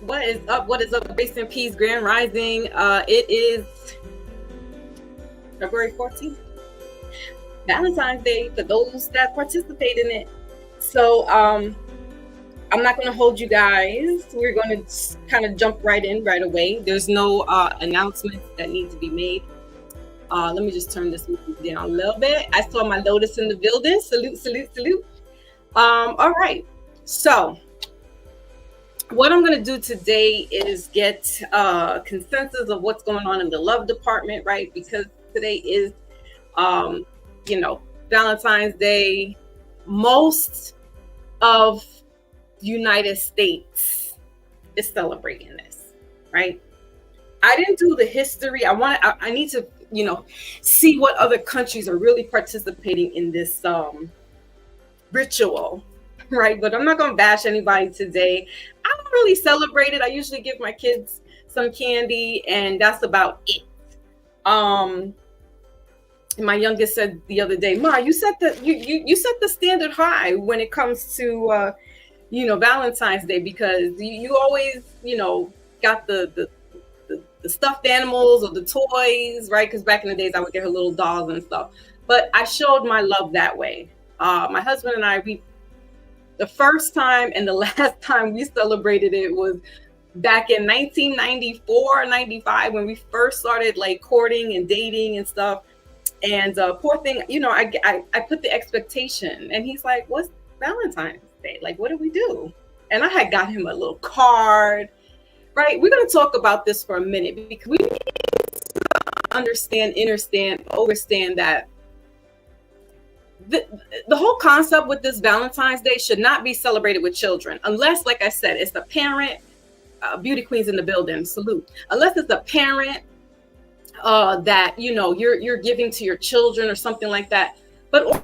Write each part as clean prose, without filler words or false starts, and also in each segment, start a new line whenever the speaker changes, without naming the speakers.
What is up? What is up? Grace and peace, Grand Rising. It is February 14th, Valentine's Day for those that participate in it. So, I'm not going to hold you guys. We're going to kind of jump right in right away. There's no announcements that need to be made. Let me just turn this down a little bit. I saw my Lotus in the building. Salute, salute, salute. All right. So, what I'm going to do today is get consensus of what's going on in the love department, right? Because today is, um, Valentine's Day. Most of the United States is celebrating this, right? I didn't do the history. I need to, see what other countries are really participating in this ritual, right? But I'm not going to bash anybody today. I don't really celebrate it. I usually give my kids some candy, and that's about it. My youngest said the other day, "Ma, you set the standard high when it comes to Valentine's Day, because you always got the stuffed animals or the toys, right? Because back in the days I would get her little dolls and stuff. But I showed my love that way. My husband and I, the first time and the last time we celebrated it was back in 1994, 95, when we first started like courting and dating and stuff. And poor thing, I put the expectation, and he's like, "What's Valentine's Day? Like, what do we do?" And I had got him a little card, right? We're going to talk about this for a minute, because we need to understand that the whole concept with this Valentine's Day should not be celebrated with children, unless, like I said, it's a parent. Beauty queens in the building, salute. Unless it's a parent that you're giving to your children or something like that, but also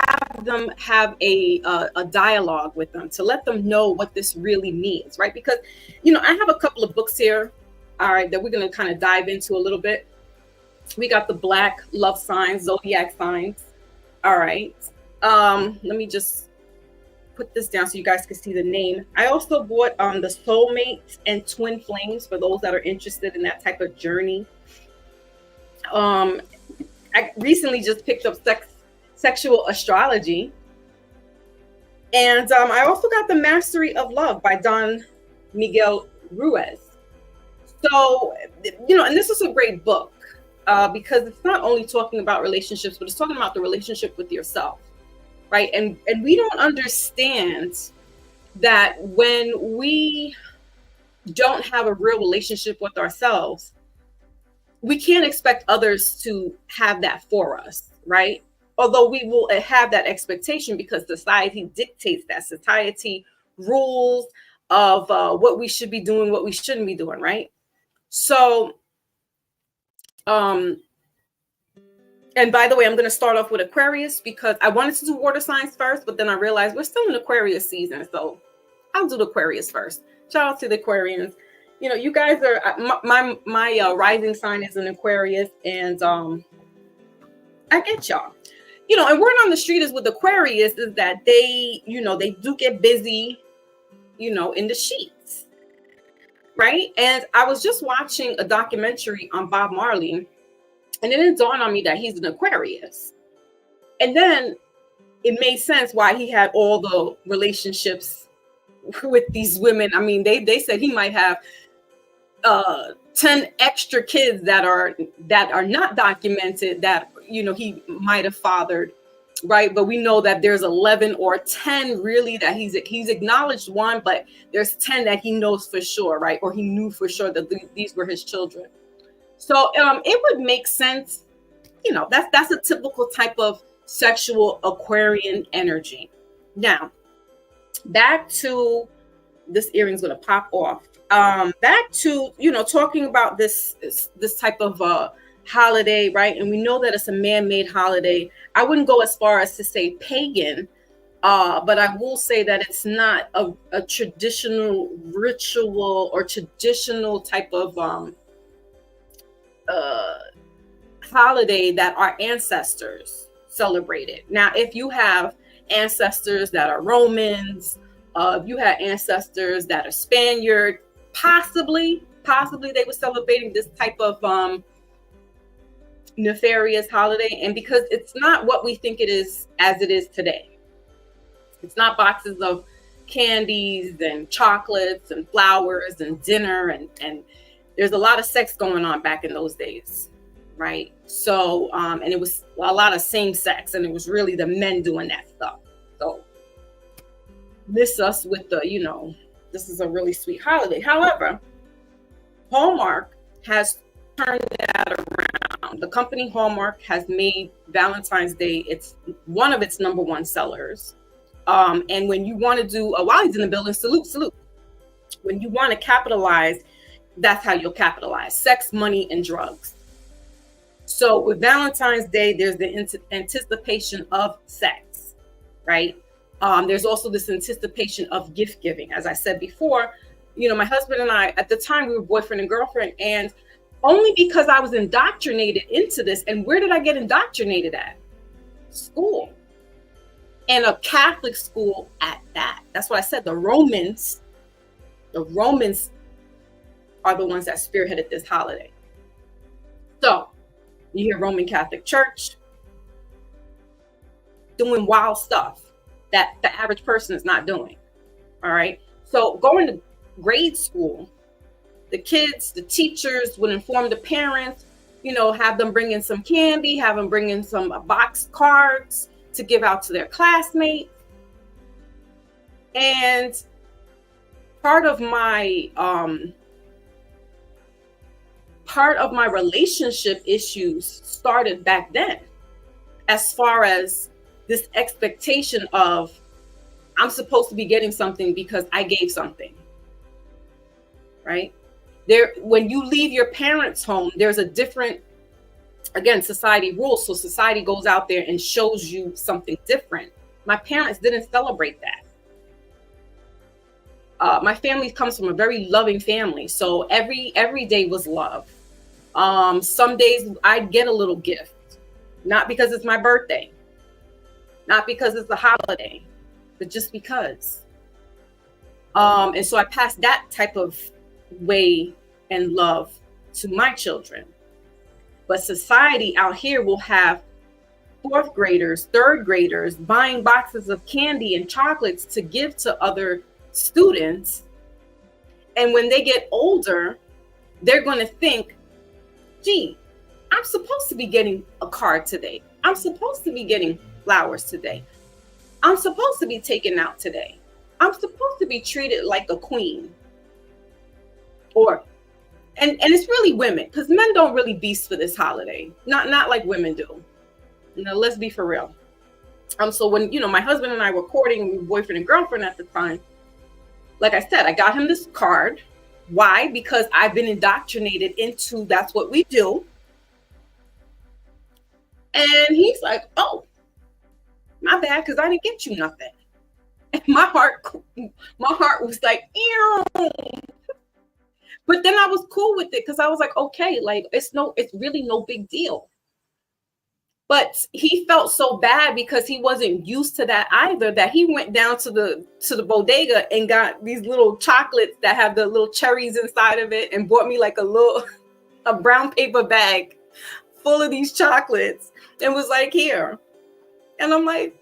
have them have a dialogue with them to let them know what this really means, right? Because I have a couple of books here, all right, that we're going to kind of dive into a little bit. We got the Black love signs, zodiac signs. All right, let me just put this down so you guys can see the name. I also bought the soulmates and twin flames for those that are interested in that type of journey. I recently just picked up sexual astrology, and I also got the Mastery of Love by Don Miguel Ruiz. So and this is a great book because it's not only talking about relationships, but it's talking about the relationship with yourself. Right. And we don't understand that when we don't have a real relationship with ourselves, we can't expect others to have that for us. Right. Although we will have that expectation because society dictates that. Society rules of what we should be doing, what we shouldn't be doing. Right. So and by the way, I'm going to start off with Aquarius because I wanted to do water signs first, but then I realized we're still in Aquarius season. So I'll do the Aquarius first. Shout out to the Aquarians. You guys are my rising sign is an Aquarius, and I get y'all. And word on the street is with Aquarius is that they do get busy, in the sheets. Right. And I was just watching a documentary on Bob Marley, and it didn't dawn on me that he's an Aquarius. And then it made sense why he had all the relationships with these women. I mean, they said he might have 10 extra kids that are not documented that, he might have fathered. Right. But we know that there's 11 or 10 really that he's acknowledged one, but there's 10 that he knows for sure. Right. Or he knew for sure that these were his children. So it would make sense, that's a typical type of sexual Aquarian energy. Now, back to this earring's going to pop off. Back to, talking about this type of holiday, right? And we know that it's a man-made holiday. I wouldn't go as far as to say pagan, but I will say that it's not a traditional ritual or traditional type of holiday that our ancestors celebrated. Now, if you have ancestors that are Romans You had ancestors that are Spaniard, possibly they were celebrating this type of nefarious holiday. And because it's not what we think it is as it is today, it's not boxes of candies and chocolates and flowers and dinner, and there's a lot of sex going on back in those days, right? So and it was a lot of same sex, and it was really the men doing that stuff. So miss us with the, this is a really sweet holiday. However, Hallmark has turned that around. The company Hallmark has made Valentine's Day, it's one of its number one sellers. And when you want to do, while he's in the building, salute. When you want to capitalize, that's how you'll capitalize: sex, money, and drugs. So with Valentine's Day, there's the anticipation of sex, right? There's also this anticipation of gift giving. As I said before, my husband and I, at the time, we were boyfriend and girlfriend, and only because I was indoctrinated into this. And where did I get indoctrinated at? School. And a Catholic school at that. That's why I said the Romans are the ones that spearheaded this holiday. So you hear Roman Catholic Church doing wild stuff that the average person is not doing. All right. So going to grade school, the kids, the teachers would inform the parents, have them bring in some candy, have them bring in some box cards to give out to their classmates. And part of my relationship issues started back then, as far as this expectation of, I'm supposed to be getting something because I gave something, right? When you leave your parents' home, there's a different, again, society rules. So society goes out there and shows you something different. My parents didn't celebrate that. My family comes from a very loving family. So every day was love. Some days I'd get a little gift, not because it's my birthday, not because it's a holiday, but just because. And so I passed that type of way and love to my children. But society out here will have fourth graders, third graders buying boxes of candy and chocolates to give to other students. And when they get older, they're going to think, gee, I'm supposed to be getting a card today. I'm supposed to be getting flowers today. I'm supposed to be taken out today. I'm supposed to be treated like a queen. And it's really women, because men don't really beast for this holiday. Not like women do. Let's be for real. So when, my husband and I were courting, we were boyfriend and girlfriend at the time. Like I said, I got him this card. Why? Because I've been indoctrinated into that's what we do. And he's like, oh, my bad, because I didn't get you nothing. And my heart was like, ew. But then I was cool with it, because I was like, okay, like it's really no big deal. But he felt so bad because he wasn't used to that either, that he went down to the bodega and got these little chocolates that have the little cherries inside of it, and bought me like a brown paper bag full of these chocolates, and was like, here. And I'm like,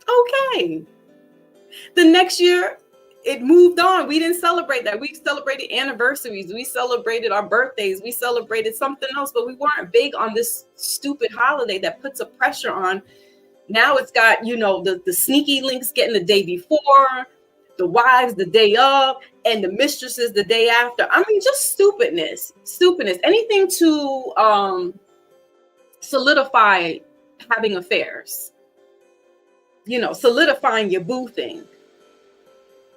okay. The next year, it moved on. We didn't celebrate that. We celebrated anniversaries. We celebrated our birthdays. We celebrated something else, but we weren't big on this stupid holiday that puts a pressure on. Now it's got, the sneaky links getting the day before, the wives the day of, and the mistresses the day after. I mean, just stupidness. Anything to solidify having affairs. Solidifying your boo thing.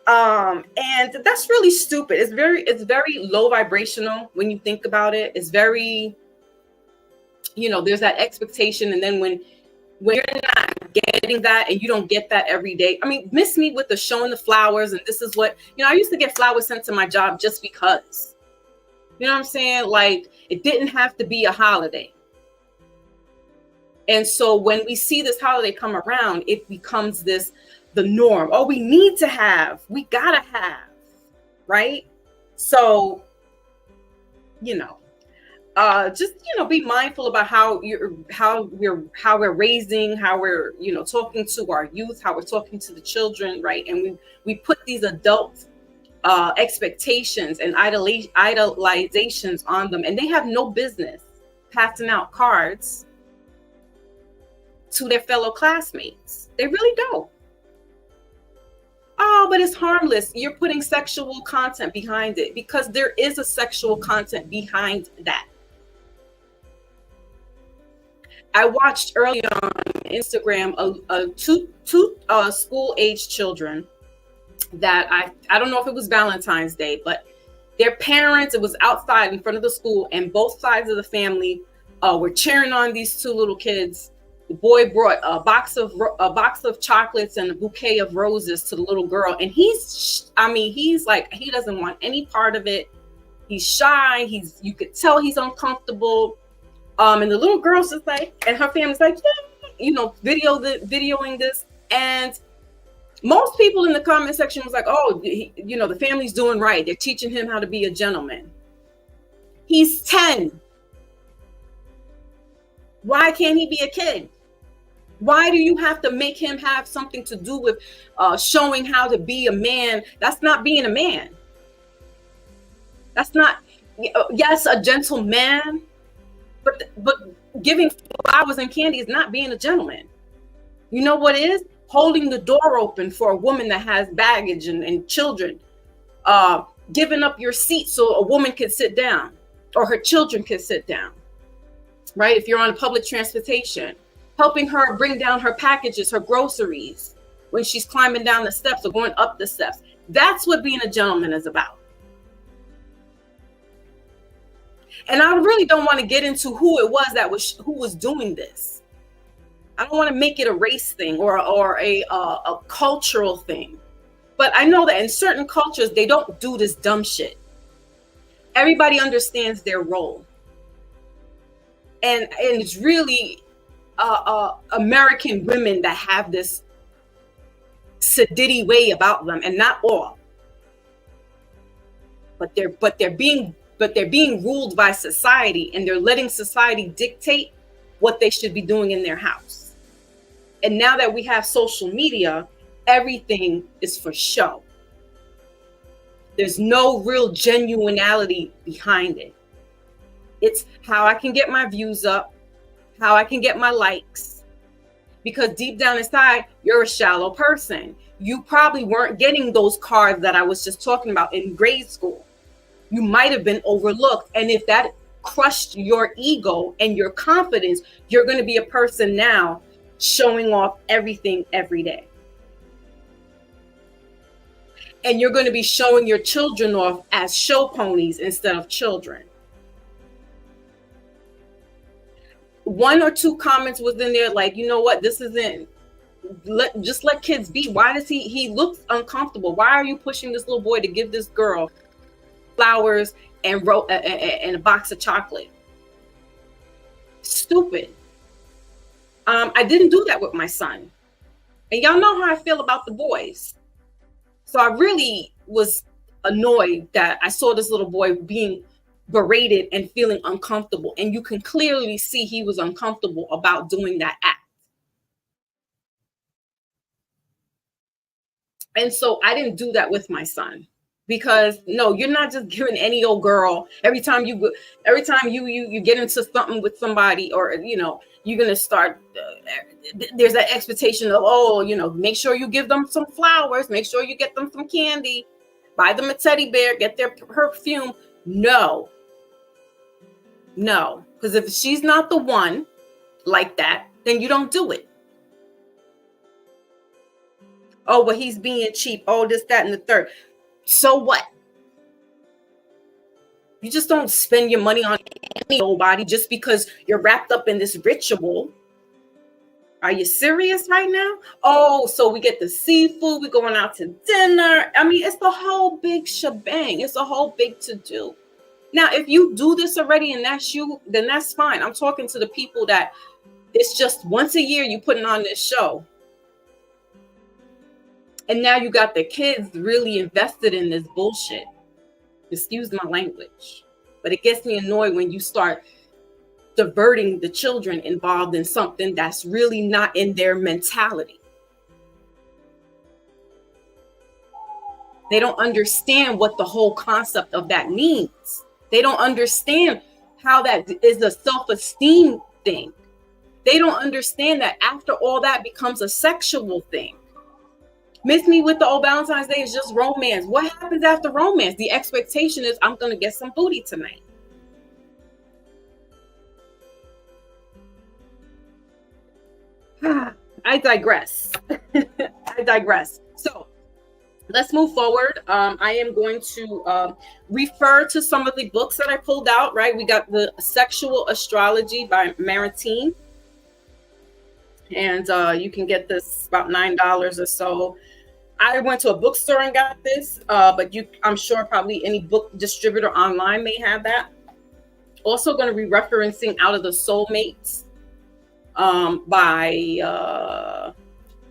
And that's really stupid. It's very low vibrational when you think about it. It's very, there's that expectation. And then when you're not getting that, and you don't get that every day. I mean, miss me with the showing the flowers. And this is what, I used to get flowers sent to my job just because, you know what I'm saying? Like, it didn't have to be a holiday. And so when we see this holiday come around, it becomes this, the norm. Oh, we need to have, we gotta have, right? So, you know, just, be mindful about how we're raising, how we're, talking to our youth, how we're talking to the children, right? And we put these adult expectations and idolizations on them, and they have no business passing out cards to their fellow classmates. They really don't. Oh, but it's harmless. You're putting sexual content behind it, because there is a sexual content behind that. I watched early on Instagram two school age children that I don't know if it was Valentine's Day, but their parents, it was outside in front of the school, and both sides of the family were cheering on these two little kids. The boy brought a box of chocolates and a bouquet of roses to the little girl, and he's like, he doesn't want any part of it. He's shy. You could tell he's uncomfortable. And the little girl's just like, and her family's like, yeah, videoing this. And most people in the comment section was like, oh, the family's doing right. They're teaching him how to be a gentleman. He's 10. Why can't he be a kid? Why do you have to make him have something to do with showing how to be a man? That's not being a man. That's not, yes, a gentleman, but giving flowers and candy is not being a gentleman. You know what is? Holding the door open for a woman that has baggage and children. Giving up your seat so a woman can sit down, or her children can sit down. Right? If you're on public transportation, helping her bring down her packages, her groceries, when she's climbing down the steps or going up the steps. That's what being a gentleman is about. And I really don't want to get into who it was who was doing this. I don't want to make it a race thing or a cultural thing. But I know that in certain cultures, they don't do this dumb shit. Everybody understands their role. And it's really American women that have this sedity way about them, and not all. But they're being ruled by society, and they're letting society dictate what they should be doing in their house. And now that we have social media, everything is for show. There's no real genuinity behind it. It's how I can get my views up, how I can get my likes. Because deep down inside, you're a shallow person. You probably weren't getting those cards that I was just talking about in grade school. You might have been overlooked. And if that crushed your ego and your confidence, you're going to be a person now showing off everything every day. And you're going to be showing your children off as show ponies instead of children. One or two comments was in there like, you know what, this isn't, just let kids be. Why does he looks uncomfortable? Why are you pushing this little boy to give this girl flowers and a box of chocolate? Stupid. I didn't do that with my son. And y'all know how I feel about the boys. So I really was annoyed that I saw this little boy being berated and feeling uncomfortable. And you can clearly see he was uncomfortable about doing that act. And so I didn't do that with my son, because no, you're not just giving any old girl every time you get into something with somebody, or you're gonna start. There's that expectation of make sure you give them some flowers, make sure you get them some candy, buy them a teddy bear, get their perfume. No, because if she's not the one like that, then you don't do it. Oh, well, he's being cheap. Oh, this, that, and the third. So what? You just don't spend your money on nobody just because you're wrapped up in this ritual. Are you serious right now? Oh, so we get the seafood. We're going out to dinner. I mean, it's the whole big shebang. It's a whole big to-do. Now, if you do this already and that's you, then that's fine. I'm talking to the people that it's just once a year you putting on this show. And now you got the kids really invested in this bullshit. Excuse my language. But it gets me annoyed when you start diverting the children involved in something that's really not in their mentality. They don't understand what the whole concept of that means. They don't understand how that is a self-esteem thing. They don't understand that after all that becomes a sexual thing. Miss me with the old Valentine's Day is just romance. What happens after romance? The expectation is I'm going to get some booty tonight. I digress. I digress. So let's move forward. I am going to refer to some of the books that I pulled out, right? We got the Sexual Astrology by Maritine. And you can get this about $9 or so. I went to a bookstore and got this, but I'm sure probably any book distributor online may have that. Also going to be referencing Out of the Soulmates by,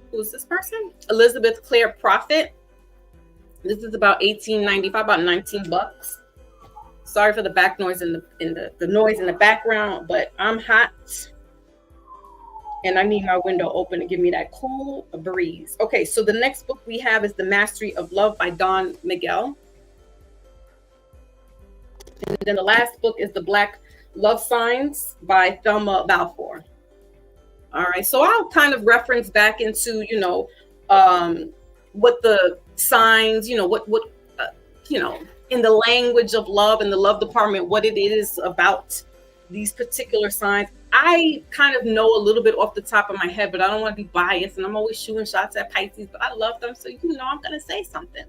who's this person? Elizabeth Clare Prophet. This is about $18.95, about $19. Sorry for the back noise and the noise in the background, but I'm hot. And I need my window open to give me that cool breeze. Okay, so the next book we have is The Mastery of Love by Don Miguel. And then the last book is The Black Love Signs by Thelma Balfour. All right, so I'll kind of reference back into, what the signs, what in the language of love, in the love department, what it is about these particular signs. I kind of know a little bit off the top of my head, but I don't want to be biased, and I'm always shooting shots at Pisces, but I love them, so I'm going to say something.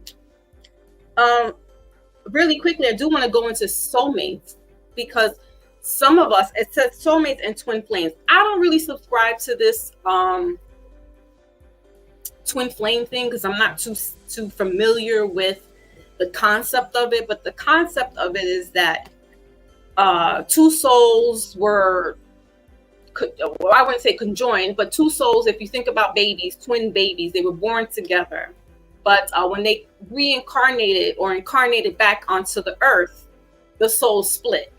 Really quickly, I do want to go into soulmates, because some of us, it says soulmates and twin flames. I don't really subscribe to this twin flame thing because I'm not too familiar with the concept of it, but the concept of it is that two souls were, I wouldn't say conjoined, but two souls, if you think about babies, twin babies, they were born together. But when they reincarnated or incarnated back onto the earth, the souls split.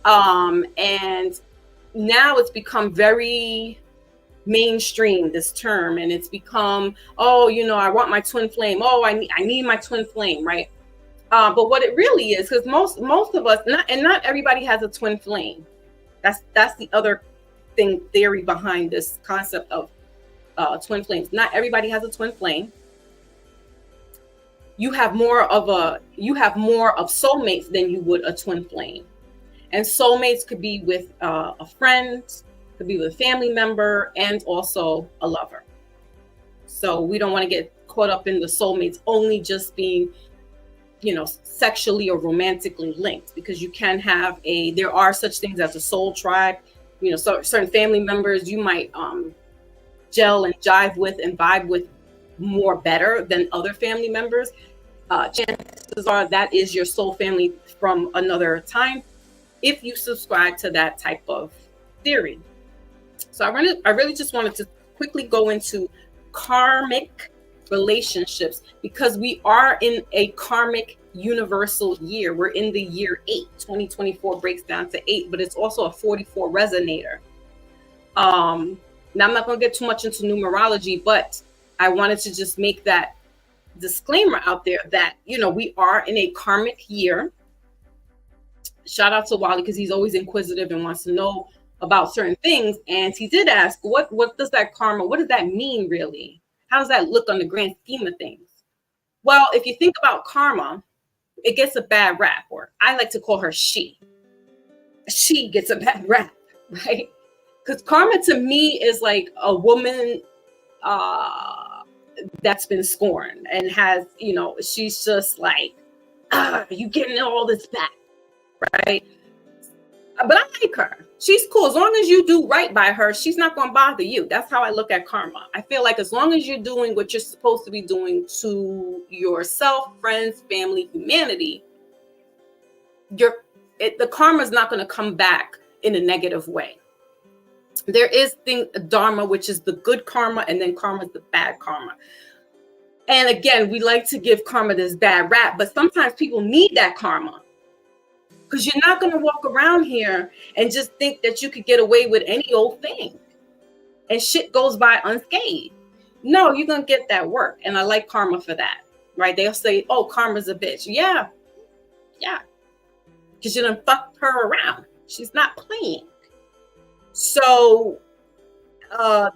And now it's become very mainstream, this term, and it's become, I want my twin flame. Oh, I need my twin flame, right? But what it really is, because most of us, not everybody has a twin flame. That's the other theory behind this concept of twin flames. Not everybody has a twin flame. You have more of soulmates than you would a twin flame. And soulmates could be with a friend, could be with a family member, and also a lover. So we don't want to get caught up in the soulmates only just being, sexually or romantically linked, because you can have there are such things as a soul tribe. So certain family members you might gel and jive with and vibe with more better than other family members. Chances are that is your soul family from another time, if you subscribe to that type of theory. So I really just wanted to quickly go into karmic relationships, because we are in a karmic universal year. We're in the year 8. 2024 breaks down to 8, but it's also a 44 resonator. Now I'm not going to get too much into numerology, but I wanted to just make that disclaimer out there that, we are in a karmic year. Shout out to Wally, because he's always inquisitive and wants to know about certain things. And he did ask, what does that karma, what does that mean really? How does that look on the grand scheme of things? Well, if you think about karma, it gets a bad rap, or I like to call her she. She gets a bad rap, right? Because karma to me is like a woman that's been scorned and has, she's just like, you getting all this back, right? But I like her. She's cool. As long as you do right by her, she's not going to bother you. That's how I look at karma. I feel like as long as you're doing what you're supposed to be doing to yourself, friends, family, humanity, the karma is not going to come back in a negative way. There is dharma, which is the good karma, and then karma is the bad karma. And again, we like to give karma this bad rap, but sometimes people need that karma, because you're not going to walk around here and just think that you could get away with any old thing and shit goes by unscathed. No, you're going to get that work. And I like karma for that, right? They'll say, oh, karma's a bitch. Yeah. Because you done fucked her around. She's not playing. So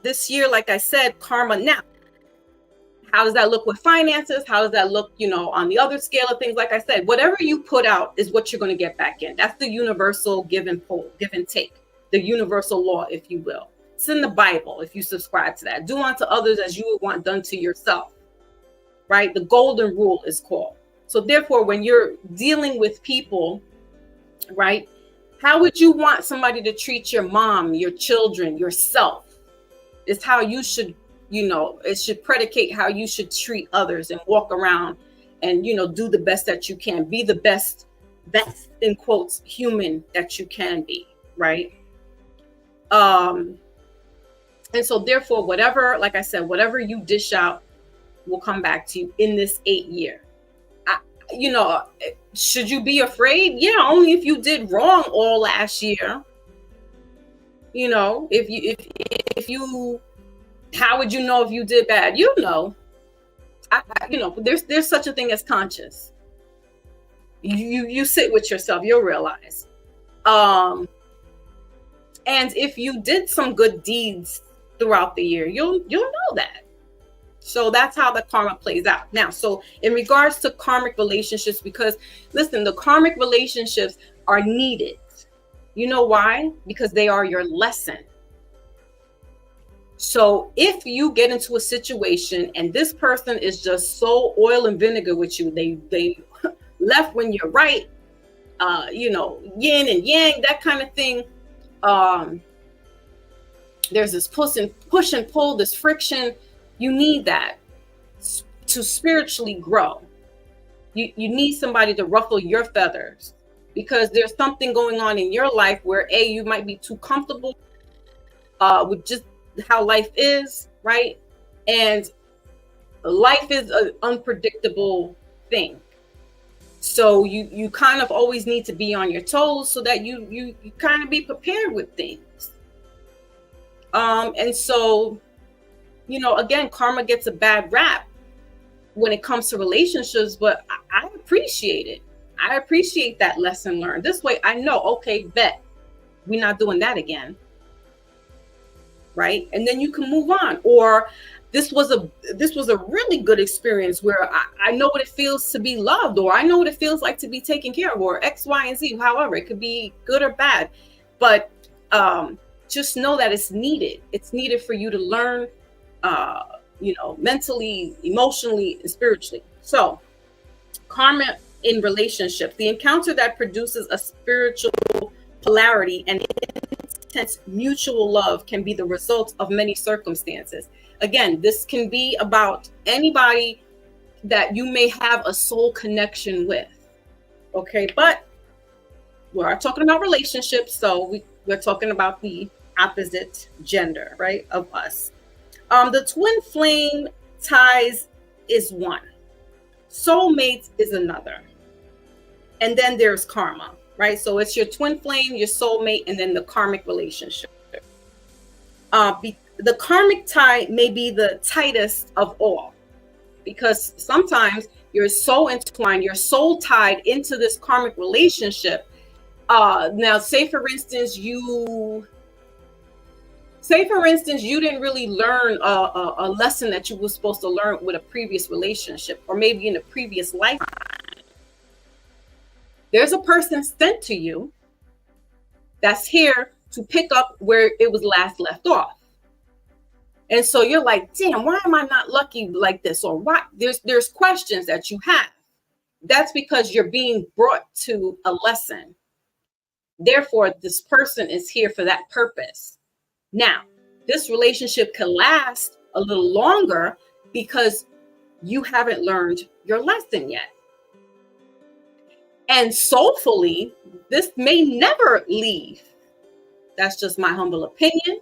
this year, like I said, karma. Now, how does that look with finances? How does that look, on the other scale of things? Like I said, whatever you put out is what you're going to get back in. That's the universal give and take, the universal law, if you will. It's in the Bible, if you subscribe to that. Do unto others as you would want done to yourself, right? The golden rule is called. So therefore, when you're dealing with people, right, how would you want somebody to treat your mom, your children, yourself? It's how you should, it should predicate how you should treat others and walk around and, do the best that you can. Be the best in quotes, human that you can be, right? And so therefore, whatever, like I said, whatever you dish out will come back to you in this 8 year. Should you be afraid? Yeah, only if you did wrong all last year. If you, how would you know if you did bad? There's such a thing as conscious. You sit with yourself, you'll realize. And if you did some good deeds throughout the year, you'll know that. So that's how the karma plays out. Now, so in regards to karmic relationships, because listen, the karmic relationships are needed. You know why? Because they are your lesson. So if you get into a situation and this person is just so oil and vinegar with you, they left when you're right, yin and yang, that kind of thing. There's this push and pull, this friction. You need that to spiritually grow. You need somebody to ruffle your feathers, because there's something going on in your life where you might be too comfortable with just how life is, right? And life is an unpredictable thing. So you kind of always need to be on your toes so that you kind of be prepared with things. And so, again, karma gets a bad rap when it comes to relationships, but I appreciate it. I appreciate that lesson learned. This way I know, okay, bet we're not doing that again. Right? And then you can move on. Or this was a really good experience where I know what it feels to be loved, or I know what it feels like to be taken care of, or X, Y, and Z, however, it could be good or bad. But just know that it's needed. It's needed for you to learn, mentally, emotionally, and spiritually. So karma in relationships, the encounter that produces a spiritual polarity and intense mutual love can be the result of many circumstances. Again, this can be about anybody that you may have a soul connection with. Okay, but we're talking about relationships, so we're talking about the opposite gender, right, of us. The twin flame ties is one. Soulmates is another. And then there's karma, right? So it's your twin flame, your soulmate, and then the karmic relationship. The karmic tie may be the tightest of all, because sometimes you're so entwined, you're so tied into this karmic relationship. Now, say for instance, you didn't really learn a lesson that you were supposed to learn with a previous relationship, or maybe in a previous lifetime. There's a person sent to you that's here to pick up where it was last left off. And so you're like, damn, why am I not lucky like this? Or why? There's questions that you have. That's because you're being brought to a lesson. Therefore, this person is here for that purpose. Now, this relationship can last a little longer because you haven't learned your lesson yet. And soulfully, this may never leave. That's just my humble opinion.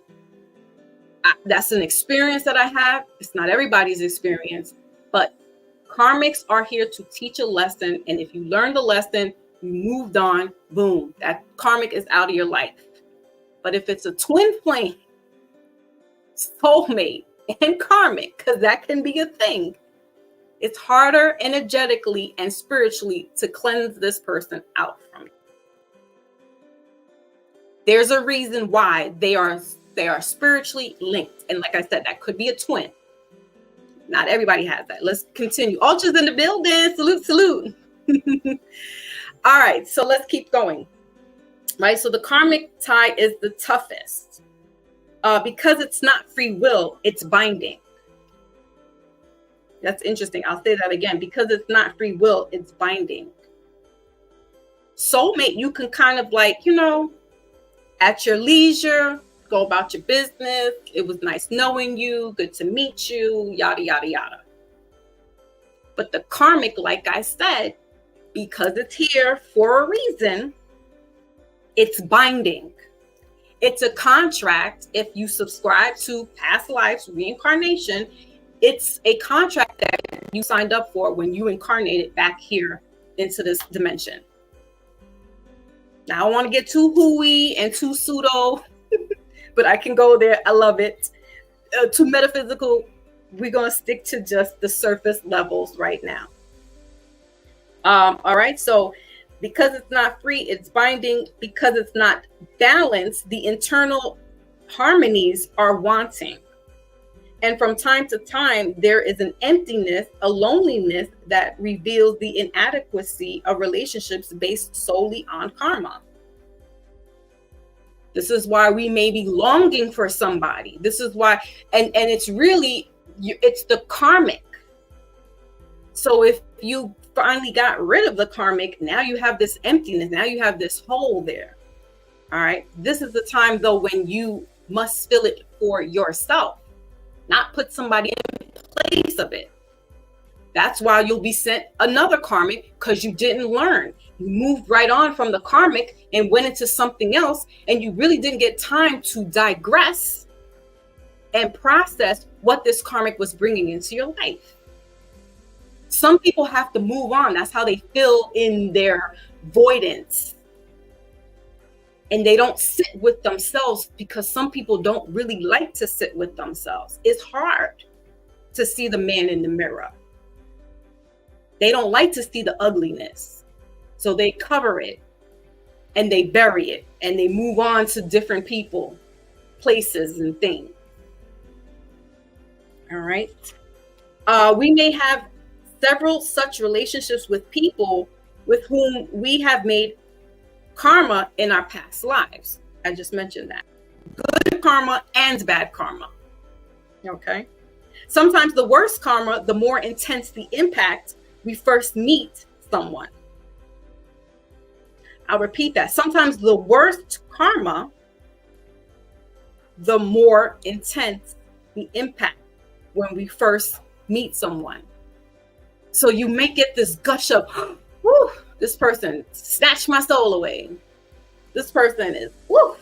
That's an experience that I have. It's not everybody's experience, but karmics are here to teach a lesson. And if you learn the lesson, you moved on, boom, that karmic is out of your life. But if it's a twin flame, soulmate, and karmic, because that can be a thing, it's harder energetically and spiritually to cleanse this person out from it. There's a reason why they are spiritually linked. And like I said, that could be a twin. Not everybody has that. Let's continue. Ultra's in the building. Salute, salute. All right, so let's keep going. Right, so the karmic tie is the toughest. Because it's not free will, it's binding. That's interesting. I'll say that again. Because it's not free will, it's binding. Soulmate, you can kind of like, at your leisure, go about your business. It was nice knowing you. Good to meet you. Yada, yada, yada. But the karmic, like I said, because it's here for a reason, it's binding. It's a contract. If you subscribe to past lives, reincarnation, it's a contract that you signed up for when you incarnated back here into this dimension. Now, I don't want to get too hooey and too pseudo, but I can go there. I love it. Too metaphysical. We're going to stick to just the surface levels right now. All right. So because it's not free, it's binding. Because it's not balanced, the internal harmonies are wanting. And from time to time, there is an emptiness, a loneliness that reveals the inadequacy of relationships based solely on karma. This is why we may be longing for somebody. This is why, and it's really, it's the karmic. So if you finally got rid of the karmic, now you have this emptiness. Now you have this hole there. All right. This is the time, though, when you must fill it for yourself. Not put somebody in place of it. That's why you'll be sent another karmic, because you didn't learn. You moved right on from the karmic and went into something else, and you really didn't get time to digress and process what this karmic was bringing into your life. Some people have to move on. That's how they fill in their voidance. And they don't sit with themselves, because some people don't really like to sit with themselves. It's hard to see the man in the mirror. They don't like to see the ugliness. So they cover it and they bury it and they move on to different people, places, and things. All right. We may have several such relationships with people with whom we have made karma in our past lives. I just mentioned that. Good karma and bad karma. Okay. Sometimes the worse karma, the more intense the impact we first meet someone. I'll repeat that. Sometimes the worst karma, the more intense the impact when we first meet someone. So you may get this gush of, whoo, this person snatched my soul away. This person is, whoo,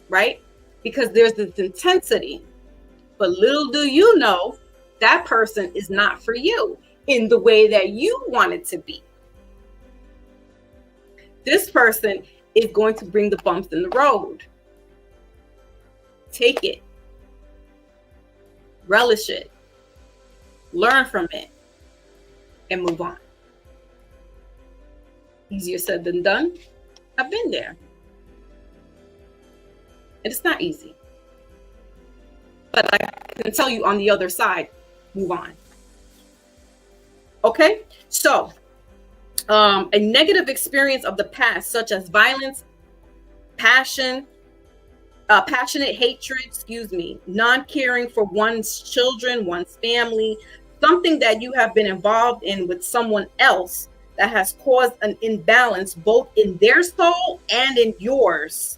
right? Because there's this intensity. But little do you know, that person is not for you in the way that you want it to be. This person is going to bring the bumps in the road. Take it. Relish it. Learn from it. And move on. Easier said than done. I've been there. And it's not easy. But I can tell you on the other side, move on. Okay? So, a negative experience of the past, such as violence, passionate hatred, non-caring for one's children, one's family, something that you have been involved in with someone else that has caused an imbalance both in their soul and in yours,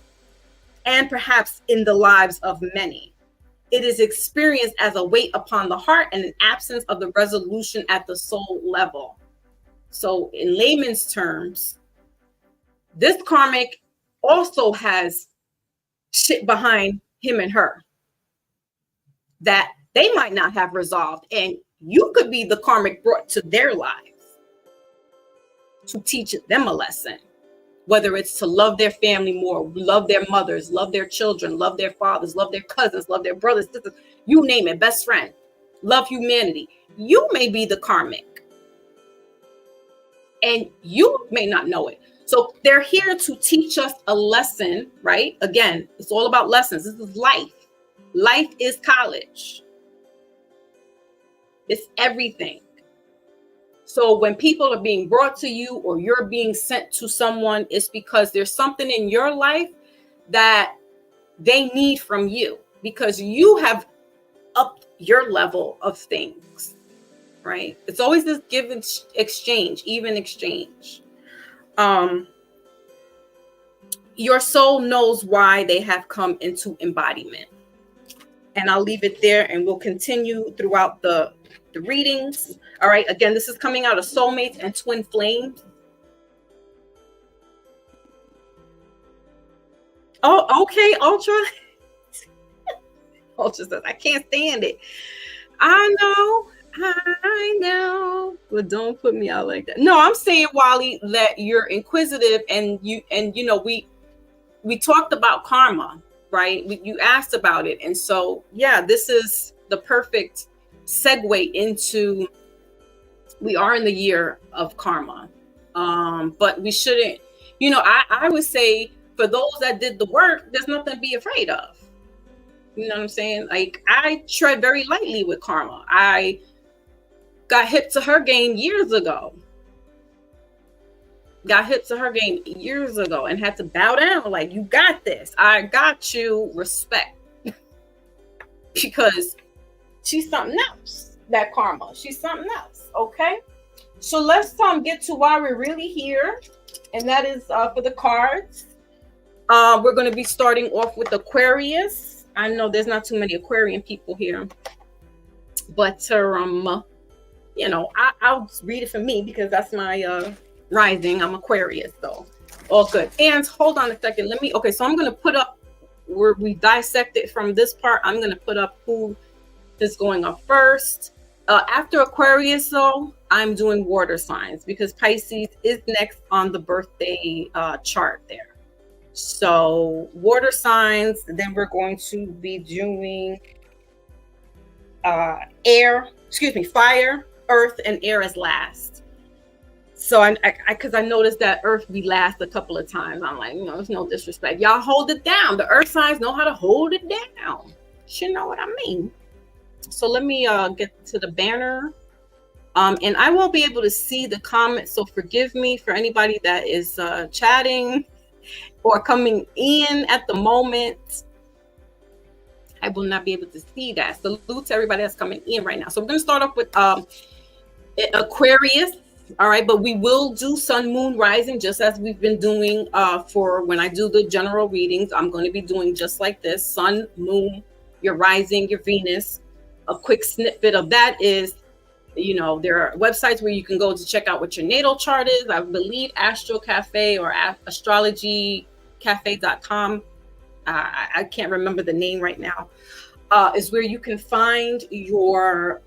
and perhaps in the lives of many. It is experienced as a weight upon the heart and an absence of the resolution at the soul level. So in layman's terms, this karmic also has shit behind him and her that they might not have resolved. And you could be the karmic brought to their lives to teach them a lesson, whether it's to love their family more, love their mothers, love their children, love their fathers, love their cousins, love their brothers, sisters, you name it, best friend, love humanity. You may be the karmic and you may not know it. So they're here to teach us a lesson, right? Again, it's all about lessons. This is life. Life is college. It's everything. So when people are being brought to you or you're being sent to someone, it's because there's something in your life that they need from you because you have upped your level of things, right? It's always this give and exchange, even exchange. Your soul knows why they have come into embodiment. And I'll leave it there and we'll continue throughout the readings. All right. Again, this is coming out of soulmates and twin flames. Oh, okay. Ultra. Ultra says, I can't stand it. I know. But don't put me out like that. No, I'm saying, Wally, that you're inquisitive and you know, we talked about karma, right? You asked about it. And so, yeah, this is the perfect segue into, we are in the year of karma. But we shouldn't, you know, I would say for those that did the work, there's nothing to be afraid of. You know what I'm saying? Like, I tread very lightly with karma. I got hip to her game years ago. And had to bow down. Like, you got this. I got you. Respect. Because she's something else. That karma. She's something else. Okay. So let's get to why we're really here. And that is for the cards. We're going to be starting off with Aquarius. I know there's not too many Aquarian people here. But you know, I'll read it for me because that's my rising. I'm Aquarius, though. All good. And hold on a second. Okay, so I'm going to put up where we dissected from this part. I'm going to put up who is going up first. After Aquarius, though, I'm doing water signs because Pisces is next on the birthday chart there. So water signs, then we're going to be doing fire, earth, and air as last. So because I noticed that earth be last a couple of times. I'm like, you know, there's no disrespect. Y'all hold it down. The earth signs know how to hold it down. You know what I mean? So let me get to the banner. And I won't be able to see the comments, so forgive me for anybody that is chatting or coming in at the moment. I will not be able to see that. Salute to everybody that's coming in right now. So we're going to start off with Aquarius. All right, but we will do sun, moon, rising, just as we've been doing for when I do the general readings. I'm going to be doing just like this: sun, moon, your rising, your Venus. A quick snippet of that is, you know, there are websites where you can go to check out what your natal chart is. I believe Astro Cafe or astrologycafe.com. I can't remember the name right now. Is where you can find your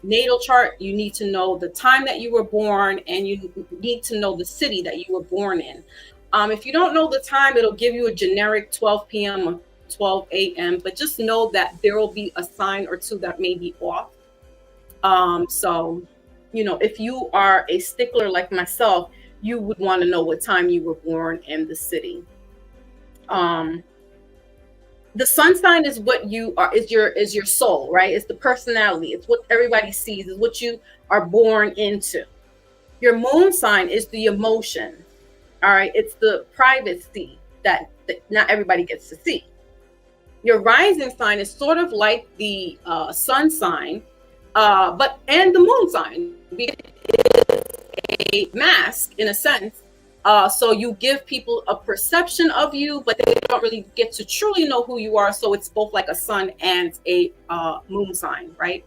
natal chart. You need to know the time that you were born, and you need to know the city that you were born in. If you don't know the time, it'll give you a generic 12 p.m. or 12 a.m. But just know that there will be a sign or two that may be off. So, you know, if you are a stickler like myself, you would want to know what time you were born and the city. The sun sign is what you are, is your soul, right? It's the personality. It's what everybody sees. It's what you are born into. Your moon sign is the emotion. All right. It's the privacy that not everybody gets to see. Your rising sign is sort of like the sun sign, and the moon sign. It is a mask in a sense. So you give people a perception of you, but they don't really get to truly know who you are. So it's both like a sun and a moon sign, right?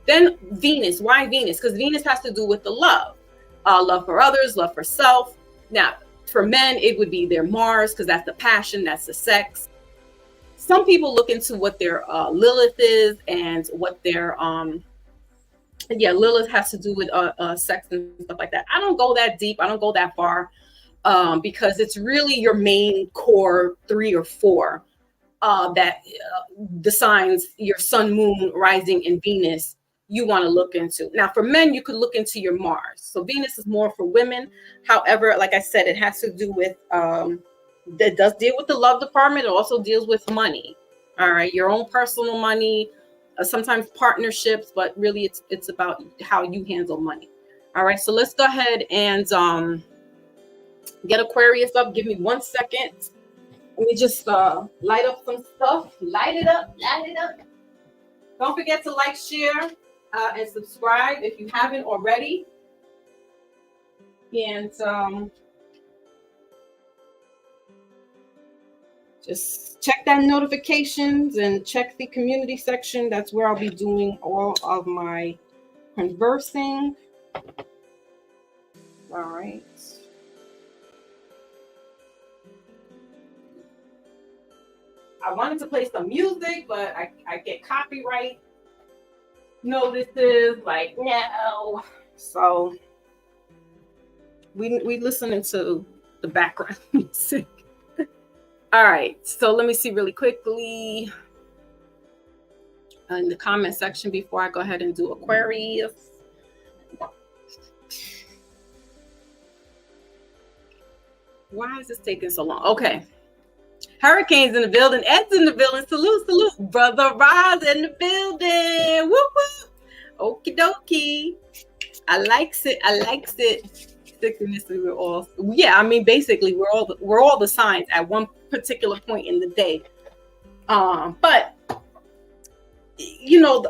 Then Venus. Why Venus? Because Venus has to do with the love for others, love for self. Now, For men, it would be their Mars, because that's the passion, that's the sex. Some people look into what their Lilith is, and what their Lilith has to do with sex and stuff like that. I don't go that deep. I don't go that far, because it's really your main core 3 or 4 that the signs, your sun, moon, rising, and Venus, you want to look into. Now, for men, you could look into your Mars. So Venus is more for women. However, like I said, it has to do with, that does deal with the love department. It also deals with money. All right, your own personal money, sometimes partnerships, but really it's about how you handle money. All right, so let's go ahead and get Aquarius up. Give me 1 second. Let me just light up some stuff. Light it up. Light it up. Don't forget to like, share, and subscribe if you haven't already. And just check that notifications and check the community section. That's where I'll be doing all of my conversing. All right. I wanted to play some music, but I get copyright notices, like, no. So we listening to the background music. All right, so let me see really quickly in the comment section before I go ahead and do Aquarius. Why is this taking so long? Okay. Hurricanes in the building. Ed's in the building. Salute, salute. Brother Roz in the building. Whoop, whoop. Okie dokie. I likes it. I likes it. We're all, yeah, I mean, basically we're all the signs at one particular point in the day. But you know,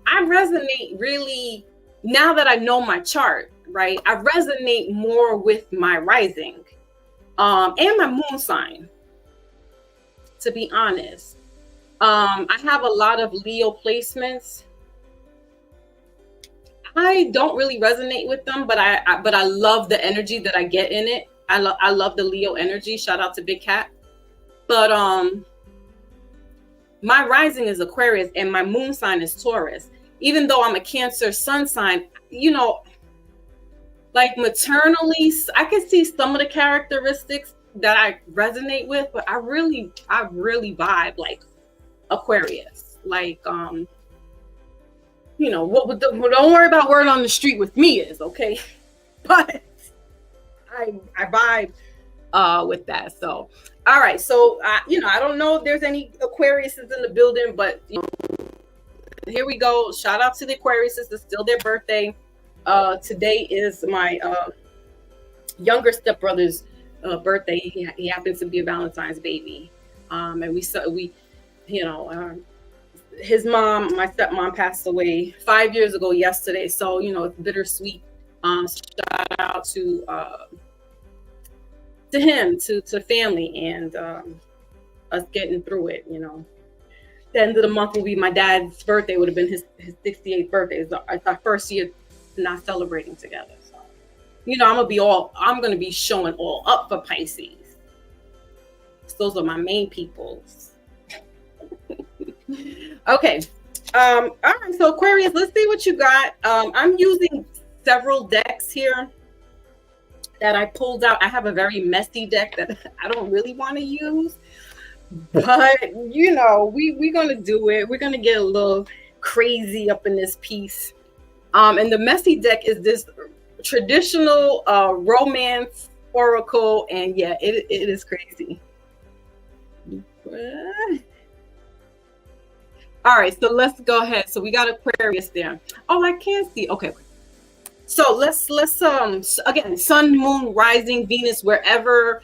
I resonate really, now that I know my chart, right? I resonate more with my rising and my moon sign, to be honest. I have a lot of Leo placements. I don't really resonate with them, but I love the energy that I get in it. I love the Leo energy. Shout out to Big Cat. But my rising is Aquarius and my moon sign is Taurus. Even though I'm a Cancer sun sign, you know, like maternally, I can see some of the characteristics that I resonate with, but I really vibe like Aquarius. Like you know, don't worry about word on the street with me is, okay? But I vibe with that. So, all right. So, you know, I don't know if there's any Aquariuses in the building, but you know, here we go. Shout out to the Aquariuses. It's still their birthday. Today is my younger stepbrother's birthday. He happens to be a Valentine's baby. And we you know, his mom, my stepmom, passed away 5 years ago yesterday. So, you know, it's bittersweet. Shout out to him, to family, and us getting through it. You know, the end of the month will be my dad's birthday. Would have been his 68th birthday. It's our first year not celebrating together. So, you know, I'm gonna be showing all up for Pisces. Those are my main peoples. Okay. All right, so Aquarius, let's see what you got. I'm using several decks here that I pulled out. I have a very messy deck that I don't really want to use, but you know, we're gonna do it. We're gonna get a little crazy up in this piece. And the messy deck is this traditional romance oracle, and yeah, it is crazy. All right, so let's go ahead. So we got Aquarius there. Oh, I can't see. Okay. So let's again, sun, moon, rising, Venus, wherever.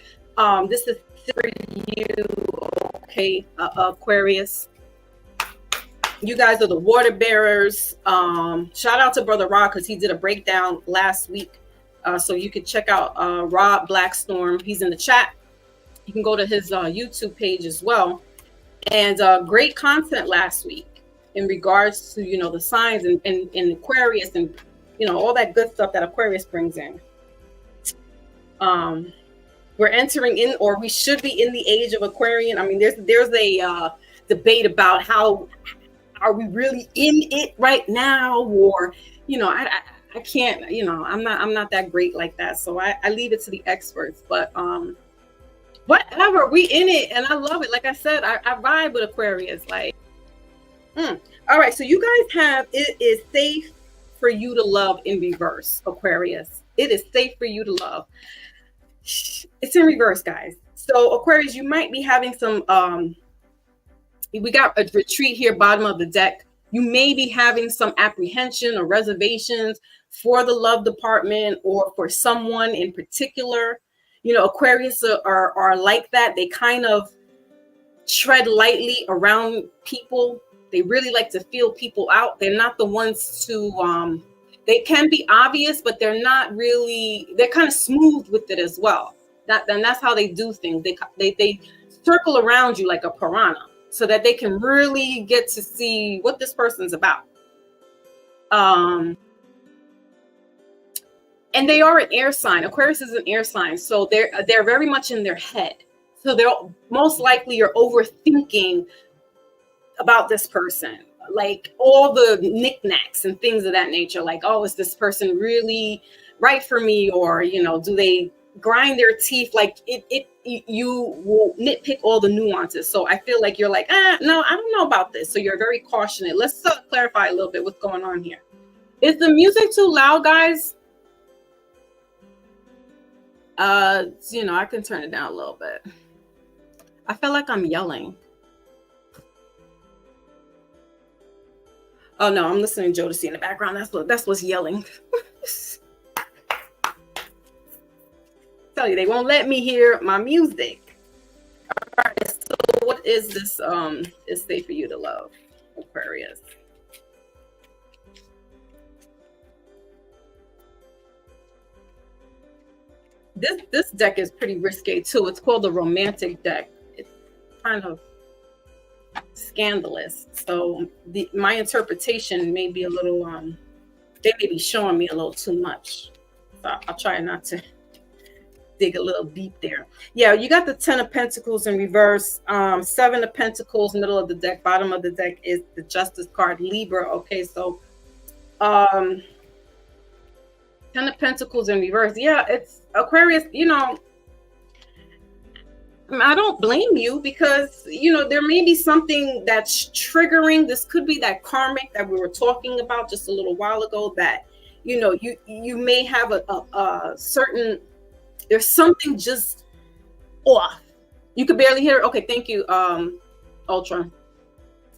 This is for you, okay, Aquarius. You guys are the water bearers. Shout out to Brother Rob, because he did a breakdown last week. So you can check out Rob Blackstorm. He's in the chat. You can go to his YouTube page as well. And great content last week in regards to, you know, the signs and Aquarius and, you know, all that good stuff that Aquarius brings in. we're entering in, or we should be in the age of Aquarian. I mean, there's a debate about how are we really in it right now, or I can't, I'm not that great like that, so I leave it to the experts. But whatever, we in it, and I love it. Like I said, I vibe with Aquarius. Like, all right, so you guys have, it is safe for you to love in reverse, Aquarius. It is safe for you to love. It's in reverse, guys. So Aquarius, you might be having some we got a retreat here, bottom of the deck. You may be having some apprehension or reservations for the love department or for someone in particular. Aquarius are like that. They kind of tread lightly around people. They really like to feel people out. They're not the ones to they can be obvious, but they're not really, they're kind of smooth with it as well. And that's how they do things. They circle around you like a piranha, so that they can really get to see what this person's about. And they are an air sign. Aquarius is an air sign, so they're very much in their head. So they're most likely, you're overthinking about this person, like all the knickknacks and things of that nature. Like, oh, is this person really right for me? Or, do they grind their teeth? Like you will nitpick all the nuances. So I feel like you're like, no, I don't know about this. So you're very cautious. Let's clarify a little bit what's going on here. Is the music too loud, guys? I can turn it down a little bit. I feel like I'm yelling. Oh no, I'm listening to Jodeci in the background. That's what's yelling. Tell you, they won't let me hear my music. All right, so what is this is safe for you to love, Aquarius? This deck is pretty risque too. It's called the romantic deck. It's kind of scandalous. So my interpretation may be a little they may be showing me a little too much. So I'll try not to dig a little deep there. Yeah, you got the 10 of Pentacles in reverse, 7 of Pentacles, middle of the deck, bottom of the deck is the Justice card, Libra. Okay, so 10 of Pentacles in reverse. Yeah, it's Aquarius, I don't blame you, because there may be something that's triggering. This could be that karmic that we were talking about just a little while ago, that you may have a certain, there's something just off. You could barely hear it. Okay, thank you, Ultra.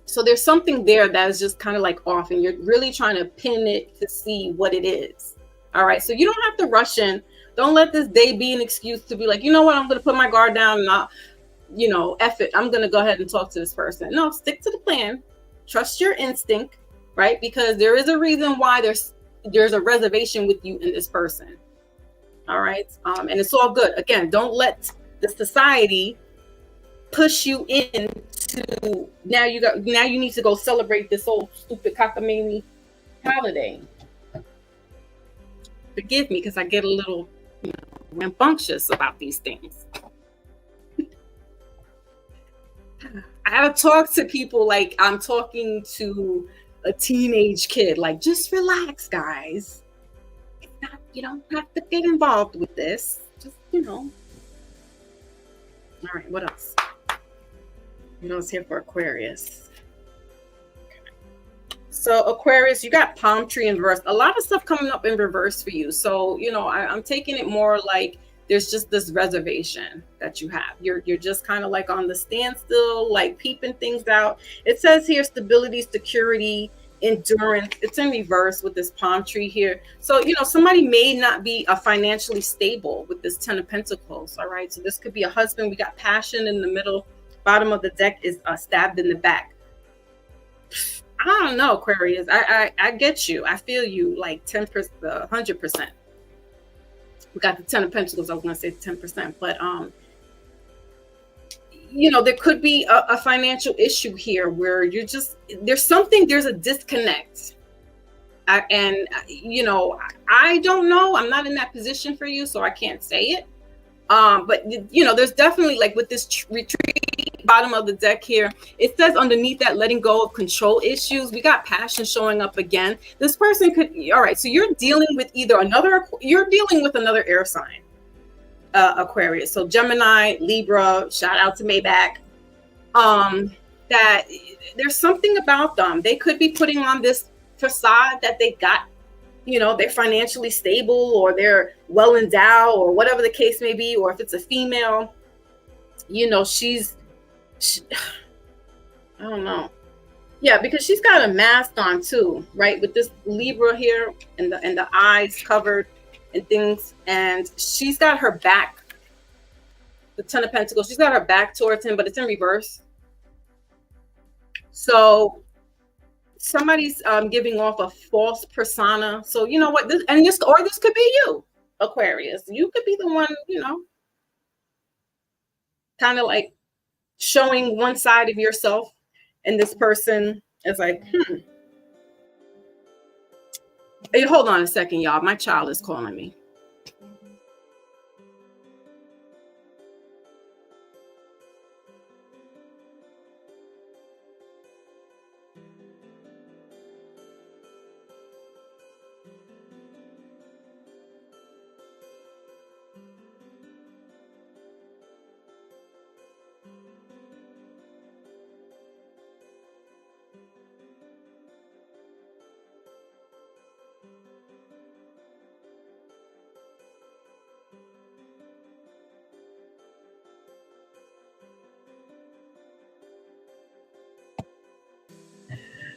So there's something there that is just kind of like off, and you're really trying to pin it to see what it is. All right, so you don't have to rush in. Don't let this day be an excuse to be like, you know what, I'm going to put my guard down and not, F it. I'm going to go ahead and talk to this person. No, stick to the plan. Trust your instinct, right? Because there is a reason why there's a reservation with you and this person. All right. And it's all good. Again, don't let the society push you in to now you need to go celebrate this old stupid cockamamie holiday. Forgive me, because I get a little rambunctious about these things. I have to talk to people like I'm talking to a teenage kid. Like, just relax, guys. It's not, you don't have to get involved with this. Just, All right, what else? What else here for Aquarius? So Aquarius, you got palm tree in reverse. A lot of stuff coming up in reverse for you. So, I'm taking it more like there's just this reservation that you have. You're just kind of like on the standstill, like peeping things out. It says here stability, security, endurance. It's in reverse with this palm tree here. So, somebody may not be financially stable with this 10 of Pentacles. All right. So this could be a husband. We got passion in the middle. Bottom of the deck is stabbed in the back. I don't know, Aquarius. I get you. I feel you like 10%, 100%. We got the 10 of Pentacles. I was going to say 10%, but there could be a financial issue here where there's a disconnect. I don't know. I'm not in that position for you, so I can't say it. But there's definitely, like, with this retreat bottom of the deck here, it says underneath that, letting go of control issues. We got passion showing up again. This person could, all right, so you're dealing with another air sign, Aquarius. So Gemini, Libra, shout out to Maybach. That there's something about them. They could be putting on this facade that they got, they're financially stable, or they're well endowed, or whatever the case may be. Or if it's a female, she, I don't know. Yeah, because she's got a mask on too, right? With this Libra here, and the eyes covered and things, and she's got her back, the Ten of Pentacles, she's got her back towards him, but it's in reverse. So somebody's giving off a false persona. So you know what, this could be you, Aquarius. You could be the one, kind of like showing one side of yourself, and this person is like, Hey, hold on a second, y'all. My child is calling me.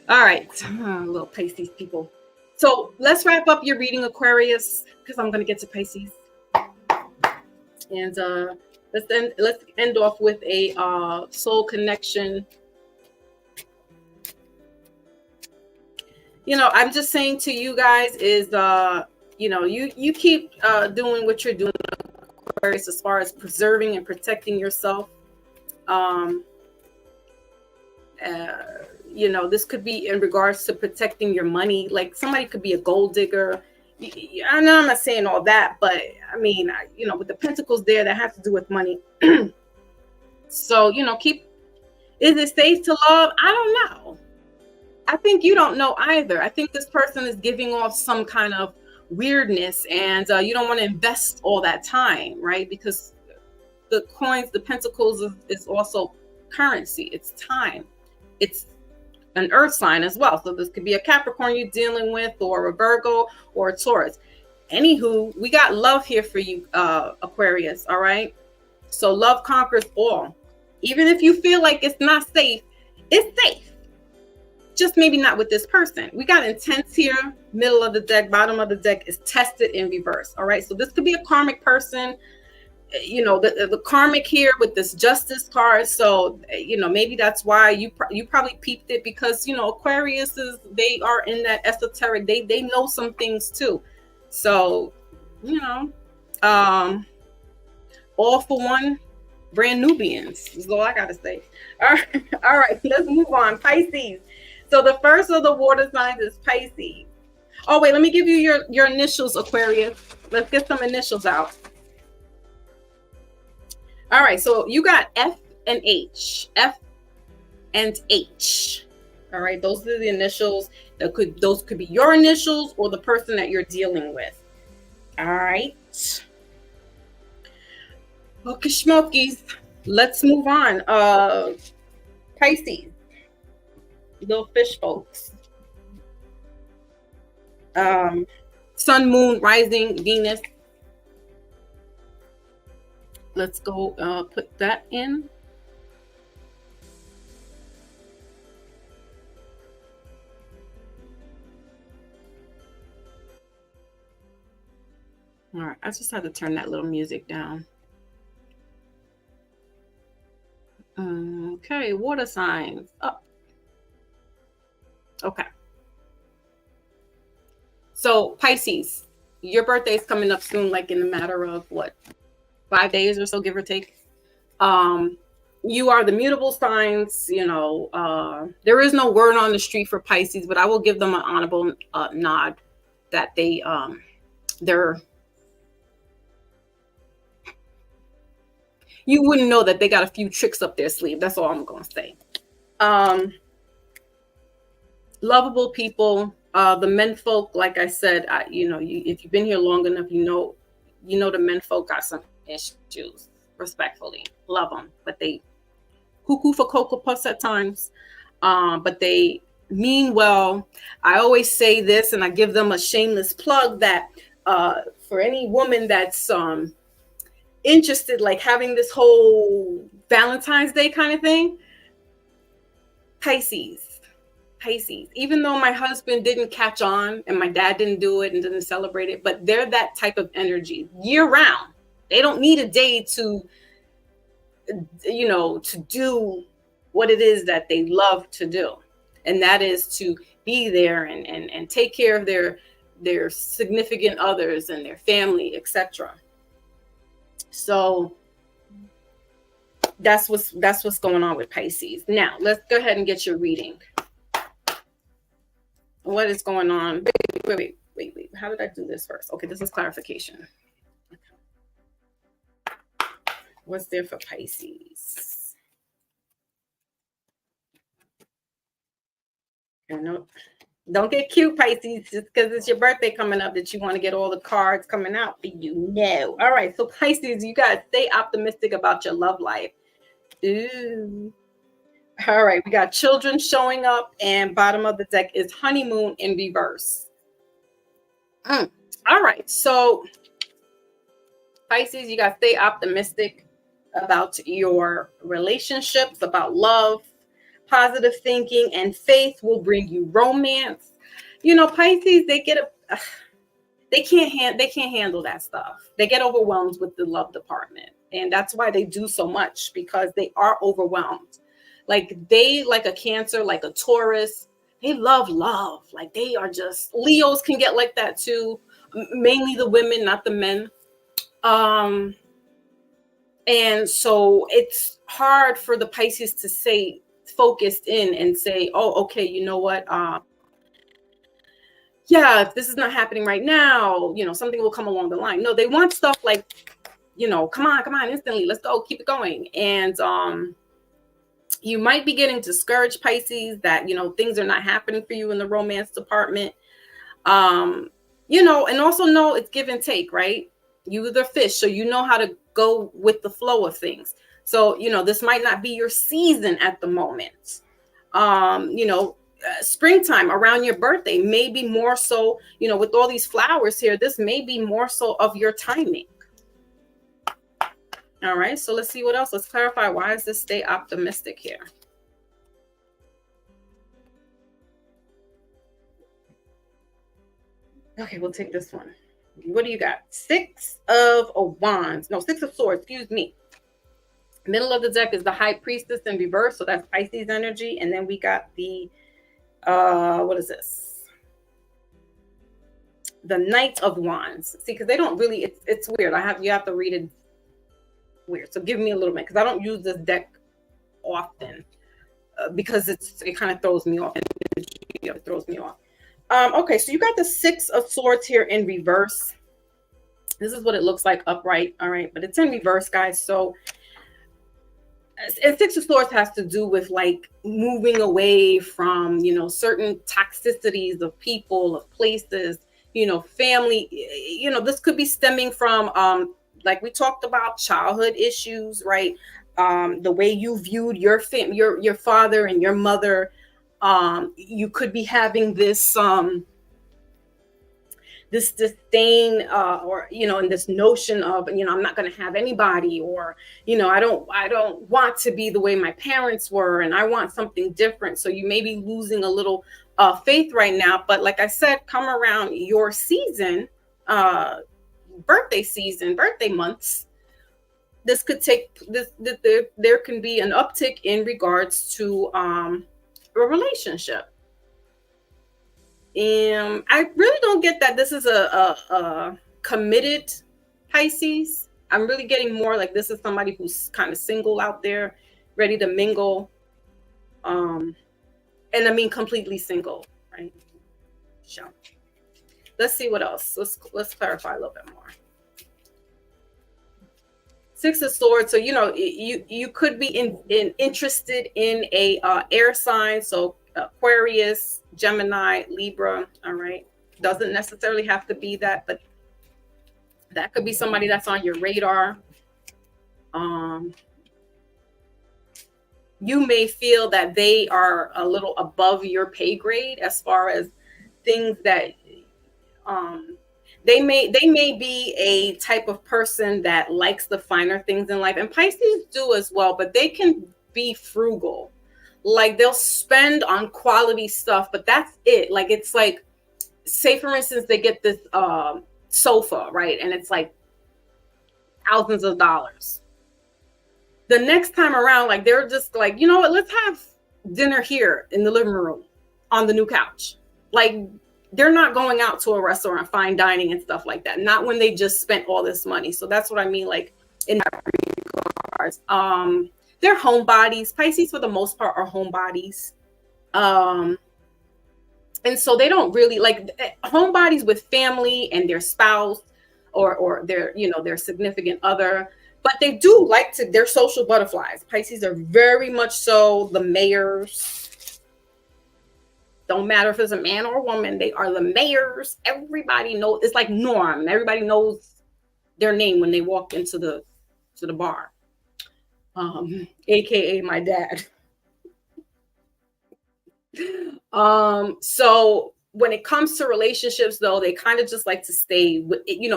All right, little Pisces people. So let's wrap up your reading, Aquarius, because I'm going to get to Pisces. And let's end off with a soul connection. I'm just saying to you guys is, you keep doing what you're doing, Aquarius, as far as preserving and protecting yourself. This could be in regards to protecting your money. Like, somebody could be a gold digger. I know I'm not saying all that, but I mean, with the pentacles there, that have to do with money. So, is it safe to love? I don't know. I think you don't know either. I think this person is giving off some kind of weirdness, and you don't want to invest all that time, right? Because the coins, the pentacles is also currency. It's time. It's an earth sign as well. So this could be a Capricorn you're dealing with, or a Virgo, or a Taurus. Anywho, we got love here for you, Aquarius. All right. So love conquers all. Even if you feel like it's not safe, it's safe. Just maybe not with this person. We got intense here. Middle of the deck, bottom of the deck is tested in reverse. All right. So this could be a karmic person. The karmic here with this justice card. So, maybe that's why you probably peeped it, because, Aquarius they are in that esoteric, they know some things too. So, all for one, brand Nubians is all I got to say. All right, let's move on. Pisces. So the first of the water signs is Pisces. Oh, wait, let me give you your initials, Aquarius. Let's get some initials out. All right, so you got F and H. F and H. All right, those are the initials. Those could be your initials or the person that you're dealing with. All right. Okay, schmokies. Let's move on. Pisces. Little fish folks. Sun, moon, rising, Venus. Let's go put that in. All right, I just had to turn that little music down. Okay, water signs up. Okay. So Pisces, your birthday is coming up soon, like in a matter of what, 5 days or so, give or take. You are the mutable signs. There is no word on the street for Pisces, but I will give them an honorable nod that they're you wouldn't know that they got a few tricks up their sleeve. That's all I'm gonna say. Um, Lovable people. The men folk, like I said, if you've been here long enough, the men folk got some issues. Respectfully, love them, but they cuckoo for cocoa puffs at times. But they mean well. I always say this, and I give them a shameless plug that for any woman that's interested, like having this whole Valentine's Day kind of thing, Pisces. Pisces. Even though my husband didn't catch on and my dad didn't do it and didn't celebrate it, but they're that type of energy year round. They don't need a day to do what it is that they love to do. And that is to be there and take care of their significant others and their family, etc. So that's what's going on with Pisces. Now, let's go ahead and get your reading. What is going on? Wait. How did I do this first? Okay, this is clarification. What's there for Pisces? Don't get cute, Pisces, just because it's your birthday coming up that you want to get all the cards coming out for you. No. All right, so Pisces, you got to stay optimistic about your love life. Ooh. All right, we got children showing up, and bottom of the deck is honeymoon in reverse. All right, so Pisces, you got to stay optimistic about your relationships, about love. Positive thinking and faith will bring you romance. Pisces, they can't handle that stuff. They get overwhelmed with the love department, and that's why they do so much, because they are overwhelmed. Like a Cancer, like a Taurus, they love love. Like they are just, Leos can get like that too. Mainly the women, not the men. And so it's hard for the Pisces to say focused in and say, oh, okay, you know what? Yeah, if this is not happening right now, something will come along the line. No, they want stuff like, come on, instantly, let's go, keep it going. And you might be getting discouraged, Pisces, that, things are not happening for you in the romance department. And also know it's give and take, right? You're the fish, so you know how to go with the flow of things. So, this might not be your season at the moment. Springtime around your birthday, maybe more so, with all these flowers here, this may be more so of your timing. All right, so let's see what else. Let's clarify, why is this stay optimistic here? Okay, we'll take this one. What do you got? Six of Swords, excuse me. Middle of the deck is the High Priestess in reverse, so that's Pisces energy. And then we got the, what is this? The Knight of Wands. See, because they don't really, it's weird. You have to read it weird. So give me a little bit, because I don't use this deck often because it kind of throws me off. It throws me off. Okay, so you got the Six of Swords here in reverse. This is what it looks like upright. All right, but it's in reverse, guys. So and Six of Swords has to do with like moving away from, certain toxicities of people, of places, family. This could be stemming from, like we talked about, childhood issues, right? The way you viewed your father and your mother. You could be having this this disdain or and this notion of I'm not going to have anybody, or I don't want to be the way my parents were, and I want something different. So you may be losing a little faith right now, but like I said, come around your season, birthday months, this could take this, there can be an uptick in regards to a relationship. I really don't get that this is a committed Pisces. I'm really getting more like this is somebody who's kind of single out there, ready to mingle. And I mean completely single, right? So let's see what else. Let's clarify a little bit more. Six of Swords. So you could be interested in a air sign. So Aquarius, Gemini, Libra. All right, doesn't necessarily have to be that, but that could be somebody that's on your radar. You may feel that they are a little above your pay grade as far as things that they may be a type of person that likes the finer things in life, and Pisces do as well, but they can be frugal. Like they'll spend on quality stuff, but that's it. Like it's like, say for instance, they get this sofa, right? And it's like thousands of dollars. The next time around, like they're just like, you know what, let's have dinner here in the living room on the new couch. Like they're not going out to a restaurant, fine dining and stuff like that. Not when they just spent all this money. So that's what I mean, like in that regards. They're homebodies. Pisces for the most part are homebodies. And so they don't really like homebodies with family and their spouse or their significant other. But they do like to, they're social butterflies. Pisces are very much so the mayors. Don't matter if it's a man or a woman, they are the mayors. Everybody knows, it's like norm. Everybody knows their name when they walk into the bar. AKA my dad. So when it comes to relationships though, they kind of just like to stay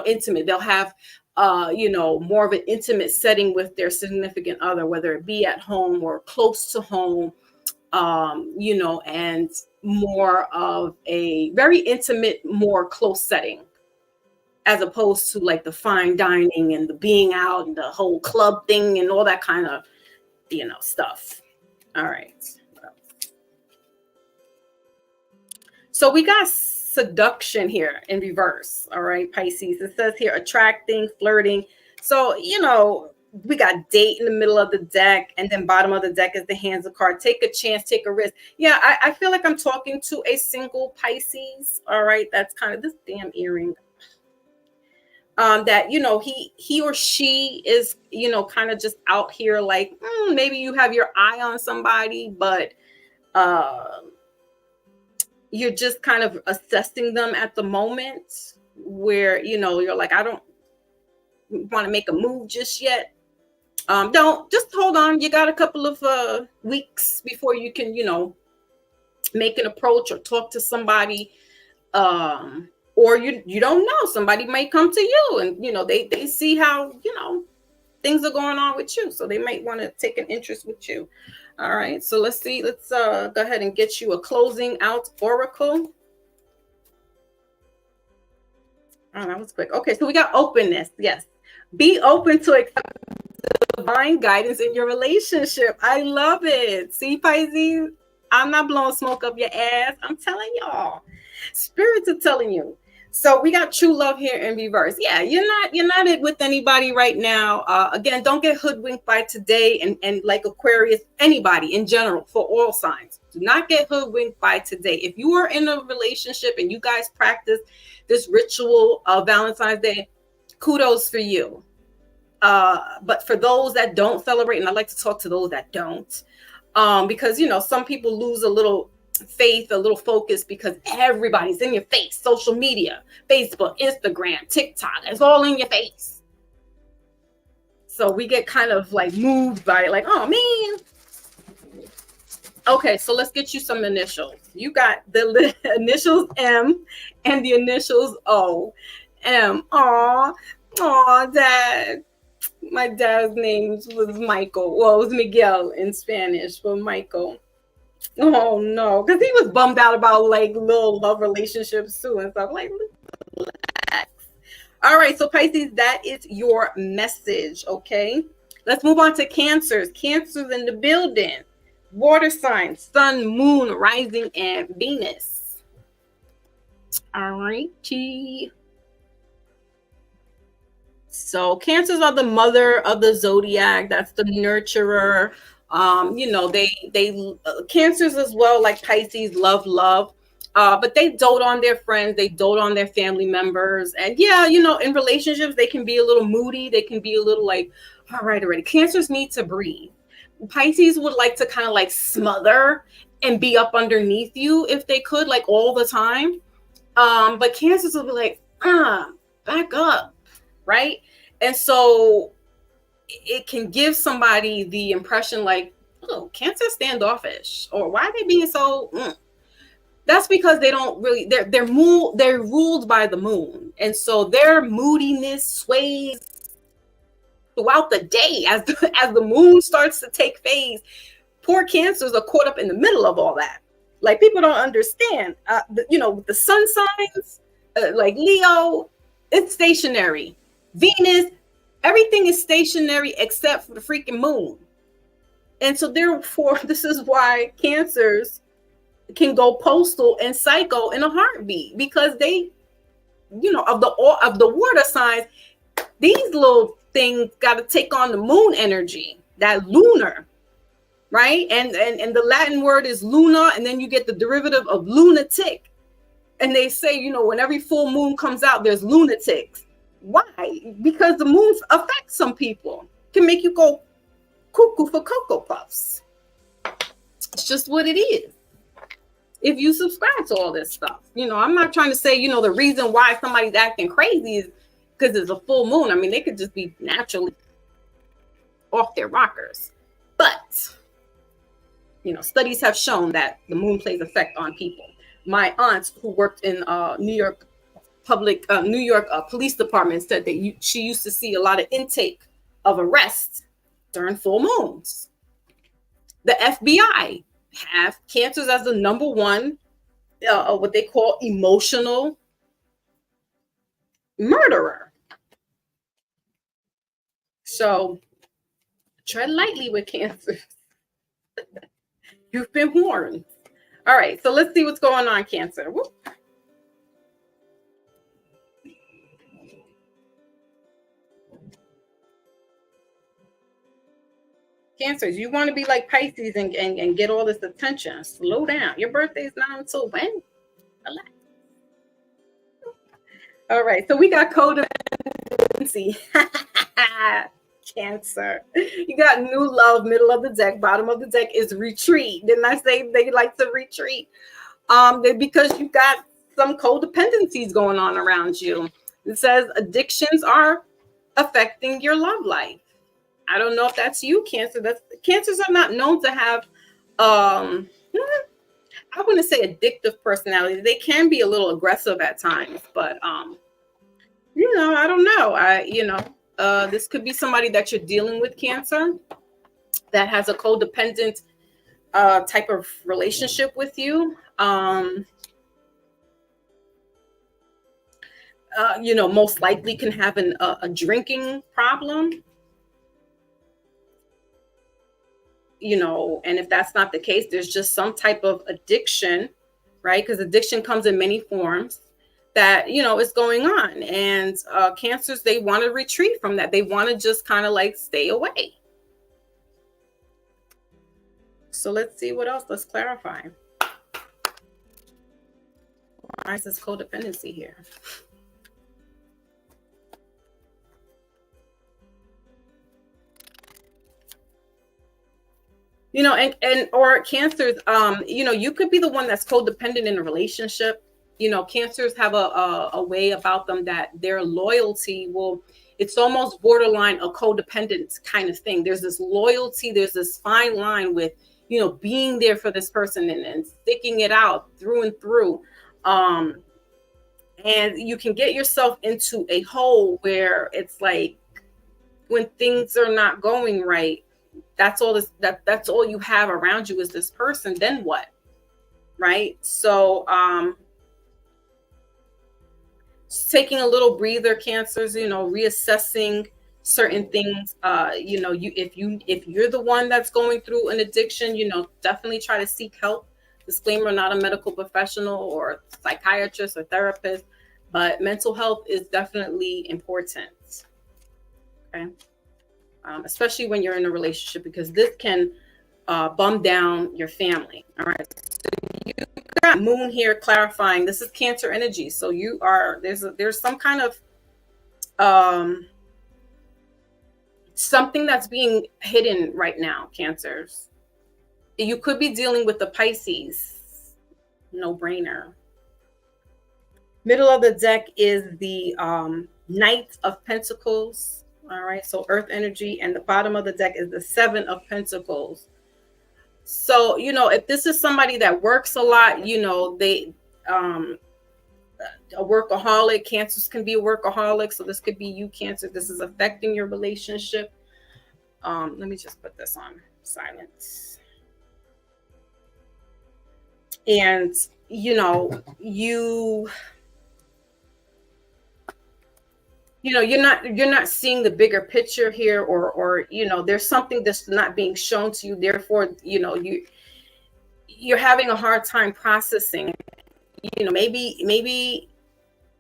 intimate. They'll have more of an intimate setting with their significant other, whether it be at home or close to home, and more of a very intimate, more close setting, as opposed to like the fine dining and the being out and the whole club thing and all that kind of, stuff. All right. So we got seduction here in reverse. All right, Pisces. It says here attracting, flirting. So, we got date in the middle of the deck, and then bottom of the deck is the hands of card. Take a chance, take a risk. Yeah, I feel like I'm talking to a single Pisces. All right, that's kind of this damn earring. That he or she is kind of just out here like maybe you have your eye on somebody, but you're just kind of assessing them at the moment where, you're like, I don't want to make a move just yet. Don't just hold on. You got a couple of weeks before you can, make an approach or talk to somebody. Or you don't know, somebody might come to you and, they see how, things are going on with you. So they might want to take an interest with you. All right, so let's see. Let's go ahead and get you a closing out oracle. Oh, that was quick. Okay, so we got openness. Yes. Be open to accept divine guidance in your relationship. I love it. See, Pisces, I'm not blowing smoke up your ass. I'm telling y'all. Spirits are telling you. So we got true love here in reverse. Yeah, you're not with anybody right now. Again, don't get hoodwinked by today and like Aquarius, anybody in general, for all signs. Do not get hoodwinked by today. If you are in a relationship and you guys practice this ritual of Valentine's Day, kudos for you. But for those that don't celebrate, and I like to talk to those that don't, because some people lose a little faith, a little focus, because everybody's in your face. Social media, Facebook, Instagram, TikTok, it's all in your face. So we get kind of like moved by it, like, oh man. Okay, so let's get you some initials. You got the initials M and the initials O. M. Aw, Dad. My dad's name was Michael. Well, it was Miguel in Spanish, but Michael. Oh no, because he was bummed out about like little love relationships too and stuff. Like, relax. All right, so Pisces, that is your message. Okay, let's move on to Cancers. Cancers in the building. Water signs: Sun, Moon, Rising, and Venus. All righty. So Cancers are the mother of the zodiac. That's the nurturer. They Cancers as well, like Pisces, love. But they dote on their friends, they dote on their family members. And yeah, in relationships, they can be a little moody. They can be a little like, all right, already. Cancers need to breathe. Pisces would like to kind of like smother and be up underneath you if they could, like all the time. But Cancers will be like, back up, right? And so it can give somebody the impression like, oh, Cancer standoffish, or why are they being so? That's because they don't really. They're ruled by the moon, and so their moodiness sways throughout the day as the moon starts to take phase. Poor Cancers are caught up in the middle of all that. Like, people don't understand. With the sun signs, like Leo, it's stationary. Venus, everything is stationary except for the freaking moon. And so therefore, this is why Cancers can go postal and psycho in a heartbeat, because they, of the water signs, these little things got to take on the moon energy, that lunar, right? And the Latin word is luna, and then you get the derivative of lunatic. And they say, when every full moon comes out, there's lunatics. Why? Because the moon affects some people, can make you go cuckoo for Cocoa Puffs. It's just what it is. If you subscribe to all this stuff, I'm not trying to say, the reason why somebody's acting crazy is because it's a full moon. I mean, they could just be naturally off their rockers. But, studies have shown that the moon plays effect on people. My aunt, who worked in New York Police Department, said that she used to see a lot of intake of arrests during full moons. The FBI have Cancers as the number one, what they call emotional murderer. So tread lightly with Cancers. You've been warned. All right, so let's see what's going on, Cancer. Whoop. Cancers, you want to be like Pisces and get all this attention. Slow down. Your birthday's not until when? Relax. All right, so we got codependency. Cancer. You got new love, middle of the deck. Bottom of the deck is retreat. Didn't I say they like to retreat? Because you got some codependencies going on around you. It says addictions are affecting your love life. I don't know if that's you, Cancer. Cancers are not known to have, I wouldn't say addictive personality. They can be a little aggressive at times, but I don't know. This could be somebody that you're dealing with, Cancer, that has a codependent type of relationship with you. Most likely can have a drinking problem. And if that's not the case, there's just some type of addiction, right? Because addiction comes in many forms that, is going on. And Cancers, they want to retreat from that. They want to just kind of like stay away. So let's see what else. Let's clarify. Why is this codependency here? Or Cancers, you could be the one that's codependent in a relationship. Cancers have a way about them that their loyalty it's almost borderline a codependent kind of thing. There's this loyalty, there's this fine line with, being there for this person and sticking it out through and through. And you can get yourself into a hole where it's like, when things are not going right, that's all you have around you is this person. Then what? Right? So taking a little breather, Cancers, reassessing certain things. If you're the one that's going through an addiction, definitely try to seek help. Disclaimer, not a medical professional or psychiatrist or therapist, but mental health is definitely important. Okay. Especially when you're in a relationship, because this can bum down your family. All right. So you got got moon here clarifying. This is Cancer energy. So you are, there's some kind of um something that's being hidden right now, Cancers. You could be dealing with the Pisces. No brainer. Middle of the deck is the Knight of Pentacles. All right, so Earth energy, and the bottom of the deck is the Seven of Pentacles. So, if this is somebody that works a lot, they a workaholic. Cancers can be a workaholic, so this could be you, Cancer. This is affecting your relationship. Let me just put this on silence. And you're not seeing the bigger picture here, or there's something that's not being shown to you. Therefore, you're having a hard time processing. Maybe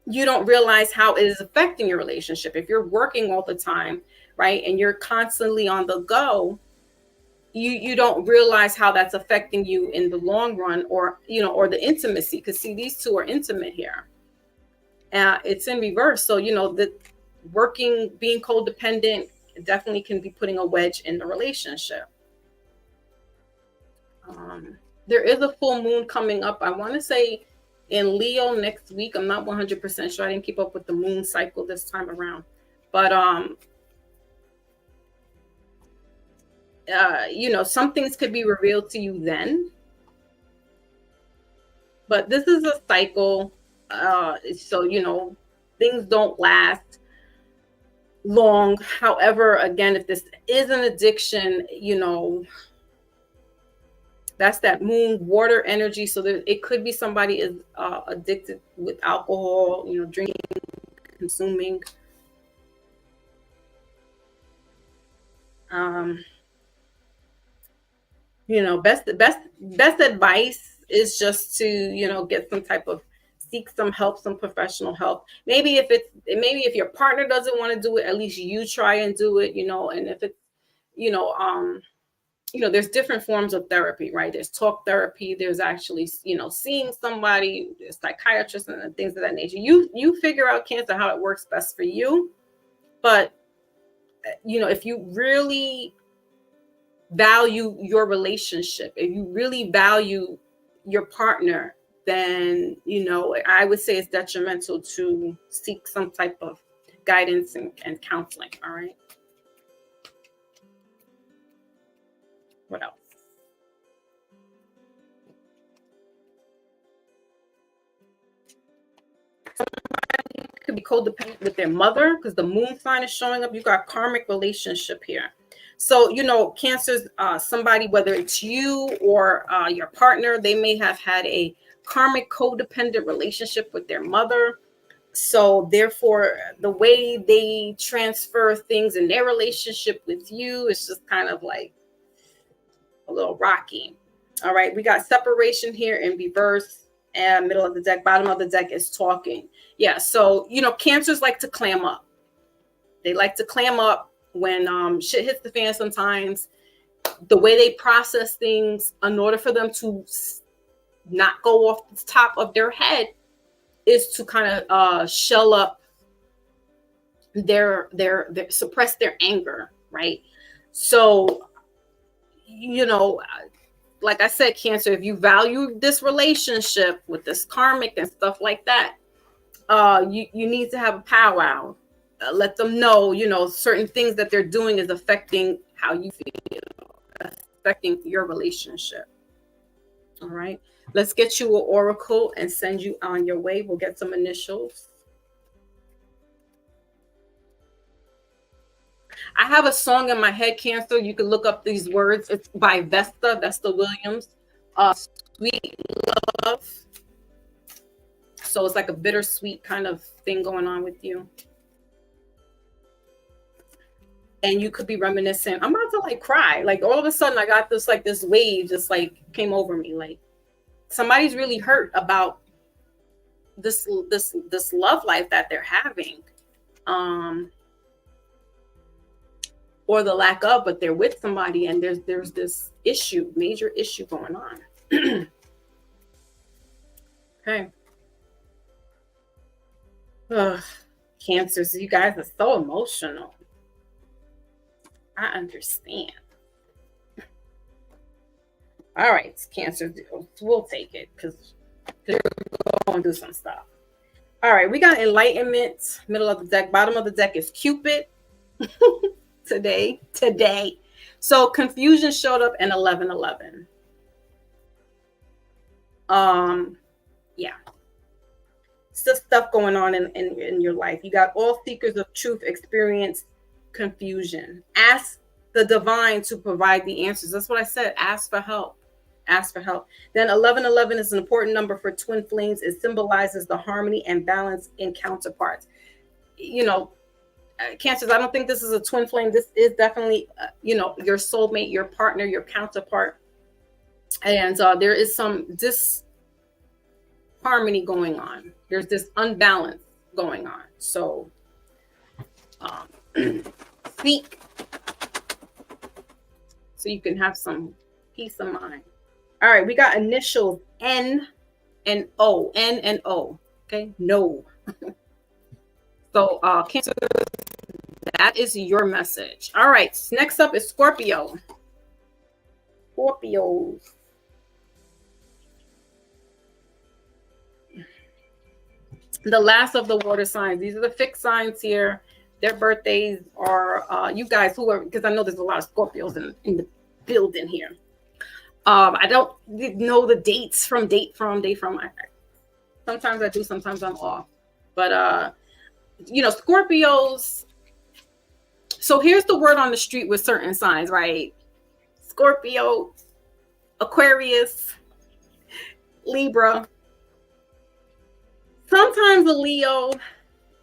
you don't realize how it is affecting your relationship. If you're working all the time, right, and you're constantly on the go, you don't realize how that's affecting you in the long run, or the intimacy. Because see, these two are intimate here. It's in reverse. So the working, being codependent, definitely can be putting a wedge in the relationship. There is a full moon coming up, I want to say in Leo next week. I'm not 100% sure. I didn't keep up with the moon cycle this time around, but some things could be revealed to you then, but this is a cycle. So things don't last long. However, again, if this is an addiction, that's that moon water energy. So it could be somebody is addicted with alcohol, drinking, consuming. Best advice is just to get some type of, seek some help, some professional help. Maybe if your partner doesn't want to do it, at least you try and do it. And if it's there's different forms of therapy, right? There's talk therapy. There's actually, seeing somebody, there's psychiatrists and things of that nature. You figure out, Cancer, how it works best for you. But, if you really value your relationship, if you really value your partner, then, I would say it's detrimental to seek some type of guidance and counseling. All right. What else? Somebody could be codependent with their mother because the moon sign is showing up. You got karmic relationship here. So, Cancers, somebody, whether it's you or your partner, they may have had a karmic codependent relationship with their mother. So therefore, the way they transfer things in their relationship with you is just kind of like a little rocky. All right, we got separation here in reverse, and middle of the deck, bottom of the deck is talking. Yeah, so Cancers like to clam up. They like to clam up when shit hits the fan. Sometimes the way they process things, in order for them to not go off the top of their head, is to kind of shell up their suppress their anger, right? So like I said, Cancer, if you value this relationship with this karmic and stuff like that, you need to have a powwow. Let them know, certain things that they're doing is affecting how you feel, affecting your relationship. All right. Let's get you an oracle and send you on your way. We'll get some initials. I have a song in my head, Cancer. You can look up these words. It's by Vesta Williams. Sweet Love. So it's like a bittersweet kind of thing going on with you. And you could be reminiscent. I'm about to like cry. Like all of a sudden I got this wave just like came over me. Like somebody's really hurt about this love life that they're having. Or the lack of, but they're with somebody and there's this major issue going on. Okay. Ugh, Cancers, you guys are so emotional. I understand. All right, Cancer, we'll take it because we're going to do some stuff. All right, we got enlightenment, middle of the deck. Bottom of the deck is Cupid. Today. So confusion showed up in 11:11. Yeah. Still stuff going on in your life. You got all seekers of truth experience confusion. Ask the divine to provide the answers. That's what I said. Ask for help. Ask for help. Then 11:11 is an important number for twin flames. It symbolizes the harmony and balance in counterparts. You know, Cancers, I don't think this is a twin flame. This is definitely, your soulmate, your partner, your counterpart. And there is some disharmony going on. There's this unbalance going on. So speak so you can have some peace of mind. All right, we got initials N and O. N and O. Okay, no. So Cancer, that is your message. All right, next up is Scorpio. Scorpios. The last of the water signs. These are the fixed signs here. Their birthdays are you guys who are, because I know there's a lot of Scorpios in the building here. I don't know the dates from date from. Sometimes I do, sometimes I'm off. But Scorpios. So here's the word on the street with certain signs, right? Scorpio, Aquarius, Libra. Sometimes a Leo,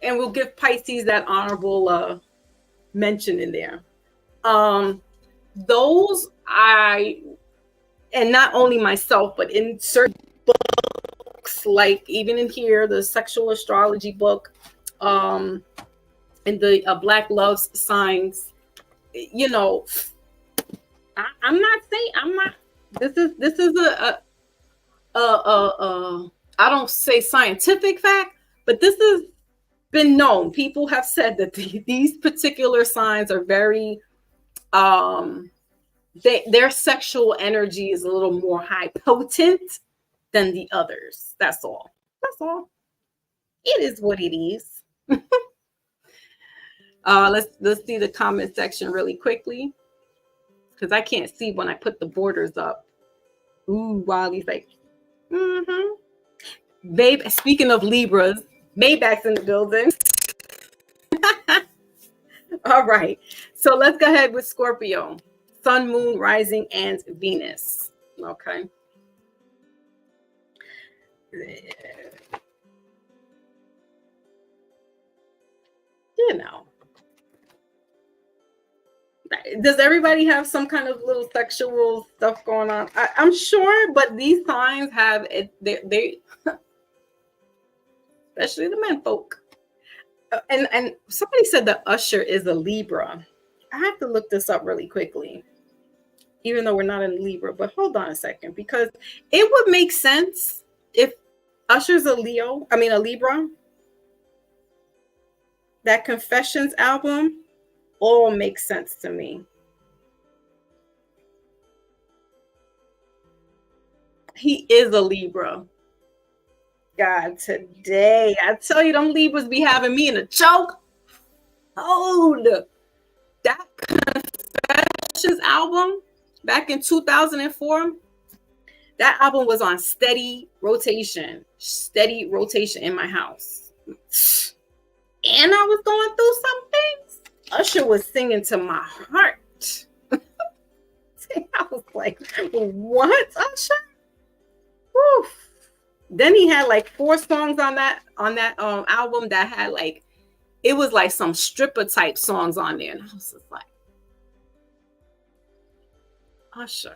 and we'll give Pisces that honorable mention in there. Those and not only myself, but in certain books, like even in here, the sexual astrology book, in the Black Love Signs, I'm not saying this is a I don't say scientific fact, but this has been known. People have said that these particular signs are very their sexual energy is a little more high potent than the others. That's all. It is what it is. Let's see the comment section really quickly, because I can't see when I put the borders up. Ooh, Wiley's like, Babe, speaking of Libras, Maybach's in the building. All right. So let's go ahead with Scorpio. Sun, Moon, Rising, and Venus. Okay. Does everybody have some kind of little sexual stuff going on? I'm sure, but these signs have it. They especially the men folk. And somebody said that Usher is a Libra. I have to look this up really quickly, even though we're not in Libra. But hold on a second, because it would make sense if Usher's a Libra. That Confessions album all makes sense to me. He is a Libra. God, today, I tell you, them Libras be having me in a choke. Hold. That Confessions album back in 2004, that album was on steady rotation in my house. And I was going through some things. Usher was singing to my heart. I was like, what, Usher? Woo. Then he had like 4 songs on that album that had like, it was like some stripper type songs on there. And I was just like, Usher.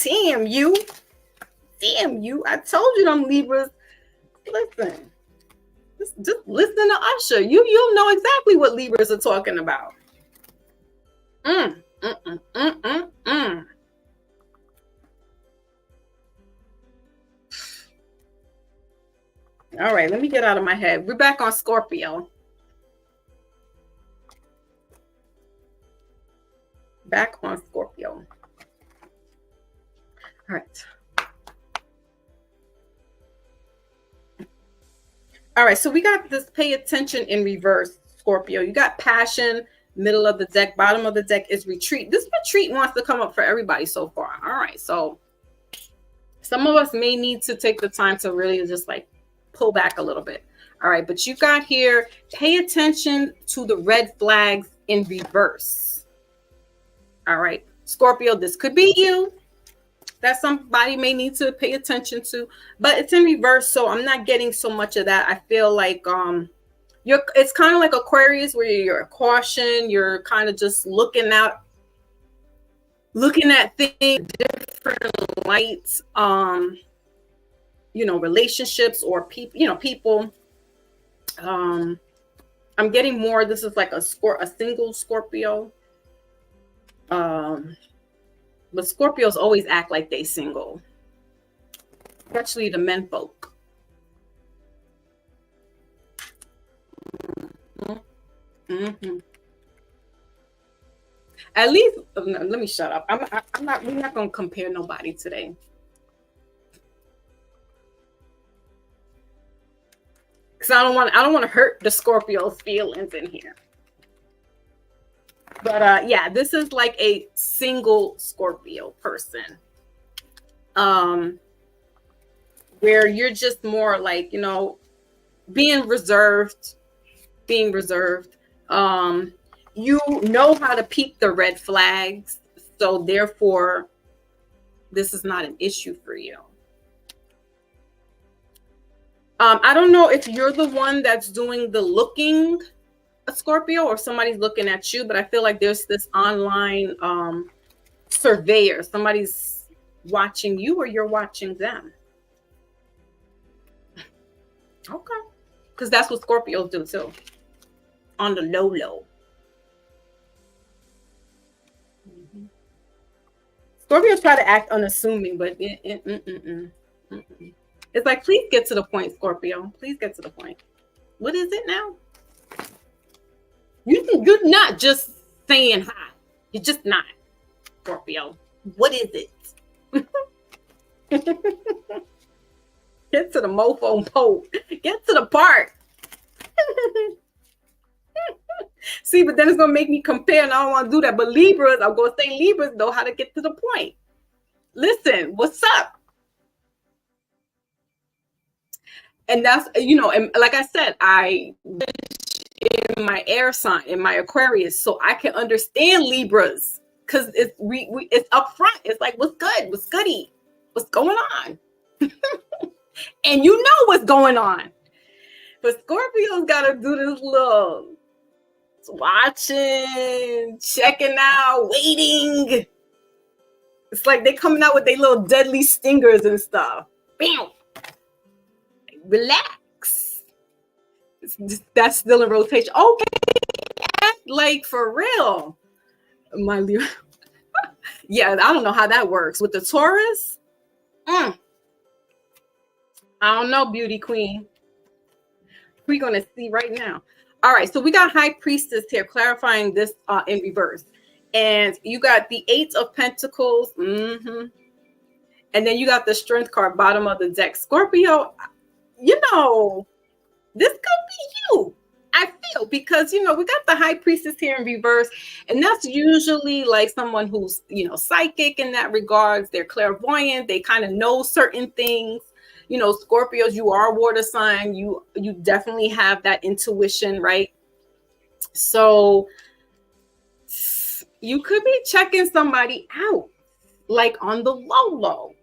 Damn you. I told you them Libras. Listen. Just listen to Usher. You'll know exactly what Libras are talking about. All right, let me get out of my head. We're back on Scorpio. Back on Scorpio. All right. All right, so we got this pay attention in reverse, Scorpio. You got passion, middle of the deck, bottom of the deck is retreat. This retreat wants to come up for everybody so far. All right, so some of us may need to take the time to really just like pull back a little bit. All right, but you got here, pay attention to the red flags in reverse. All right, Scorpio, this could be you that somebody may need to pay attention to, but it's in reverse, so I'm not getting so much of that. I feel like it's kind of like Aquarius, where you're caution, you're kind of just looking at things different lights, relationships or people. I'm getting more, this is like a single Scorpio. But Scorpios always act like they single, especially the men folk. Mm-hmm. At least, let me shut up. I'm not. We're not gonna compare nobody today. Because I don't want to hurt the Scorpio's feelings in here. But yeah, this is like a single Scorpio person. Where you're just more like, being reserved. You know how to peep the red flags, so therefore this is not an issue for you. I don't know if you're the one that's doing the looking, a Scorpio, or somebody's looking at you, but I feel like there's this online surveyor. Somebody's watching you or you're watching them. Okay. Because that's what Scorpios do too. On the low. Mm-hmm. Scorpios try to act unassuming, but it's like, please get to the point, Scorpio. Please get to the point. What is it now? You're not just saying hi. You're just not, Scorpio. What is it? Get to the mofo poke. Get to the part. See, but then it's gonna make me compare, and I don't want to do that. But Libras, I'm gonna say Libras know how to get to the point. Listen, what's up? And that's, and like I said, I in my air sign, in my Aquarius, so I can understand Libras, because it's up front. It's like, what's good? What's goody? What's going on? And you know what's going on. But Scorpio's got to do this little watching, checking out, waiting. It's like they're coming out with their little deadly stingers and stuff. Bam. Relax. That's still in rotation. Okay, like for real. My Leo. Yeah, I don't know how that works with the Taurus. I don't know, beauty queen. We're gonna see right now. All right, so we got High Priestess here clarifying this in reverse, and you got the Eight of Pentacles, and then you got the Strength card, bottom of the deck. Scorpio, this could be you, I feel, because we got the High Priestess here in reverse, and that's usually like someone who's psychic in that regards. They're clairvoyant. They kind of know certain things. Scorpios, you are a water sign. You definitely have that intuition, right? So you could be checking somebody out, like on the low.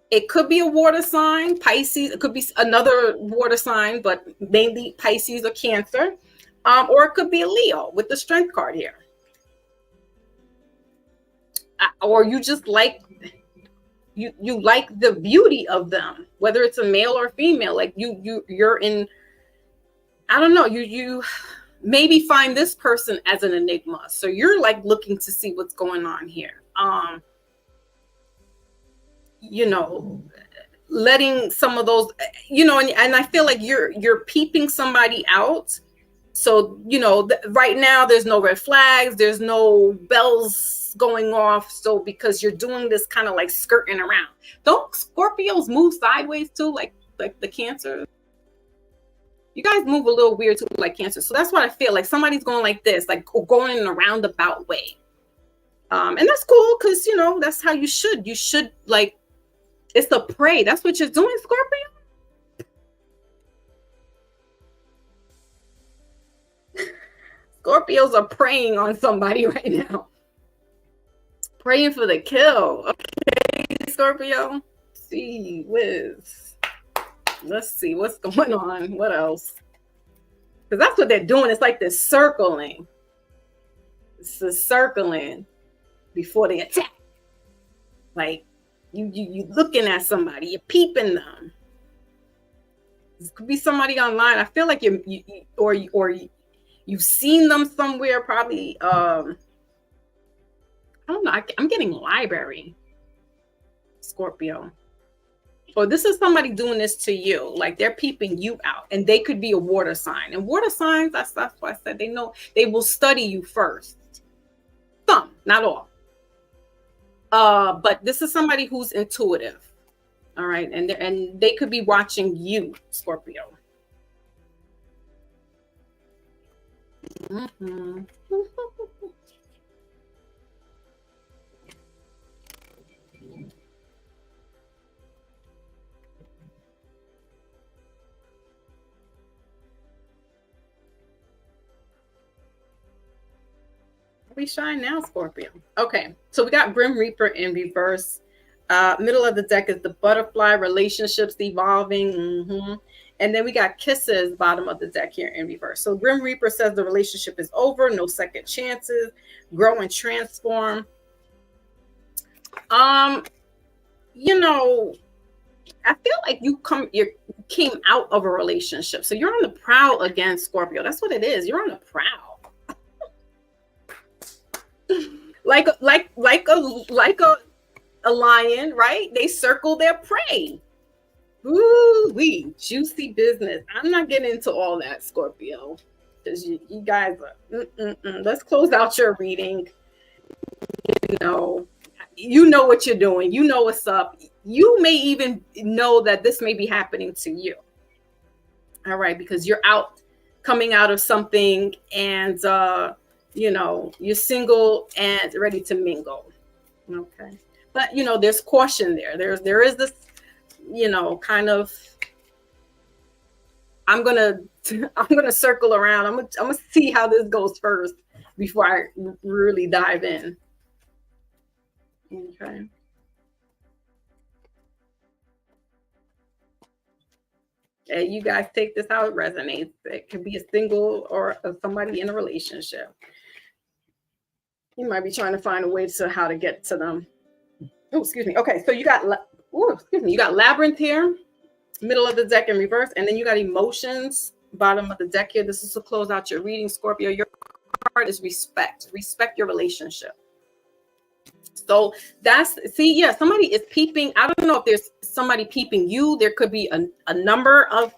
It could be a water sign, Pisces. It could be another water sign, but mainly Pisces or Cancer. Or it could be a Leo with the Strength card here. Or you just like... You like the beauty of them, whether it's a male or female. Like you're in, I don't know, you maybe find this person as an enigma, so you're like looking to see what's going on here. letting some of those, and I feel like you're peeping somebody out. So, right now there's no red flags, there's no bells going off. So because you're doing this kind of like skirting around. Don't Scorpios move sideways too, like the Cancer? You guys move a little weird too, like Cancer. So that's what I feel like. Somebody's going like this, like going in a roundabout way. And that's cool, because that's how you should. You should, like, it's a prey. That's what you're doing, Scorpio. Scorpios are preying on somebody right now. Praying for the kill. Okay, Scorpio. See, Wiz. Let's see what's going on. What else? Because that's what they're doing. It's like this circling. It's a circling before they attack. Like you looking at somebody, you're peeping them. This could be somebody online. I feel like you've seen them somewhere, probably. I don't know. I'm getting library, Scorpio. Or this is somebody doing this to you. Like they're peeping you out, and they could be a water sign. And water signs, that's why I said they will study you first. Some, not all. But this is somebody who's intuitive. All right. And they could be watching you, Scorpio. Mm-hmm. We shine now, Scorpio. Okay, so we got Grim Reaper in reverse. Middle of the deck is the butterfly, relationships evolving. Mm-hmm. And then we got Kisses, bottom of the deck here in reverse. So Grim Reaper says the relationship is over, no second chances, grow and transform. I feel like you came out of a relationship. So you're on the prowl again, Scorpio. That's what it is. You're on the prowl. like a lion, right? They circle their prey. Ooh, juicy business. I'm not getting into all that, Scorpio, because you guys are. Let's close out your reading. You know what you're doing. You know what's up. You may even know that this may be happening to you. All right, because you're coming out of something, and you're single and ready to mingle. Okay. But there's caution there. There is this, kind of, I'm gonna circle around. I'm gonna see how this goes first before I really dive in. Okay. And you guys take this how it resonates. It could be a single or somebody in a relationship. You might be trying to find a way to how to get to them. Oh, excuse me. Okay, so you got you got Labyrinth here, middle of the deck in reverse, and then you got Emotions, bottom of the deck here. This is to close out your reading, Scorpio. Your card is respect. Respect your relationship. So somebody is peeping. I don't know if there's somebody peeping you. There could be a number of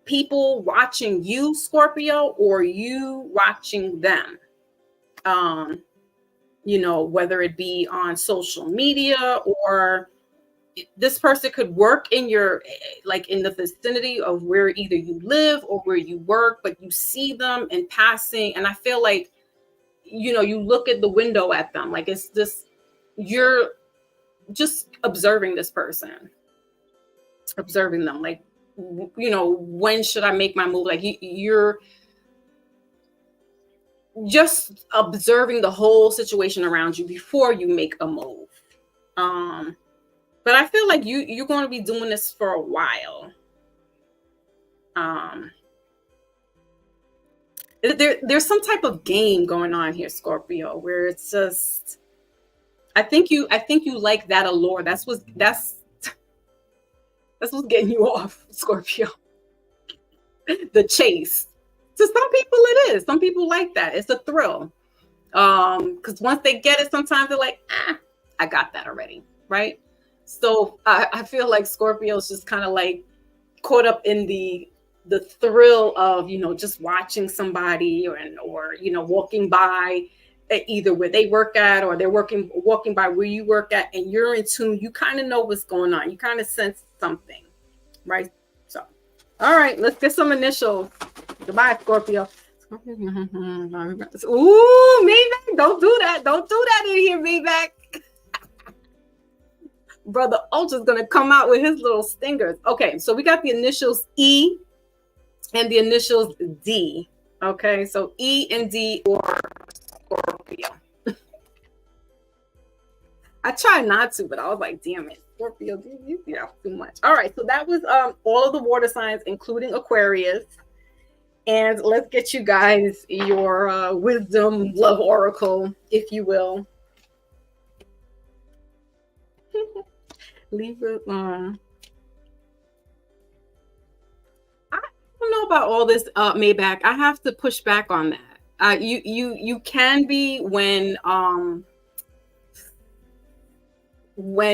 people watching you, Scorpio, or you watching them. Whether it be on social media, or this person could work in in the vicinity of where either you live or where you work, but you see them in passing. And I feel like, you look at the window at them, like it's this, you're just observing this person, observing them. Like, when should I make my move? Like you're just observing the whole situation around you before you make a move. But I feel like you're going to be doing this for a while. There's some type of game going on here, Scorpio, where it's just, I think you like that allure. That's what's getting you off, Scorpio. The chase. To some people it is. Some people like that. It's a thrill. Because once they get it, sometimes they're like, I got that already, right? So I feel like Scorpio's just kind of like caught up in the thrill of, just watching somebody, or walking by, either where they work at, or they're walking by where you work at, and you're in tune. You kind of know what's going on. You kind of sense something, right? So, all right, let's get some initials. Goodbye, Scorpio. Ooh, Maybach, don't do that. Don't do that in here, Maybach. Brother Ultra's gonna come out with his little stingers. Okay, so we got the initials E and the initials D. Okay, so E and D or Scorpio. I tried not to, but I was like, damn it, Scorpio, you have too much. All right, so that was all of the water signs, including Aquarius. And let's get you guys your wisdom love oracle, if you will. Libra. I don't know about all this, Maybach. I have to push back on that. You can be when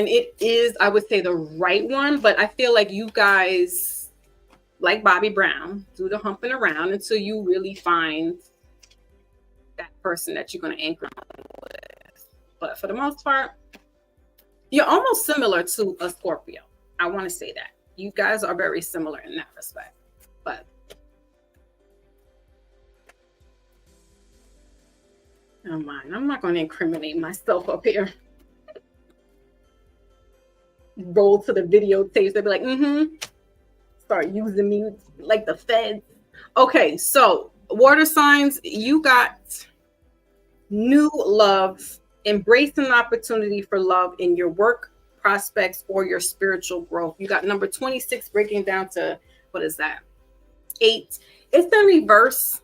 it is, I would say, the right one, but I feel like you guys, like Bobby Brown, do the humping around until you really find that person that you're going to anchor on with. But for the most part, you're almost similar to a Scorpio. I want to say that. You guys are very similar in that respect. But never mind. I'm not going to incriminate myself up here. Roll to the videotapes. They'll be like, start using me like the feds. Okay, so water signs, you got new love. Embrace an opportunity for love in your work prospects or your spiritual growth. You got number 26 breaking down to, what is that? 8. It's the reverse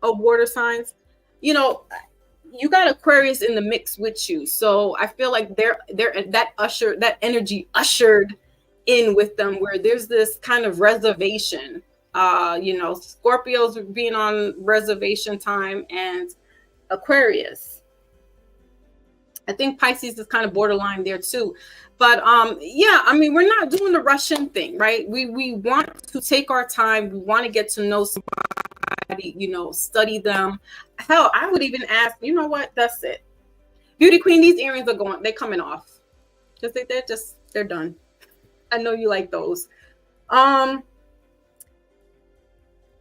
of water signs. You got Aquarius in the mix with you. So I feel like they're that energy ushered in with them, where there's this kind of reservation. Scorpios being on reservation time, and Aquarius. I think Pisces is kind of borderline there too. But we're not doing the Russian thing, right? We want to take our time. We want to get to know somebody, study them. Hell, I would even ask, you know what? That's it. Beauty queen, these earrings they're coming off. They're done. I know you like those.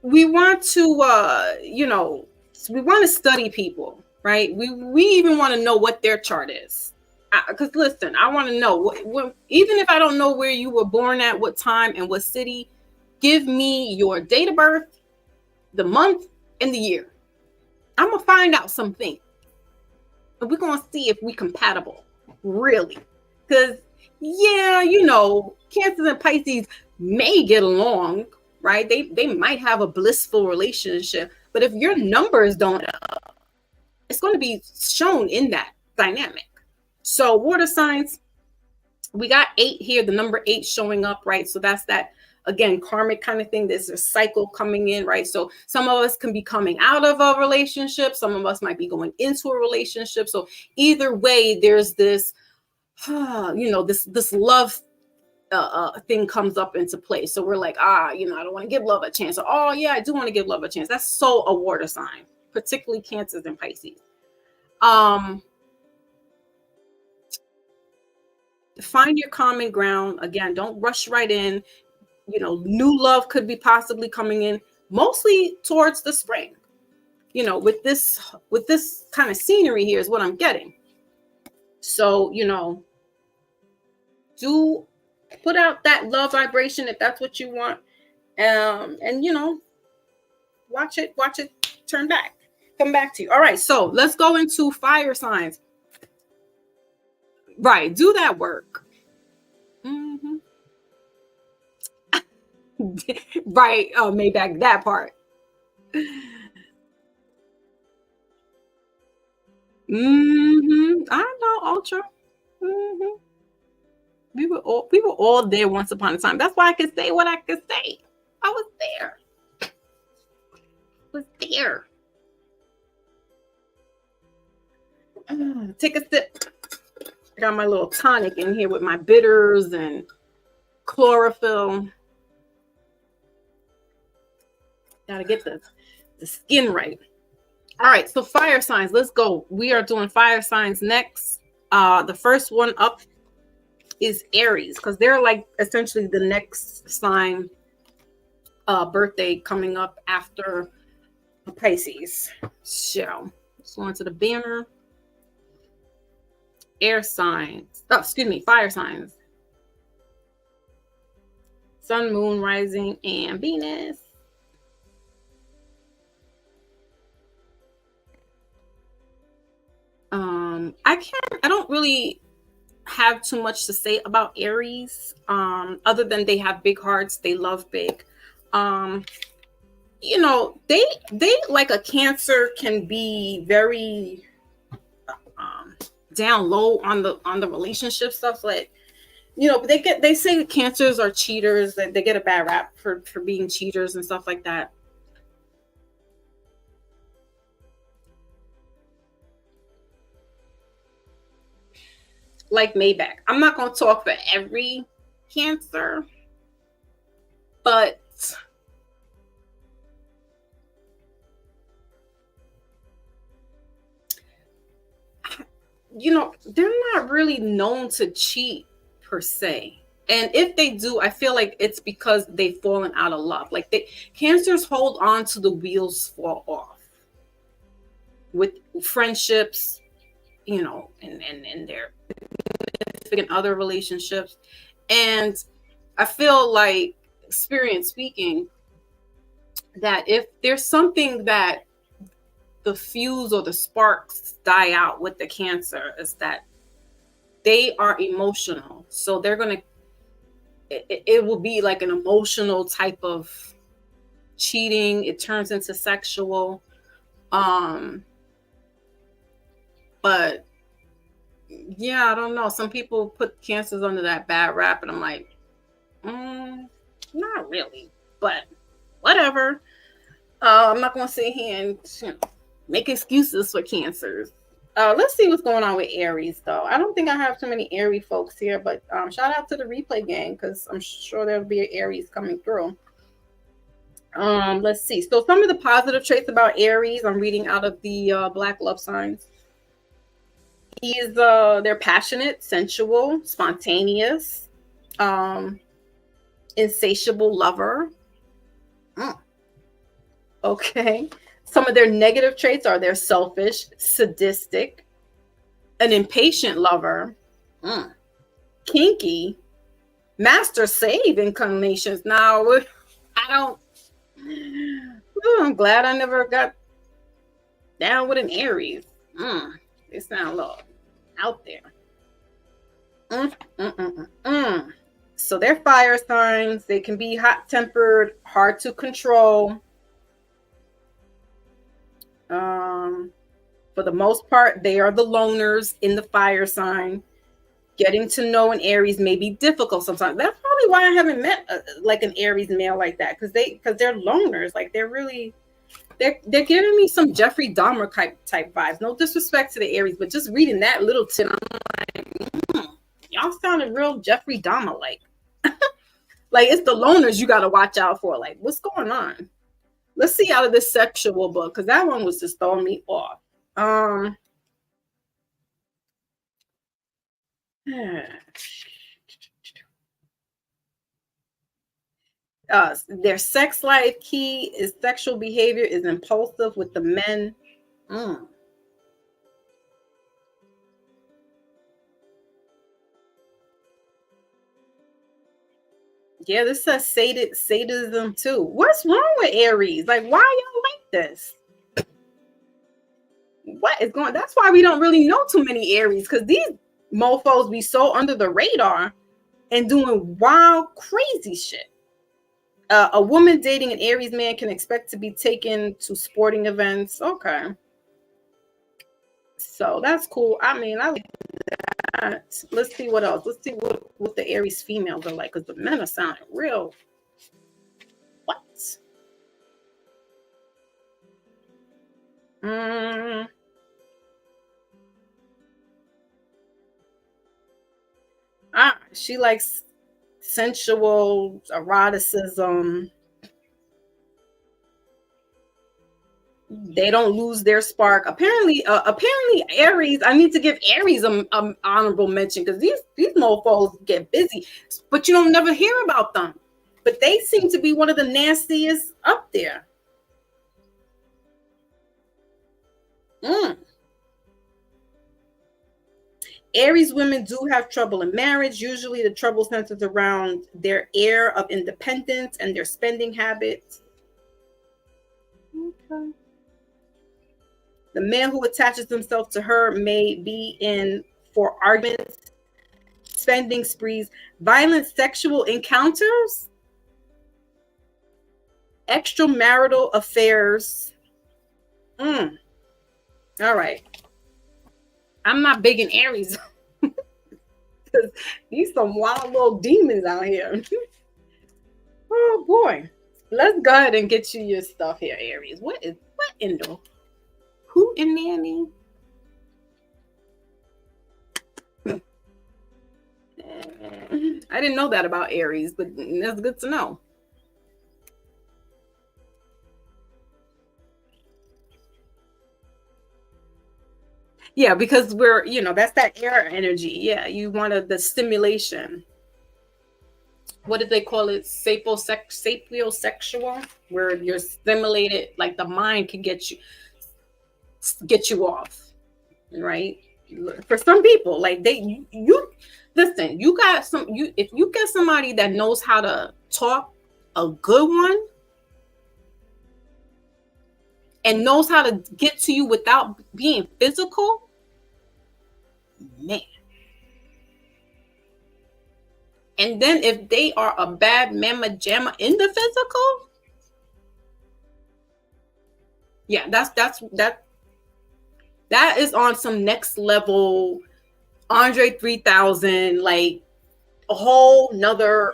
We want to, we want to study people. Right? We even want to know what their chart is. Because listen, I want to know, even if I don't know where you were born at, what time and what city, give me your date of birth, the month, and the year. I'm going to find out something. And we're going to see if we compatible, really. Because, Cancers and Pisces may get along, right? They might have a blissful relationship. But if your numbers don't, it's going to be shown in that dynamic. So water signs, we got 8 here, the number 8 showing up, right? So that's that, again, karmic kind of thing. There's a cycle coming in, right? So some of us can be coming out of a relationship. Some of us might be going into a relationship. So either way, there's this, this love thing comes up into play. So we're like, I don't want to give love a chance. Or, oh yeah, I do want to give love a chance. That's so a water sign, particularly Cancers and Pisces. Find your common ground. Again, don't rush right in. New love could be possibly coming in, mostly towards the spring. With this kind of scenery here is what I'm getting. So, do put out that love vibration if that's what you want. And watch it come back to you. All right, so let's go into fire signs. Right, do that work. Right, Maybach, that part. I know, Ultra. We were all there once upon a time. That's why I could say what I could say. I was there. Take a sip. I got my little tonic in here with my bitters and chlorophyll. Gotta get the skin right. All right, so fire signs. Let's go. We are doing fire signs next. The first one up is Aries, because they're like essentially the next sign birthday coming up after Pisces. So let's go into the banner. Air signs. Oh, excuse me, fire signs. Sun, moon, rising, and Venus. I don't really have too much to say about Aries, other than they have big hearts, they love big. You know, they like a Cancer can be very down low on the relationship stuff. Like, you know, they say Cancers are cheaters, that they get a bad rap for being cheaters and stuff like that. Like Maybach. I'm not going to talk for every Cancer, but you know, they're not really known to cheat per se. And if they do, I feel like it's because they've fallen out of love. Like Cancers hold on to the wheels fall off with friendships, you know, and their significant other relationships. And I feel like, experience speaking, that if there's something that the fuse or the sparks die out with the Cancer, is that they are emotional. So they're going to, it will be like an emotional type of cheating. It turns into sexual. But yeah, I don't know. Some people put Cancers under that bad rap, and I'm like, not really, but whatever. I'm not going to sit here and, you know, make excuses for Cancers. Let's see what's going on with Aries, though. I don't think I have too many Aries folks here, but shout out to the replay gang, because I'm sure there'll be an Aries coming through. Let's see. So some of the positive traits about Aries, I'm reading out of the Black Love Signs. They're passionate, sensual, spontaneous, insatiable lover. Okay. Some of their negative traits are they're selfish, sadistic, an impatient lover, kinky, master slave inclinations. Now, I'm glad I never got down with an Aries. They sound a little out there. So they're fire signs. They can be hot-tempered, hard to control. For the most part, they are the loners in the fire sign. Getting to know an Aries may be difficult sometimes. That's probably why I haven't met like an Aries male like that, because they're loners. Like they're giving me some Jeffrey Dahmer type vibes. No disrespect to the Aries, but just reading that little tip, I'm like, y'all sounded real Jeffrey Dahmer like. Like it's the loners you got to watch out for. Like what's going on? Let's see out of this sexual book, because that one was just throwing me off. Their sex life key is sexual behavior is impulsive with the men. Yeah, this says sadism too. What's wrong with Aries? Like, why y'all like this? What is going? That's why we don't really know too many Aries, because these mofos be so under the radar and doing wild, crazy shit. A woman dating an Aries man can expect to be taken to sporting events. Okay. So that's cool. I mean, I like that. Let's see what else. Let's see what the Aries females are like, because the men are sounding real. What? She likes sensual eroticism. They don't lose their spark. Apparently, Aries. I need to give Aries a honorable mention because these mofos get busy, but you don't never hear about them. But they seem to be one of the nastiest up there. Mm. Aries women do have trouble in marriage. Usually, the trouble centers around their air of independence and their spending habits. Okay. The man who attaches himself to her may be in for arguments, spending sprees, violent sexual encounters, extramarital affairs. All right. I'm not big in Aries. These some wild little demons out here. Oh boy. Let's go ahead and get you your stuff here, Aries. What in the who in nanny? I didn't know that about Aries, but that's good to know. Yeah, because we're, that's that air energy. Yeah, you wanted the stimulation. What did they call it? Sapiosexual, where you're stimulated, like the mind can get you off, right? For some people, like you listen, you got if you get somebody that knows how to talk a good one and knows how to get to you without being physical, man. And then if they are a bad mamma jamma in the physical, yeah, that is on some next level Andre 3000, like a whole nother.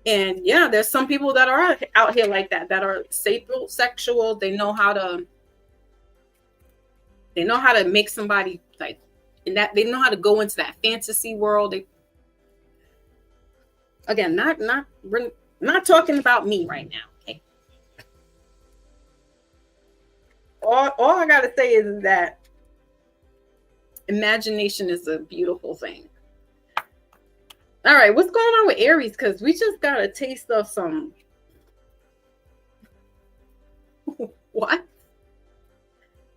And yeah, there's some people that are out here like that are sapiosexual. They know how to make somebody like, and that they know how to go into that fantasy world. Again, we're not talking about me right now. Okay. All I gotta say is that imagination is a beautiful thing. All right, what's going on with Aries? Because we just got a taste of some. What?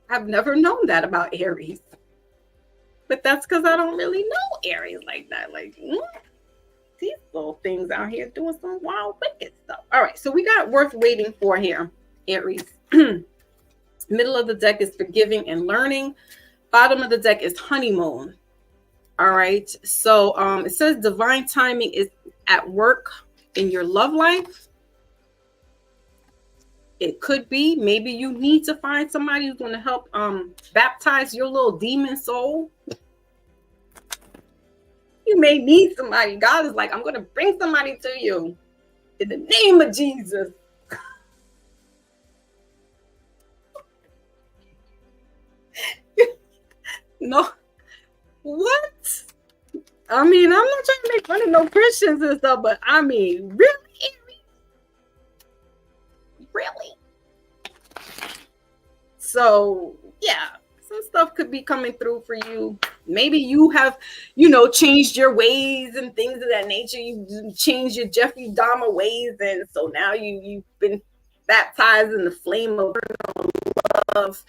I've never known that about Aries. But that's because I don't really know Aries like that. Like, these little things out here doing some wild, wicked stuff. All right, so we got worth waiting for here, Aries. Middle of the deck is forgiving and learning. Bottom of the deck is honeymoon. All right, so it says divine timing is at work in your love life. It could be, maybe you need to find somebody who's going to help baptize your little demon soul. You may need somebody. God is like, I'm going to bring somebody to you in the name of Jesus. No. What? I mean, I'm not trying to make fun of no Christians and stuff, but I mean, really? Really? So, yeah, some stuff could be coming through for you. Maybe you have, changed your ways and things of that nature. You changed your Jeffrey Dahmer ways, and so now you've been baptized in the flame of love.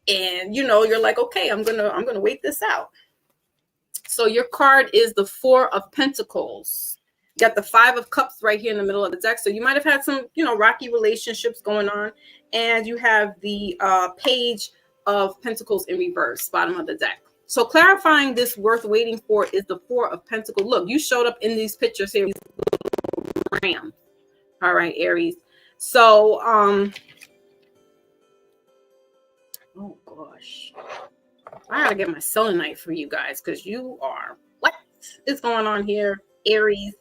And you're like, okay, I'm gonna wait this out. So your card is the Four of Pentacles. You got the Five of Cups right here in the middle of the deck. So you might have had some, rocky relationships going on. And you have the Page of Pentacles in reverse, bottom of the deck. So clarifying this worth waiting for is the Four of Pentacles. Look, you showed up in these pictures here. Ram. All right, Aries. So, oh gosh. I gotta get my selenite for you guys because you are, what is going on here, Aries?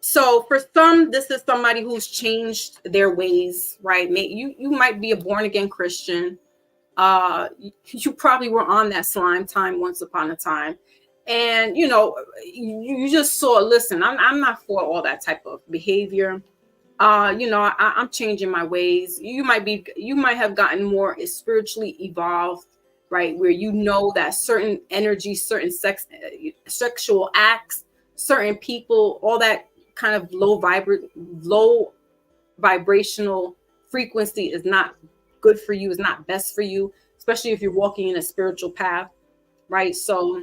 So for some, this is somebody who's changed their ways, right? You might be a born again Christian. You probably were on that slime time once upon a time, and you just saw. Listen, I'm not for all that type of behavior. I'm changing my ways. You might have gotten more spiritually evolved, right? Where that certain energy, certain sexual acts, certain people, all that kind of low vibrational frequency is not good for you, is not best for you, especially if you're walking in a spiritual path, right? So,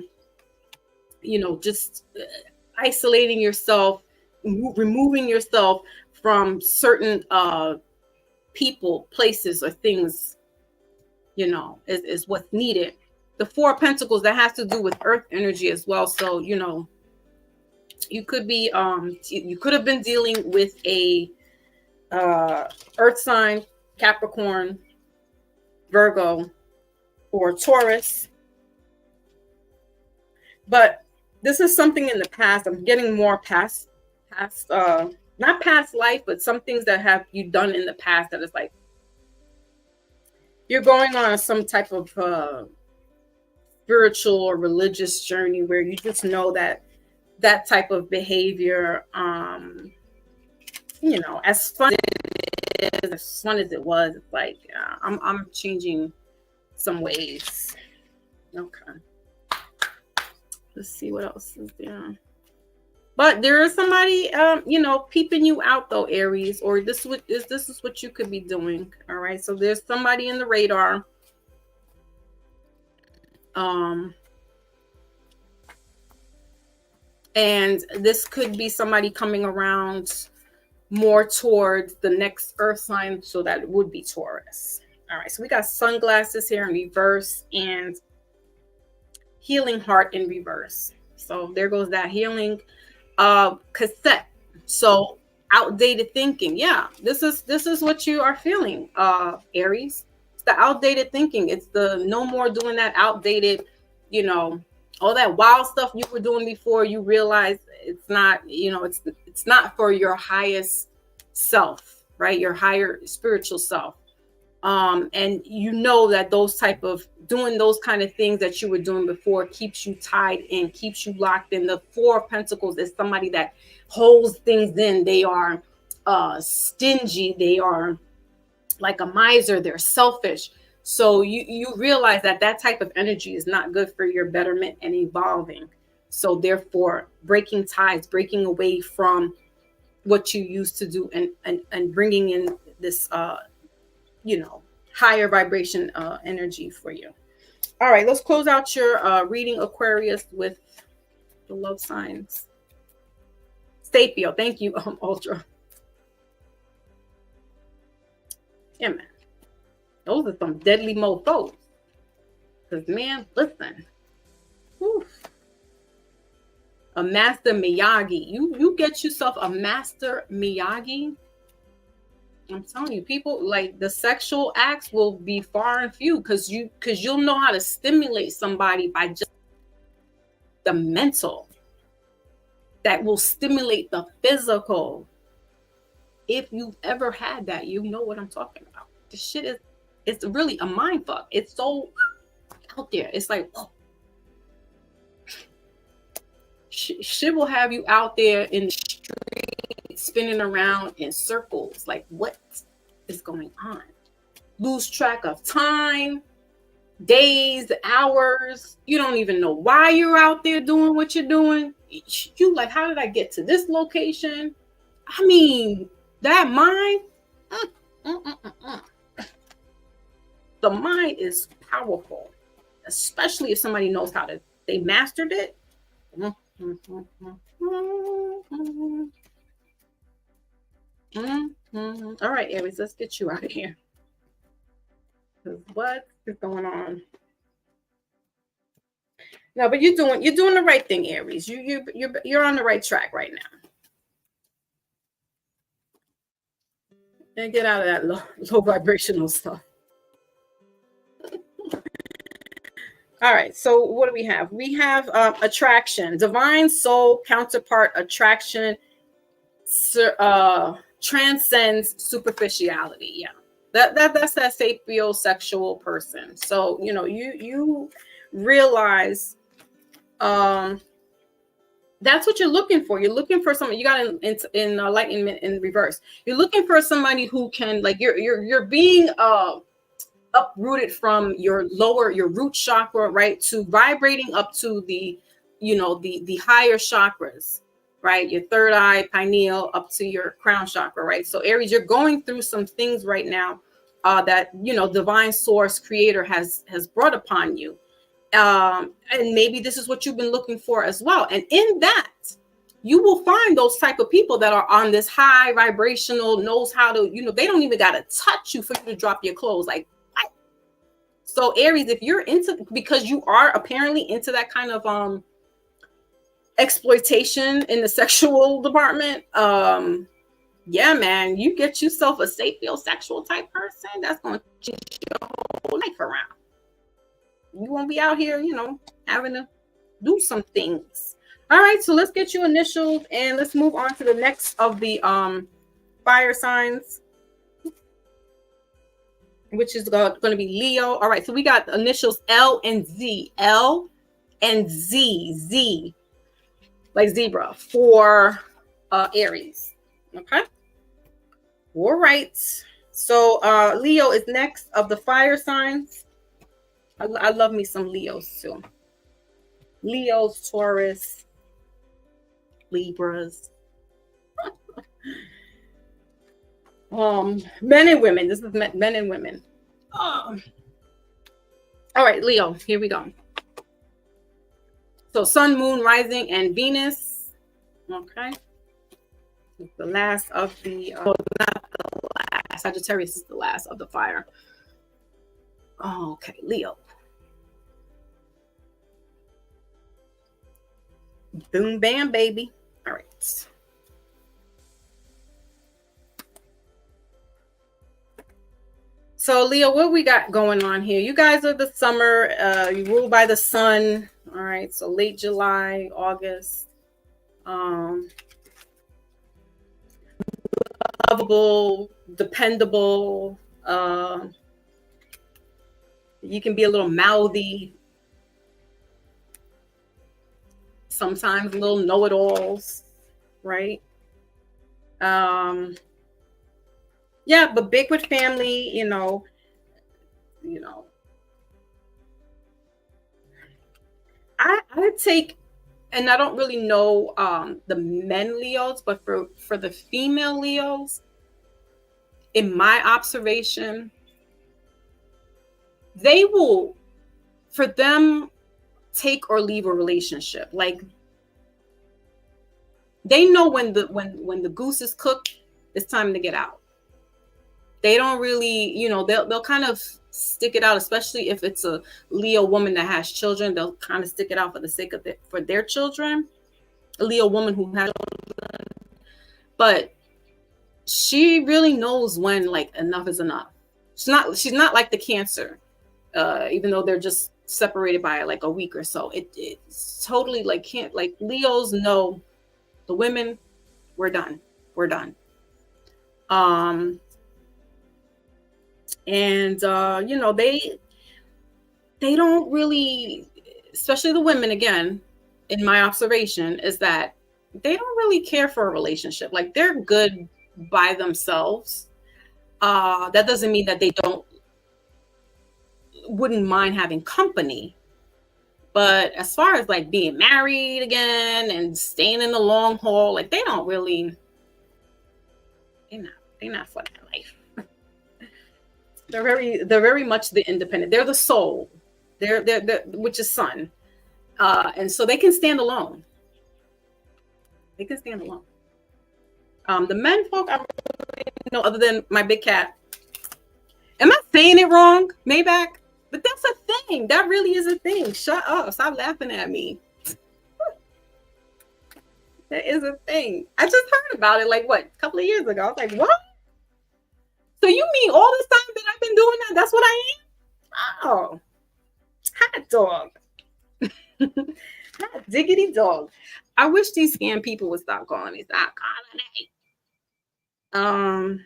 just isolating yourself, removing yourself from certain people, places, or things, is what's needed. The Four of Pentacles, that has to do with earth energy as well. So, you could be you could have been dealing with a earth sign, Capricorn, Virgo, or Taurus. But this is something in the past. I'm getting more past not past life, but some things that have you done in the past that is like you're going on some type of spiritual or religious journey where you just know that type of behavior, as fun as it was, it's like I'm changing some ways. Okay, let's see what else is there. But there is somebody, peeping you out though, Aries, or this is what you could be doing. All right, so there's somebody in the radar. And this could be somebody coming around more towards the next earth sign, so that it would be Taurus. All right, so we got sunglasses here in reverse and healing heart in reverse. So there goes that healing cassette. So outdated thinking. Yeah, this is what you are feeling, Aries. It's the outdated thinking. It's the no more doing that outdated, all that wild stuff you were doing before. You realize it's not, it's not for your highest self, right? Your higher spiritual self. And that those type of doing those kind of things that you were doing before keeps you tied in, keeps you locked in. The Four of Pentacles is somebody that holds things in. They are stingy. They are like a miser. They're selfish. So you realize that type of energy is not good for your betterment and evolving. So therefore, breaking ties, breaking away from what you used to do, and bringing in this higher vibration energy for you. All right, let's close out your reading, Aquarius, with the love signs. Sapio, thank you, Ultra. Yeah, man. Those are some deadly mofos. Because, man, listen. Whew. A Master Miyagi. You get yourself a Master Miyagi. I'm telling you, people, like, the sexual acts will be far and few because you'll know how to stimulate somebody by just the mental that will stimulate the physical. If you've ever had that, you know what I'm talking about. The shit it's really a mind fuck. It's so out there. It's like, oh. Shit will have you out there in the street, spinning around in circles. Like, what is going on? Lose track of time, days, hours. You don't even know why you're out there doing what you're doing. You like, how did I get to this location? I mean, that mind. The mind is powerful, especially if somebody knows how to, they mastered it. All right, Aries, let's get you out of here. What is going on? No, but you're doing the right thing, Aries. You're on the right track right now. And get out of that low vibrational stuff. All right, so what do we have? We have attraction, divine soul counterpart attraction, transcends superficiality. Yeah, that's that sapiosexual person. So you realize that's what you're looking for. You're looking for someone. You got in enlightenment in reverse. You're looking for somebody who can, like, you're being uprooted from your root chakra, right, to vibrating up to the higher chakras, right, your third eye, pineal, up to your crown chakra, right. So Aries, you're going through some things right now that divine source creator has brought upon you, and maybe this is what you've been looking for as well. And in that, you will find those type of people that are on this high vibrational, knows how to, they don't even got to touch you for you to drop your clothes. Like, what? So Aries, if you're into, because you are apparently into that kind of exploitation in the sexual department, yeah, man, you get yourself a sapiosexual type person that's going to change your whole life around. You won't be out here, having to do some things. All right, so let's get you initials and let's move on to the next of the fire signs, which is going to be Leo. All right, so we got initials L and Z. L and Z. Z, like zebra, for Aries. Okay. All right. So Leo is next of the fire signs. I love me some Leos too. Leos, Taurus, Libras. Men and women. This is men and women. All right, Leo, here we go. So sun, moon, rising, and Venus. Okay. The last of the not the last. Sagittarius is the last of the fire. Okay, Leo. Boom, bam, baby. All right. So Leo, what we got going on here? You guys are the summer. You rule by the sun. All right. So late July, August. Lovable, dependable. You can be a little mouthy. Sometimes little know-it-alls, right? Yeah, but big with family, I take, and I don't really know the men Leos, but for the female Leos, in my observation, they will, for them, take or leave a relationship. Like, they know when the goose is cooked, it's time to get out. They don't really, they'll kind of stick it out, especially if it's a Leo woman that has children. They'll kind of stick it out for the sake of for their children. A Leo woman who has children, but she really knows when, like, enough is enough. She's not like the Cancer, even though they're just separated by like a week or so. It's totally like, can't, like, Leos know the women, we're done. And they don't really, especially the women, again, in my observation, is that they don't really care for a relationship. Like, they're good by themselves. That doesn't mean that they wouldn't mind having company. But as far as like being married again and staying in the long haul, like, they don't really, they're not for that life. They're very much the independent. They're the soul. They're which is sun. And so they can stand alone. The men folk, I really know, other than my big cat. Am I saying it wrong, Maybach? But that's a thing. That really is a thing. Shut up. Stop laughing at me. That is a thing. I just heard about it, like, what, a couple of years ago. I was like, what? So you mean all this time that I've been doing that? That's what I am? Oh. Hot dog. Hot diggity dog. I wish these scam people would stop calling me. Stop calling me. Um,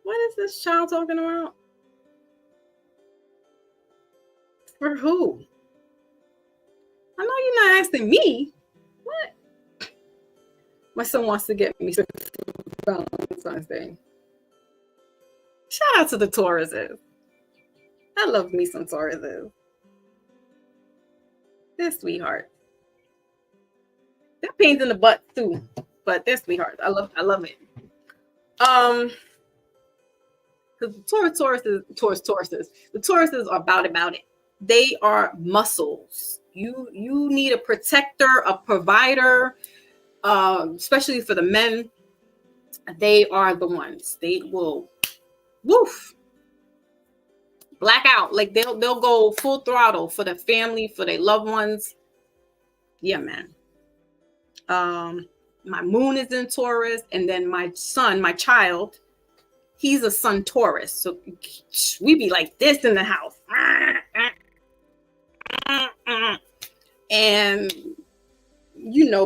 what is this child talking about? For who? I know you're not asking me. What? My son wants to get me Valentine's Day. Shout out to the Tauruses. I love me some Tauruses. They're sweetheart. They're pains in the butt too, but they're sweethearts. I love it. Um, because the Tauruses are about it. They are muscles. You need a protector, a provider, especially for the men. They are the ones. They will woof black out. Like they'll go full throttle for the family, for their loved ones. Yeah, man. My moon is in Taurus, and then my son, my child, he's a sun Taurus. So we be like this in the house. And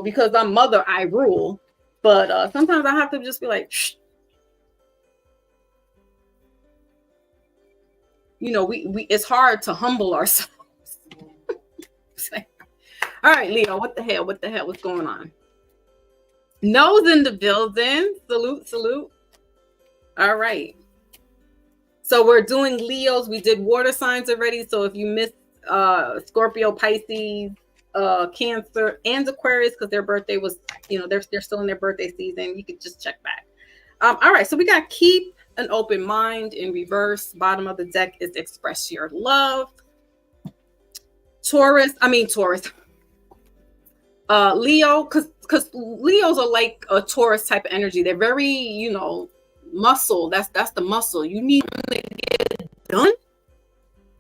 because I'm mother, I rule. But sometimes I have to just be like, shh. We it's hard to humble ourselves. All right, Leo, what the hell? What the hell? What's going on? Nose in the building. Salute, salute. All right. So we're doing Leos. We did water signs already. So if you missed Scorpio, Pisces, Cancer, and Aquarius, because their birthday was, they're still in their birthday season, you could just check back. All right. So we got keep an open mind in reverse. Bottom of the deck is express your love. Taurus. Leo, because Leos are like a Taurus type of energy. They're very, muscle. That's the muscle. You need to get it done.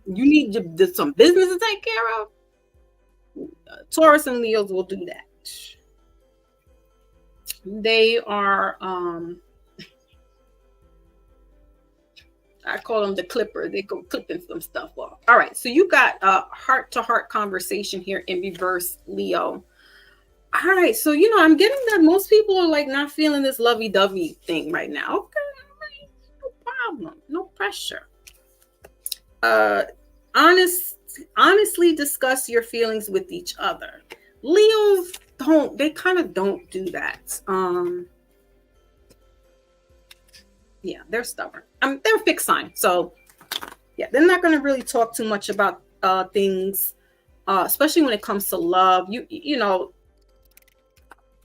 You need some business to take care of. Taurus and Leos will do that. They are, I call them the clipper. They go clipping some stuff off. All right. So you got a heart-to-heart conversation here in reverse, Leo. All right. So, I'm getting that most people are like not feeling this lovey-dovey thing right now. Okay. No problem. No pressure. Honestly discuss your feelings with each other. Leos they kind of don't do that. Yeah, they're stubborn. They're a fixed sign. So yeah, they're not going to really talk too much about things, especially when it comes to love. You know,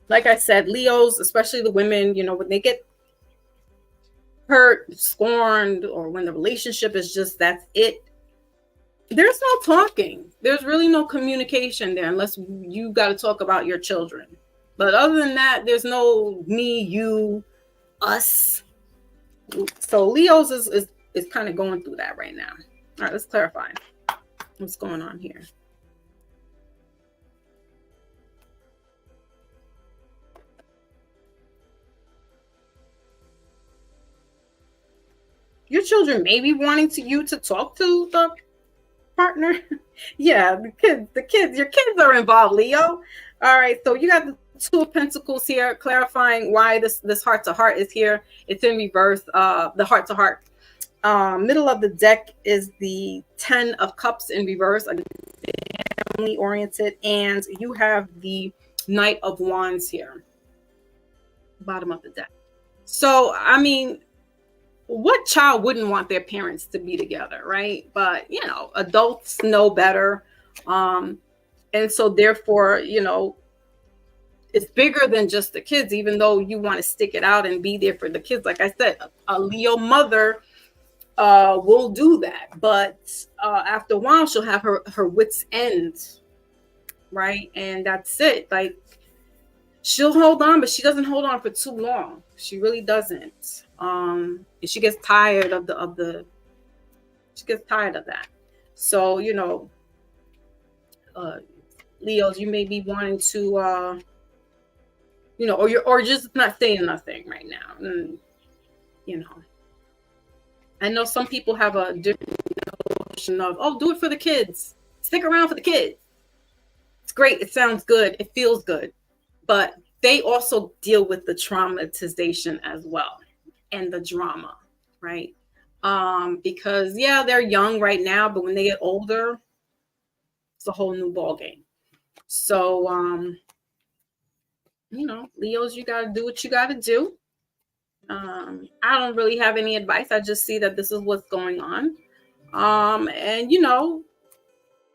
like I said, Leos, especially the women, when they get hurt, scorned, or when the relationship is just that's it, there's no talking. There's really no communication there unless you got to talk about your children. But other than that, there's no me, you, us. So Leos is kind of going through that right now. All right, let's clarify what's going on here. Your children may be wanting you to talk to the partner. Yeah, the kids, your kids are involved, Leo. All right, so you got the Two of Pentacles here, clarifying why this heart to heart is here. It's in reverse. The heart to heart. Middle of the deck is the 10 of Cups in reverse, family oriented, and you have the Knight of Wands here, bottom of the deck. So, what child wouldn't want their parents to be together, right? But adults know better, and so therefore, it's bigger than just the kids. Even though you want to stick it out and be there for the kids, like I said, a Leo mother will do that, but after a while, she'll have her wits end, right? And that's it. Like, she'll hold on, but she doesn't hold on for too long. She really doesn't. And she gets tired of she gets tired of that. So, Leos, you may be wanting to, or just not saying nothing right now. And, I know some people have a different of, oh, do it for the kids. Stick around for the kids. It's great. It sounds good. It feels good. But they also deal with the traumatization as well and the drama, right? Because yeah, they're young right now, but when they get older, it's a whole new ball game. So Leos, you got to do what you got to do. I don't really have any advice. I just see that this is what's going on. And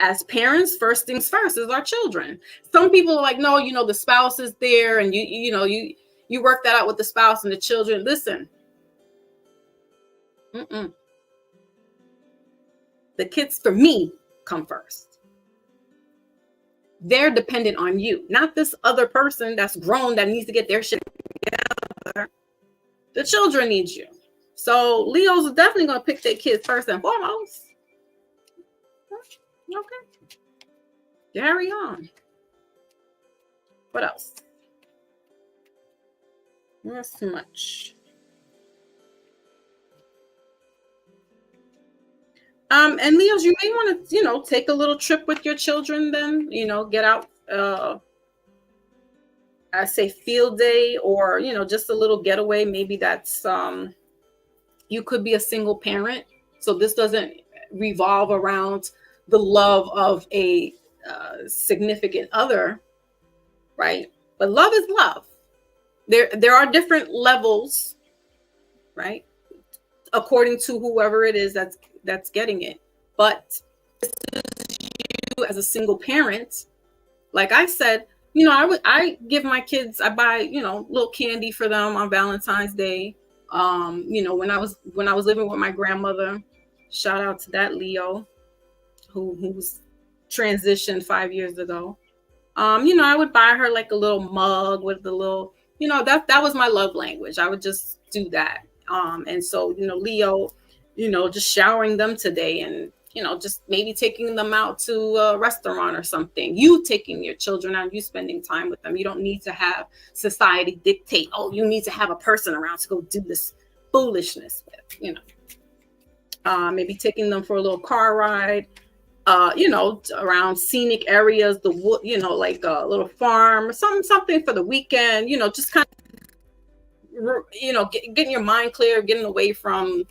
as parents, first things first is our children. Some people are like, no, the spouse is there, and you work that out with the spouse and the children. Listen, the kids for me come first. They're dependent on you, not this other person that's grown that needs to get their shit together. The children need you. So Leos are definitely going to pick their kids first and foremost. Okay. Carry on. What else? Not so much. And Leos, you may want to, take a little trip with your children then, get out, I say field day, or, just a little getaway. Maybe that's, you could be a single parent. So this doesn't revolve around the love of a significant other, right? But love is love. There are different levels, right? According to whoever it is that's getting it. But you as a single parent, like I said, I give my kids, I buy, little candy for them on Valentine's Day. When I was living with my grandmother, shout out to that Leo who's transitioned 5 years ago. I would buy her like a little mug with the little, that was my love language. I would just do that. And so, Leo, just showering them today and, just maybe taking them out to a restaurant or something. You taking your children out, you spending time with them. You don't need to have society dictate, oh, you need to have a person around to go do this foolishness with, maybe taking them for a little car ride, around scenic areas, the wood, like a little farm, something for the weekend, just kind of, getting your mind clear, getting away from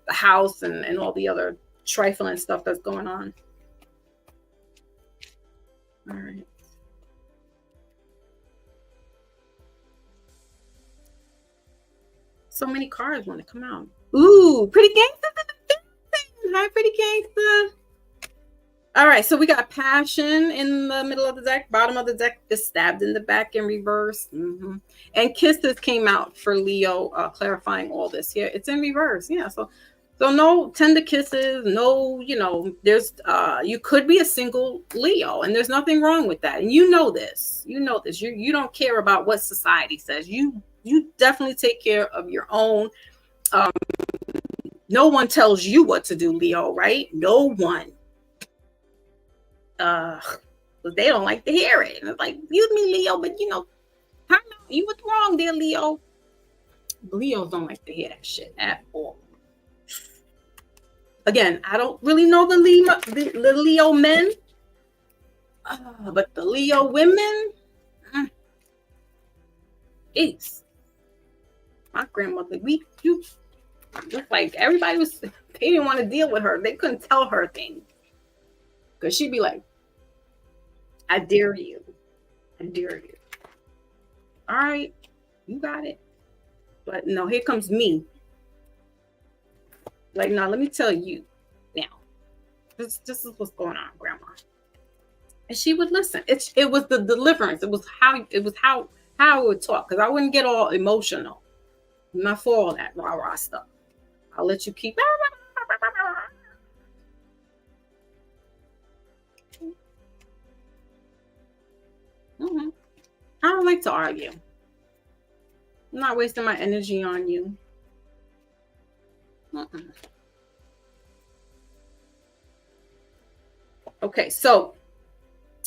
the house and all the other trifling stuff that's going on. All right. So many cars want to come out. Ooh, pretty gangster. Hi, pretty gangster. All right, so we got passion in the middle of the deck. Bottom of the deck is stabbed in the back in reverse. And kisses came out for Leo, clarifying all this here. It's in reverse. Yeah, so no tender kisses, no, there's, you could be a single Leo, and there's nothing wrong with that. And you know this, you don't care about what society says. You definitely take care of your own. No one tells you what to do, Leo, right? No one. But they don't like to hear it. And it's like, excuse me, Leo, but you what's wrong there, Leo? Leos don't like to hear that shit at all. Again, I don't really know the Leo men, but the Leo women, it's my grandmother. Just like everybody was, they didn't want to deal with her. They couldn't tell her things because she'd be like, "I dare you, I dare you." All right, you got it. But no, here comes me. Like, no, let me tell you now. This is what's going on, Grandma. And she would listen. It was the deliverance. It was how I would talk, because I wouldn't get all emotional. I'm not for all that rah-rah stuff. I'll let you keep. I don't like to argue. I'm not wasting my energy on you. Okay, so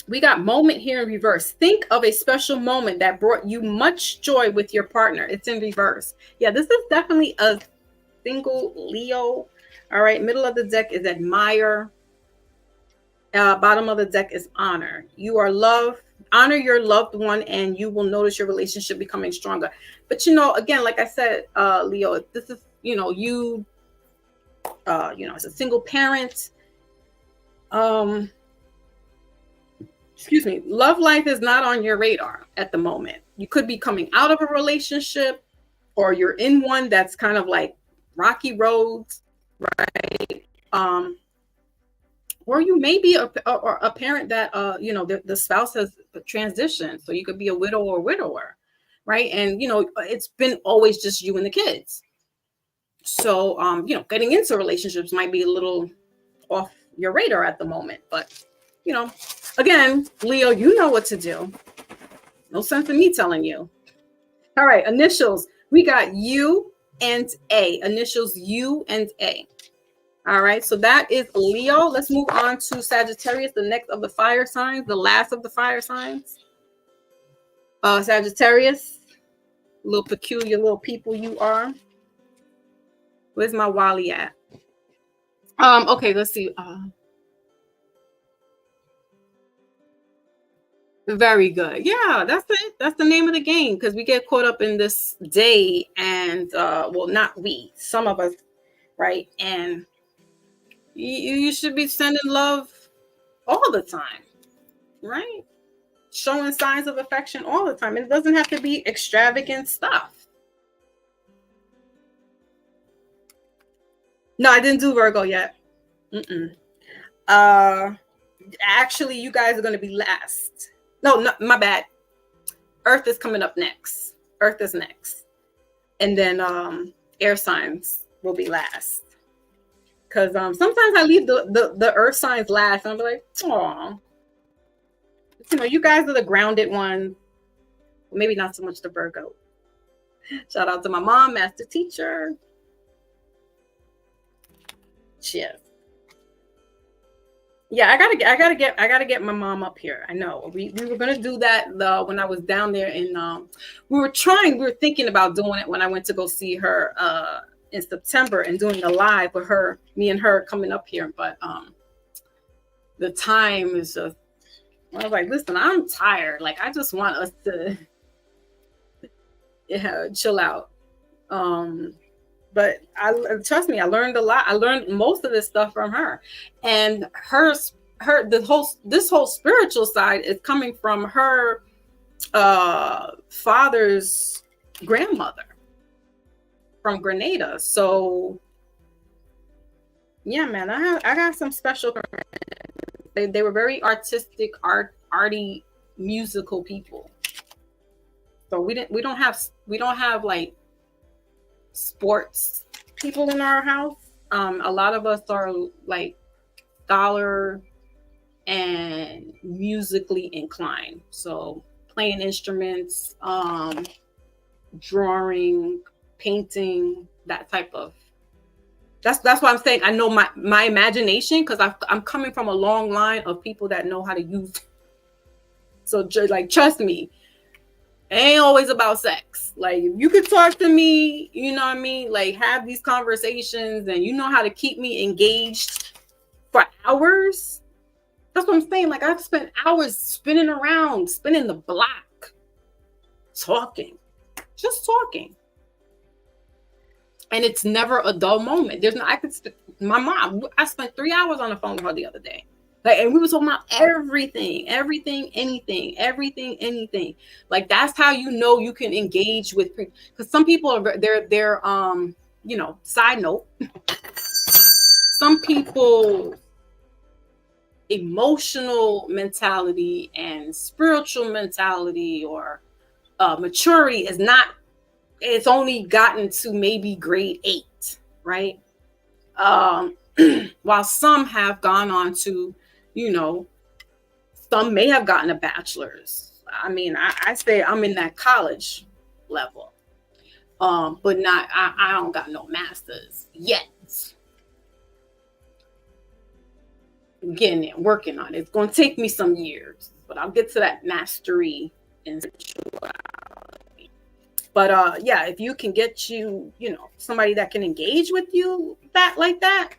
we got moment here in reverse. Think of a special moment that brought you much joy with your partner. It's in reverse. Yeah, this is definitely a single Leo. All right, middle of the deck is admire. Bottom of the deck is honor. You are loved. Honor your loved one, and you will notice your relationship becoming stronger. But again, like I said, Leo, this is as a single parent. Um, excuse me. Love life is not on your radar at the moment. You could be coming out of a relationship, or you're in one that's kind of like rocky roads, right? Or you may be a parent that the spouse has transitioned, so you could be a widow or widower, right? And it's been always just you and the kids. So getting into relationships might be a little off your radar at the moment, but again, Leo, you know what to do. No sense in me telling you. All right, initials. We got U and A. Initials U and A. All right, so that is Leo. Let's move on to Sagittarius, the next of the fire signs, the last of the fire signs. Sagittarius, little peculiar little people you are. Where's my Wally at? Okay, let's see. Very good. Yeah, that's it. That's the name of the game, because we get caught up in this day, and well, not we, some of us, right? And you should be sending love all the time, right? Showing signs of affection all the time. It doesn't have to be extravagant stuff. No, I didn't do Virgo yet. Actually, you guys are going to be last. No, my bad. Earth is coming up next. Earth is next. And then air signs will be last. Because sometimes I leave the earth signs last, and I'm like, oh, you guys are the grounded ones. Maybe not so much the Virgo. Shout out to my mom, master teacher. Cheers. Yeah, I gotta get my mom up here. I know we were gonna do that when I was down there, and we were thinking about doing it when I went to go see her in September, and doing a live with her, me and her coming up here. But the time is just, I was like, listen, I'm tired. Like, I just want us to chill out. But trust me, I learned a lot. I learned most of this stuff from her, and this whole spiritual side is coming from her father's grandmother from Grenada. So yeah, man, I got some special. They were very artistic, arty, musical people. So we don't have like sports people in our house. A lot of us are like scholar and musically inclined. So playing instruments, drawing, painting, that type of. That's why I'm saying I know my imagination, because I'm coming from a long line of people that know how to use. So like, trust me, it ain't always about sex. Like, if you could talk to me, you know what I mean? Like, have these conversations, and you know how to keep me engaged for hours. That's what I'm saying. Like, I've spent hours spinning the block, just talking. And it's never a dull moment. My mom, I spent 3 hours on the phone with her the other day. Like, and we were talking about everything, anything. Like, that's how you can engage with people. Because some people are they're side note. Some people emotional mentality and spiritual mentality or maturity is not. It's only gotten to maybe grade 8, right? While some have gone on to, some may have gotten a bachelor's. I mean, I say I'm in that college level, but not. I don't got no master's yet. I'm getting there, working on it. It's going to take me some years, but I'll get to that mastery in spirituality. But yeah, if you can get somebody that can engage with you like that.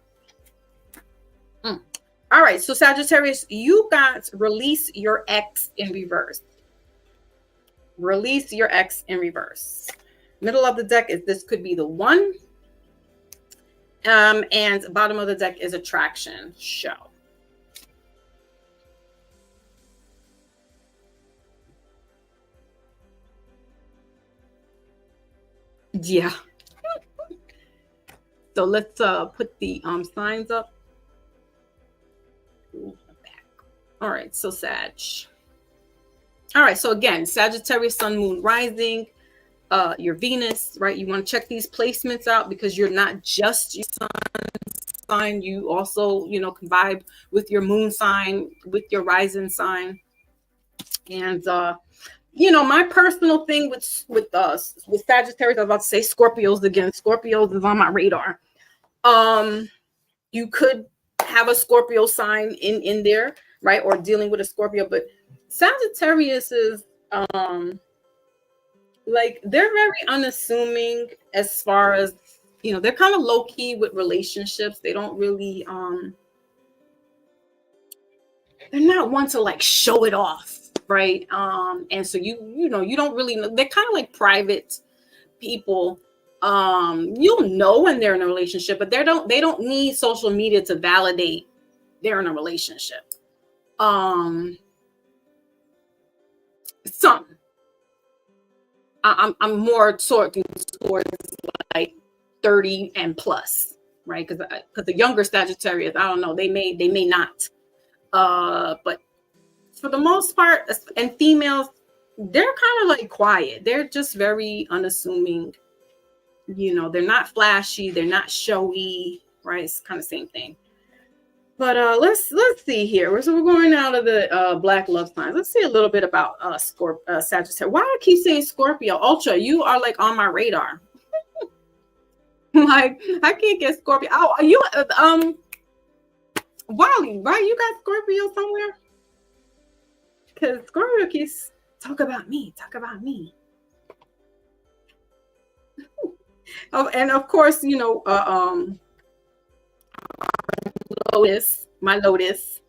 All right, so Sagittarius, you got release your ex in reverse. Release your ex in reverse. Middle of the deck is this could be the one. And bottom of the deck is attraction, show. Yeah. So let's put the signs up. All right, so Sag. All right, so again, Sagittarius, Sun, Moon, Rising, your Venus, right? You want to check these placements out because you're not just your sun sign. You also, can vibe with your moon sign, with your rising sign. And my personal thing with Sagittarius, I was about to say Scorpios again. Scorpios is on my radar. You could have a Scorpio sign in there, right? Or dealing with a Scorpio, but Sagittarius is like they're very unassuming as far as they're kind of low-key with relationships. They don't really they're not one to like show it off, right? And so you don't really know. They're kind of like private people. You'll know when they're in a relationship, but they don't need social media to validate they're in a relationship. Some I'm more talking towards like 30 and plus, right? Because the younger Sagittarius, I don't know, they may not. But for the most part, and females, they're kind of like quiet. They're just very unassuming. They're not flashy, they're not showy, right? It's kind of same thing. But let's see here. So we're going out of the black love signs. Let's see a little bit about Sagittarius. Why I keep saying Scorpio? Ultra, you are like on my radar. Like I can't get Scorpio. Oh, are you Wally, right? You got Scorpio somewhere? Because Scorpio keeps talk about me. Oh, and of course, my Lotus,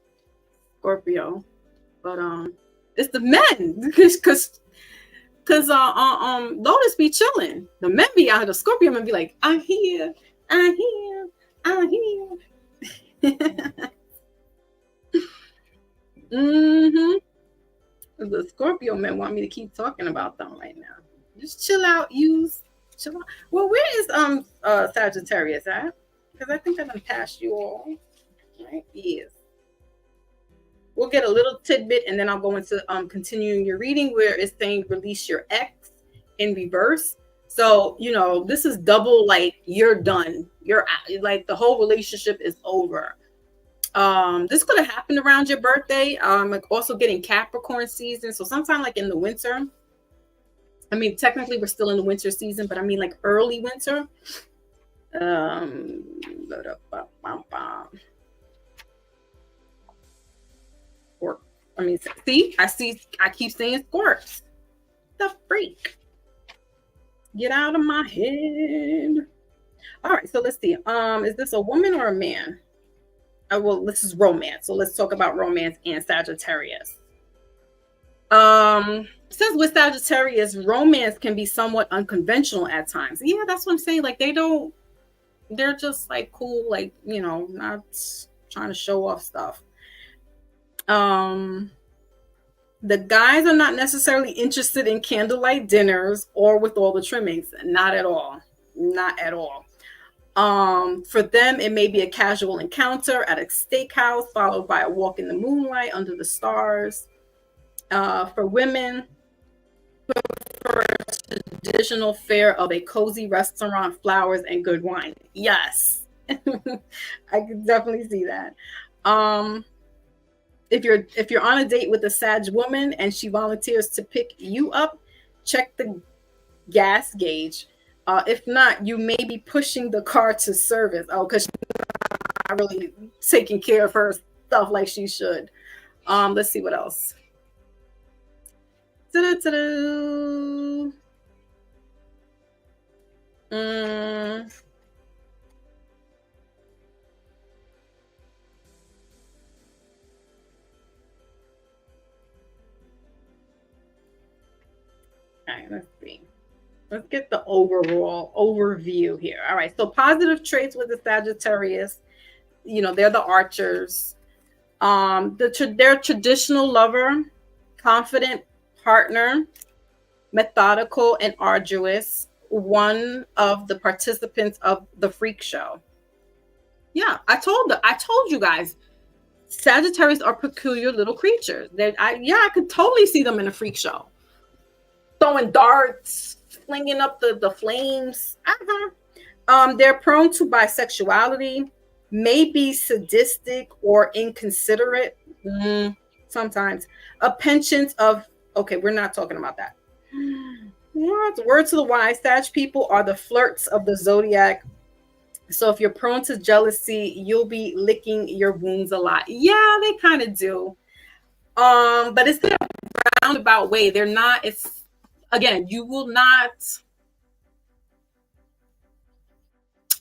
Scorpio, but it's the men because Lotus be chilling. The men be out. The Scorpio men be like, I'm here. Mm-hmm. The Scorpio men want me to keep talking about them right now. Just chill out, chill out. Well, where is Sagittarius at? Because I think I'm gonna pass you all. Right? Yes. We'll get a little tidbit and then I'll go into continuing your reading where it's saying release your ex in reverse. So, this is double like you're done. You're like the whole relationship is over. This could have happened around your birthday. Like also getting Capricorn season. So sometime like in the winter. I mean, technically we're still in the winter season, but I mean like early winter. Or I mean, see, I keep saying squirts. The freak. Get out of my head. All right, so let's see. Is this a woman or a man? Well, this is romance. So let's talk about romance and Sagittarius. Since with Sagittarius, romance can be somewhat unconventional at times. Yeah, that's what I'm saying. Like they're just like cool, like, not trying to show off stuff. The guys are not necessarily interested in candlelight dinners or with all the trimmings. Not at all. For them, it may be a casual encounter at a steakhouse, followed by a walk in the moonlight under the stars. For women, for a traditional fare of a cozy restaurant, flowers, and good wine. Yes, I can definitely see that. If you're on a date with a Sag woman and she volunteers to pick you up, check the gas gauge. If not, you may be pushing the car to service. Oh, because she's not really taking care of her stuff like she should. Let's see what else. Mm. right, let's see. Let's get the overall overview here. All right. So positive traits with the Sagittarius, they're the archers. They're traditional lover, confident partner, methodical and arduous, one of the participants of the freak show. Yeah, I told you guys, Sagittarius are peculiar little creatures. I could totally see them in a freak show, throwing darts, flinging up the flames. They're prone to bisexuality, may be sadistic or inconsiderate. Sometimes a penchant of. Okay, we're not talking about that. What? Word to the wise, Sag people are the flirts of the zodiac. So if you're prone to jealousy, you'll be licking your wounds a lot. Yeah, they kind of do. But it's in a roundabout way. They're not. It's again, you will not.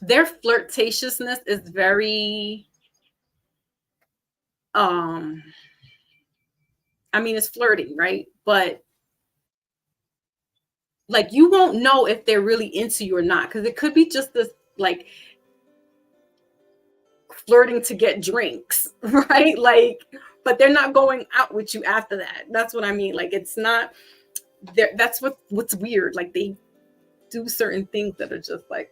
Their flirtatiousness is very. I mean, it's flirting, right? But like, you won't know if they're really into you or not, because it could be just this like flirting to get drinks, right? Like, but they're not going out with you after that. That's what I mean. Like, it's not there. That's what's weird. Like, they do certain things that are just like,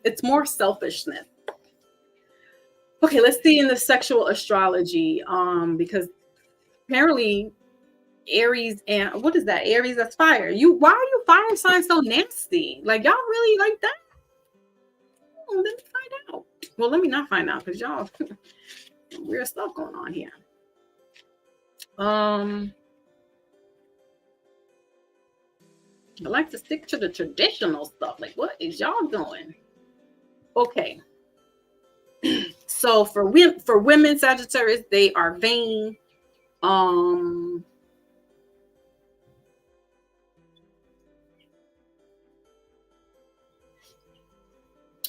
it's more selfishness. Okay, let's see in the sexual astrology. Because apparently Aries, and what is that? Aries, that's fire. Why are you fire signs so nasty? Like, y'all really like that? Let me find out. Well, let me not find out, because y'all weird stuff going on here. I like to stick to the traditional stuff. Like, what is y'all doing? Okay. So for women, Sagittarius, they are vain.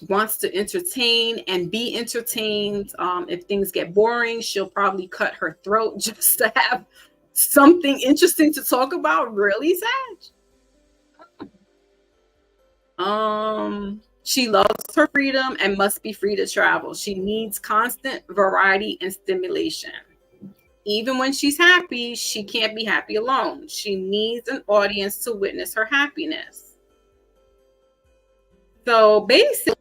Wants to entertain and be entertained. If things get boring, she'll probably cut her throat just to have something interesting to talk about. Really, Sag? She loves her freedom and must be free to travel. She needs constant variety and stimulation. Even when she's happy, she can't be happy alone. She needs an audience to witness her happiness. So basically,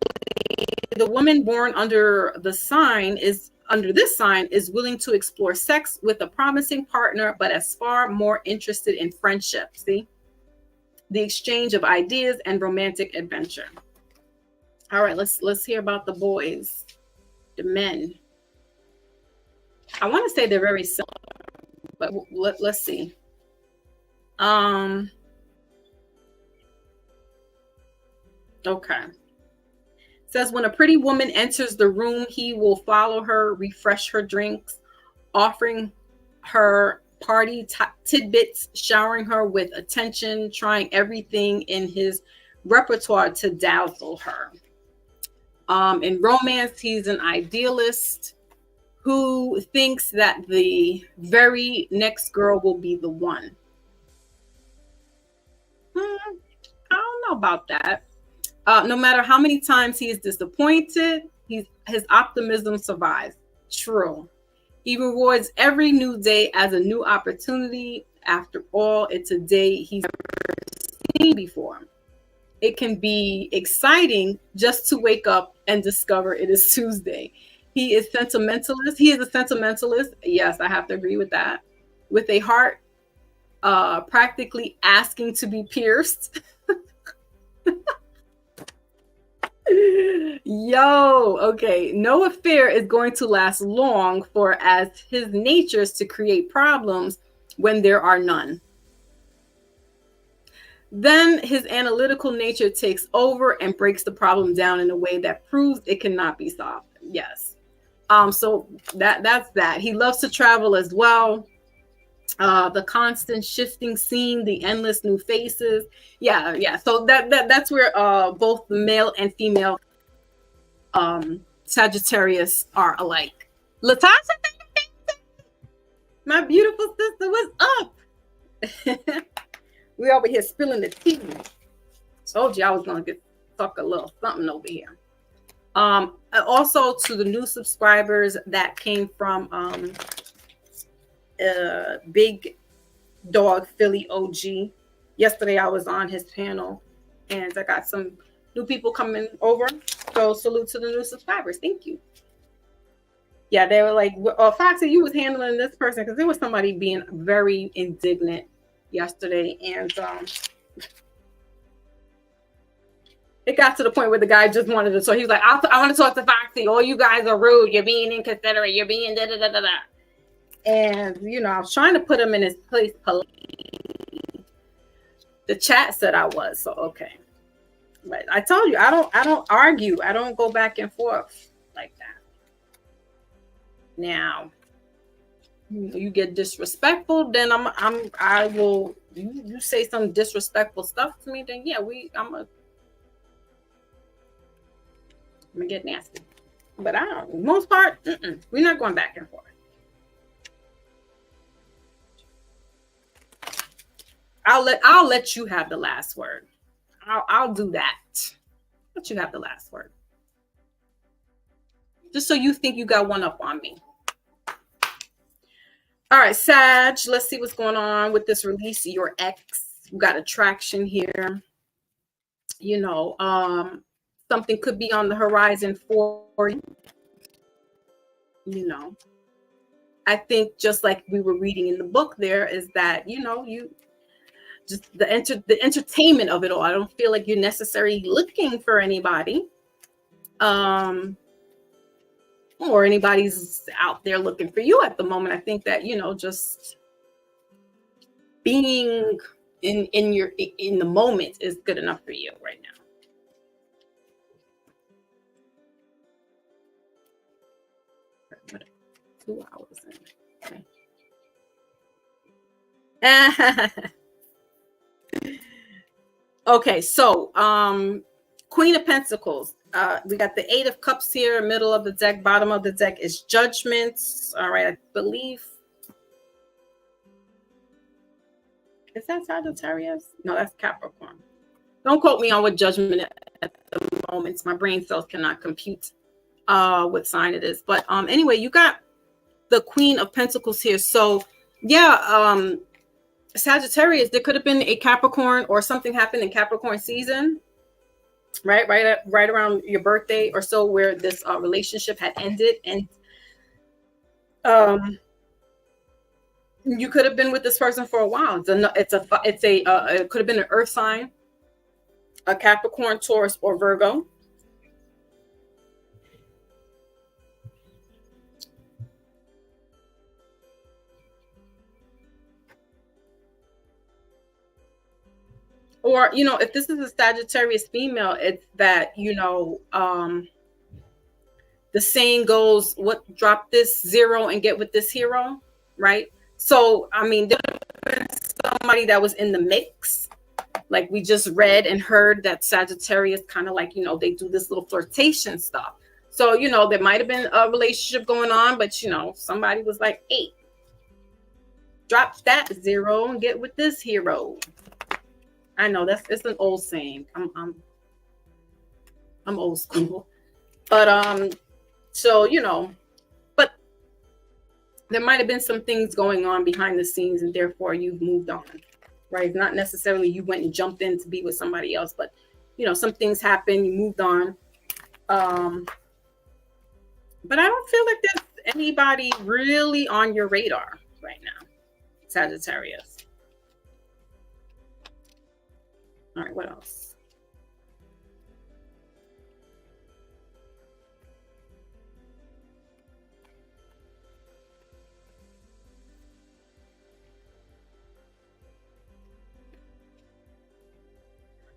the woman born under this sign is willing to explore sex with a promising partner, but is far more interested in friendship. See? The exchange of ideas and romantic adventure. All right, let's hear about the boys, the men. I want to say they're very similar, but let's see. Okay. Says when a pretty woman enters the room, he will follow her, refresh her drinks, offering her party tidbits, showering her with attention, trying everything in his repertoire to dazzle her. In romance, he's an idealist who thinks that the very next girl will be the one. I don't know about that. No matter how many times he is disappointed, his optimism survives. True. He rewards every new day as a new opportunity. After all, it's a day he's never seen before. It can be exciting just to wake up and discover it is Tuesday. He is sentimentalist. He is a sentimentalist. Yes, I have to agree with that. With a heart practically asking to be pierced. Yo, okay. No affair is going to last long, for as his nature is to create problems when there are none. Then his analytical nature takes over and breaks the problem down in a way that proves it cannot be solved. Yes. So that's that. He loves to travel as well. The constant shifting scene, the endless new faces. Yeah. So that's where both the male and female Sagittarius are alike. Latasha, my beautiful sister, what's up? We over here spilling the tea. Told you I was gonna talk a little something over here. Also to the new subscribers that came from Big Dog Philly OG. Yesterday I was on his panel, and I got some new people coming over. So salute to the new subscribers. Thank you. Yeah, they were like, Foxy, you was handling this person, because there was somebody being very indignant yesterday, and it got to the point where the guy just wanted to talk. He was like, I want to talk to Foxy. Oh, you guys are rude. You're being inconsiderate. You're being da da da da da. And I was trying to put him in his place politely. The chat said I was, so okay. But I told you, I don't argue. I don't go back and forth like that. Now, you get disrespectful, then I will. You say some disrespectful stuff to me, then yeah, I'm gonna get nasty. But most part, we're not going back and forth. I'll let you have the last word. I'll do that. Let you have the last word. Just so you think you got one up on me. All right, Sag, let's see what's going on with this release of your ex. You got attraction here. Something could be on the horizon for you. I think just like we were reading in the book, there is that, you just the entertainment of it all. I don't feel like you're necessarily looking for anybody. Or anybody's out there looking for you at the moment. I think that, just being in the moment is good enough for you right now. 2 hours in. Okay. Okay, so Queen of Pentacles. We got the 8 of Cups here, middle of the deck. Bottom of the deck is Judgments. All right, I believe. Is that Sagittarius? No, that's Capricorn. Don't quote me on what Judgment at the moment. My brain cells cannot compute what sign it is. But anyway, you got the Queen of Pentacles here. So yeah, Sagittarius, there could have been a Capricorn or something happened in Capricorn season, right around your birthday or so, where this relationship had ended, and you could have been with this person for a while. It could have been an earth sign, a Capricorn, Taurus, or Virgo. Or, if this is a Sagittarius female, it's that, the saying goes, what, drop this zero and get with this hero, right? So, I mean, there's somebody that was in the mix. Like we just read and heard that Sagittarius kind of like, they do this little flirtation stuff. So, there might have been a relationship going on, but, somebody was like, hey, drop that zero and get with this hero. I know it's an old saying. I'm old school, but so but there might have been some things going on behind the scenes, and therefore you've moved on, right? It's not necessarily you went and jumped in to be with somebody else, but some things happened, you moved on. But I don't feel like there's anybody really on your radar right now, Sagittarius. All right, what else?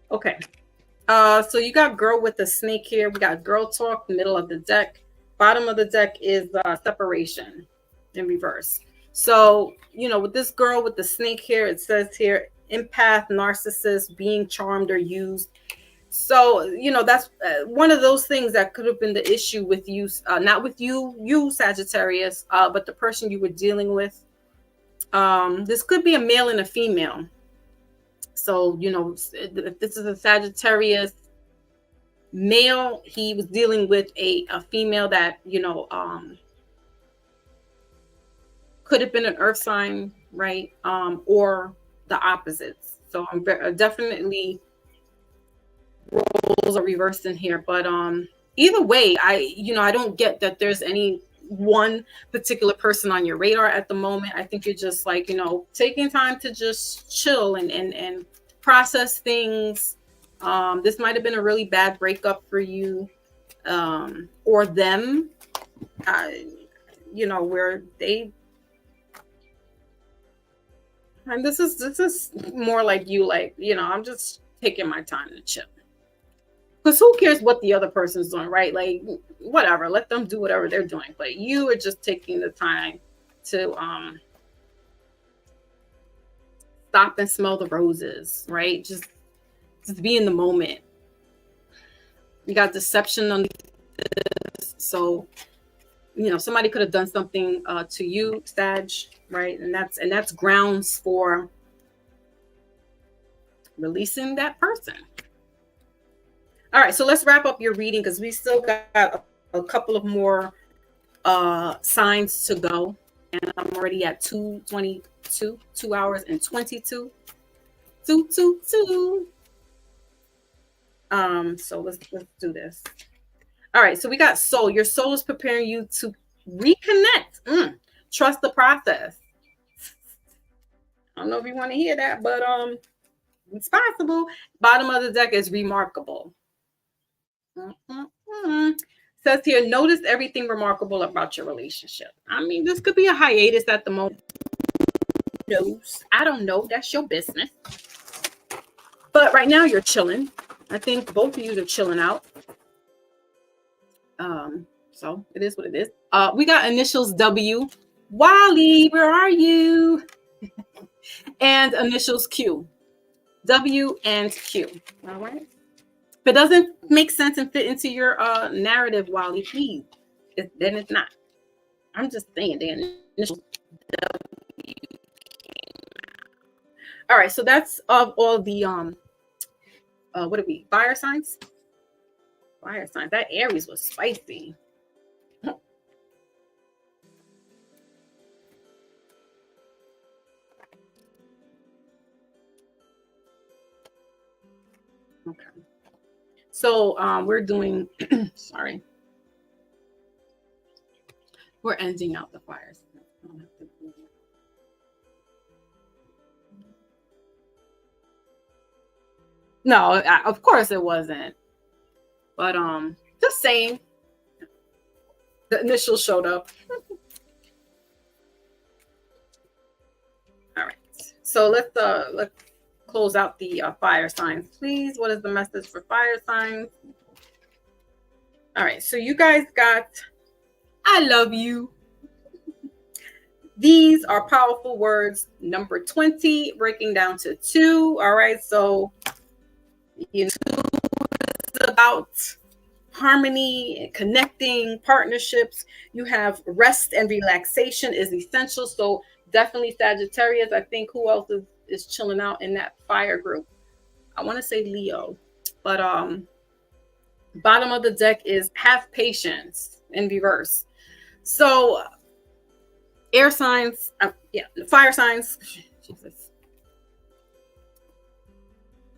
Okay. So you got girl with the snake here. We got girl talk, middle of the deck. Bottom of the deck is separation in reverse. So, with this girl with the snake here, it says here, empath, narcissist, being charmed or used. So, that's one of those things that could have been the issue with you, not with you Sagittarius, but the person you were dealing with. This could be a male and a female. So, if this is a Sagittarius male, he was dealing with a female that, could have been an earth sign, right? Or the opposites. So I'm definitely roles are reversed in here, but either way, I don't get that there's any one particular person on your radar at the moment. I think you're just like, taking time to just chill and process things. This might have been a really bad breakup for you, or them, where they, and this is more like you, like, I'm just taking my time to chill. Because who cares what the other person's doing, right? Like, whatever, let them do whatever they're doing. But you are just taking the time to stop and smell the roses, right? Just be in the moment. You got deception on this, so somebody could have done something to you, Sag, right? And that's grounds for releasing that person. All right, so let's wrap up your reading because we still got a couple of more signs to go, and I'm already at 2:22, 2 hours and 22. So let's do this. All right, so we got soul. Your soul is preparing you to reconnect. Trust the process. I don't know if you want to hear that, but it's possible. Bottom of the deck is remarkable. Says here, notice everything remarkable about your relationship. I mean, this could be a hiatus at the moment. I don't know. That's your business. But right now you're chilling. I think both of you are chilling out. So it is what it is. We got initials W. Wally, where are you? And initials Q. W and Q. All right. If it doesn't make sense and fit into your narrative, Wally, please, then it's not. I'm just saying the initials W. All right, so that's of all the what are we? Fire signs. Fire signs. That Aries was spicy. Okay. So we're doing, sorry. We're ending out the fires. No, of course it wasn't. But just saying, the initials showed up. All right. So let's close out the fire signs, please. What is the message for fire signs? All right. So you guys got, I love you. These are powerful words. Number 20, breaking down to 2. All right. So, 2 is about harmony, connecting, partnerships. You have rest and relaxation is essential. So definitely Sagittarius. I think who else is chilling out in that fire group? I want to say Leo, but bottom of the deck is have patience in reverse. So air signs, fire signs. Jesus.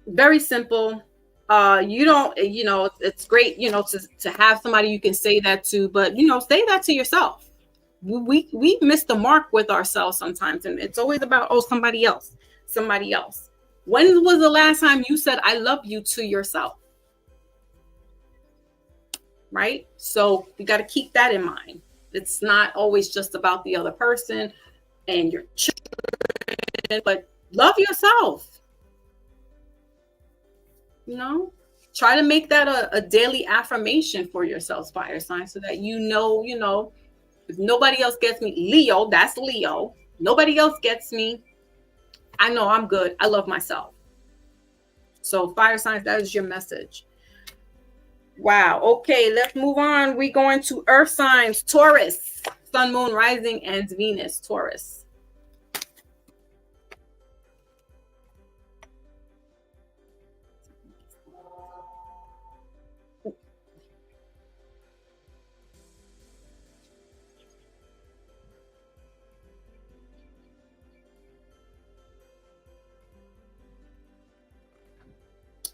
Very simple. You don't, it's great, to have somebody you can say that to, but say that to yourself. We miss the mark with ourselves sometimes, and it's always about somebody else. When was the last time you said I love you to yourself? Right? So you got to keep that in mind. It's not always just about the other person and your children, but love yourself. Try to make that a daily affirmation for yourself, fire sign, so that if nobody else gets me, Leo, that's Leo. Nobody else gets me. I know I'm good. I love myself. So fire signs, that is your message. Wow. Okay, let's move on. We're going to earth signs, Taurus, sun, moon, rising, and Venus, Taurus.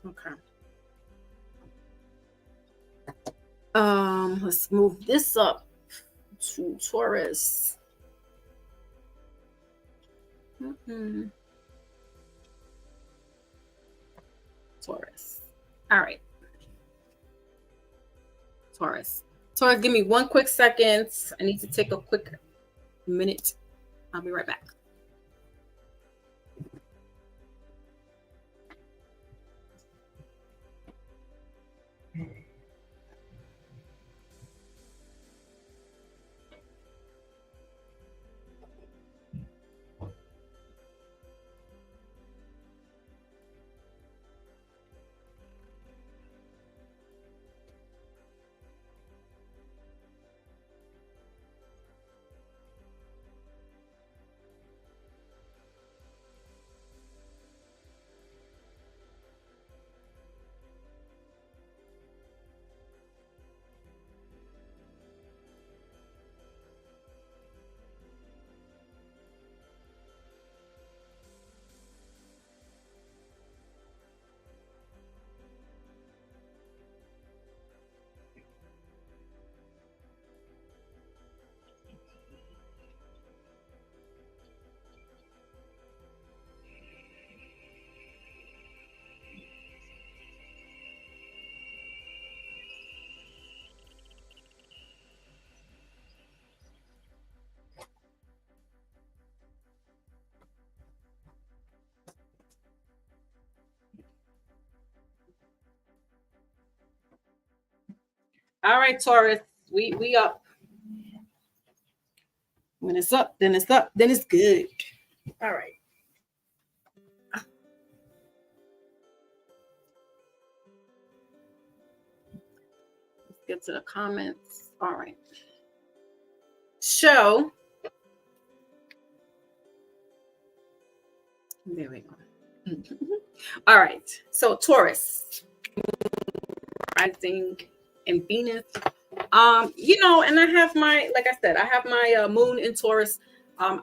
Okay. Let's move this up to Taurus. Mm-hmm. Taurus. All right. Taurus. Taurus, give me one quick second. I need to take a quick minute. I'll be right back. All right, Taurus. We up. When it's up, then it's up, then it's good. All right. Let's get to the comments. All right. So there we go. All right. So Taurus, rising and Venus. And I have my, like I said, I have my moon in Taurus. I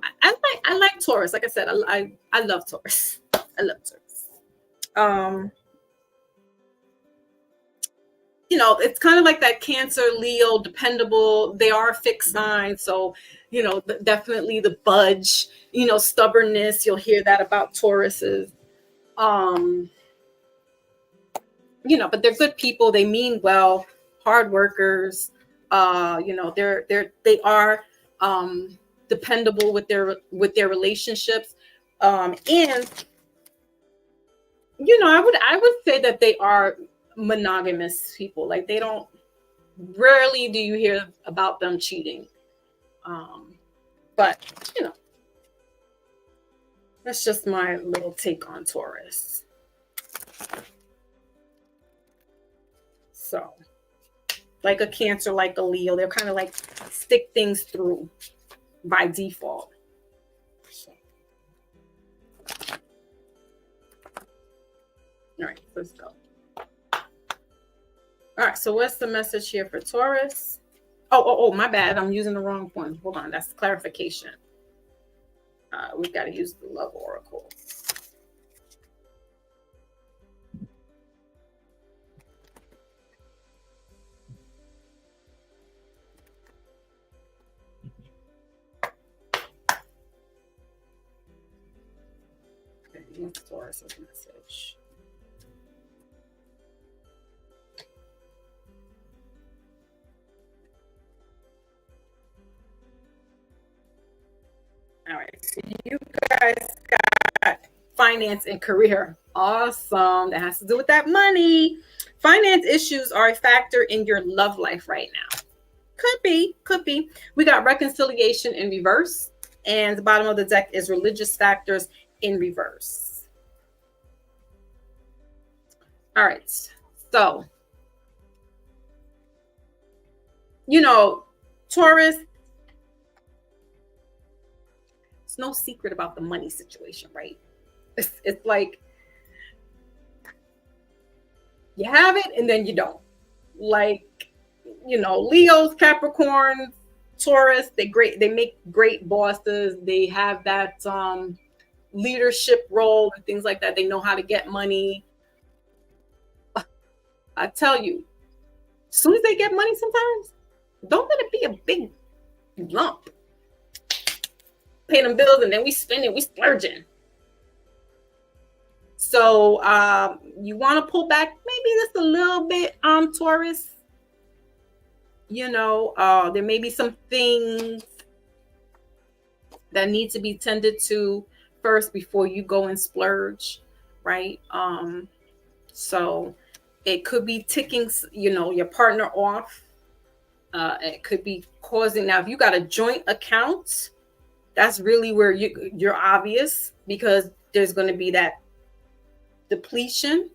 like Taurus. Like I said, I love Taurus. I love Taurus. It's kind of like that Cancer, Leo, dependable. They are fixed signs, so definitely the budge. Stubbornness. You'll hear that about Tauruses. But they're good people. They mean well. Hard workers. They are dependable with their relationships. And I would say that they are monogamous people. Like they don't. Rarely do you hear about them cheating. But that's just my little take on Taurus. So, like a Cancer, like a Leo, they're kind of like stick things through by default. So. All right, let's go. All right, so what's the message here for Taurus? Oh, my bad. I'm using the wrong one. Hold on, that's clarification. We've got to use the love oracle. Okay, use Taurus's message. All right, so you guys got finance and career. Awesome. That has to do with that money. Finance issues are a factor in your love life right now. Could be. We got reconciliation in reverse, and the bottom of the deck is religious factors in reverse. All right, so Taurus, it's no secret about the money situation, right? It's like you have it and then you don't. Like, Leos, Capricorn, Taurus, they make great bosses. They have that leadership role and things like that. They know how to get money. I tell you, as soon as they get money, sometimes don't let it be a big lump. Pay them bills and then we spend it, we splurging. So you want to pull back maybe just a little bit on Taurus. There may be some things that need to be tended to first before you go and splurge, right? So it could be ticking, your partner off. It could be causing, now if you got a joint account, that's really where you're obvious, because there's going to be that depletion,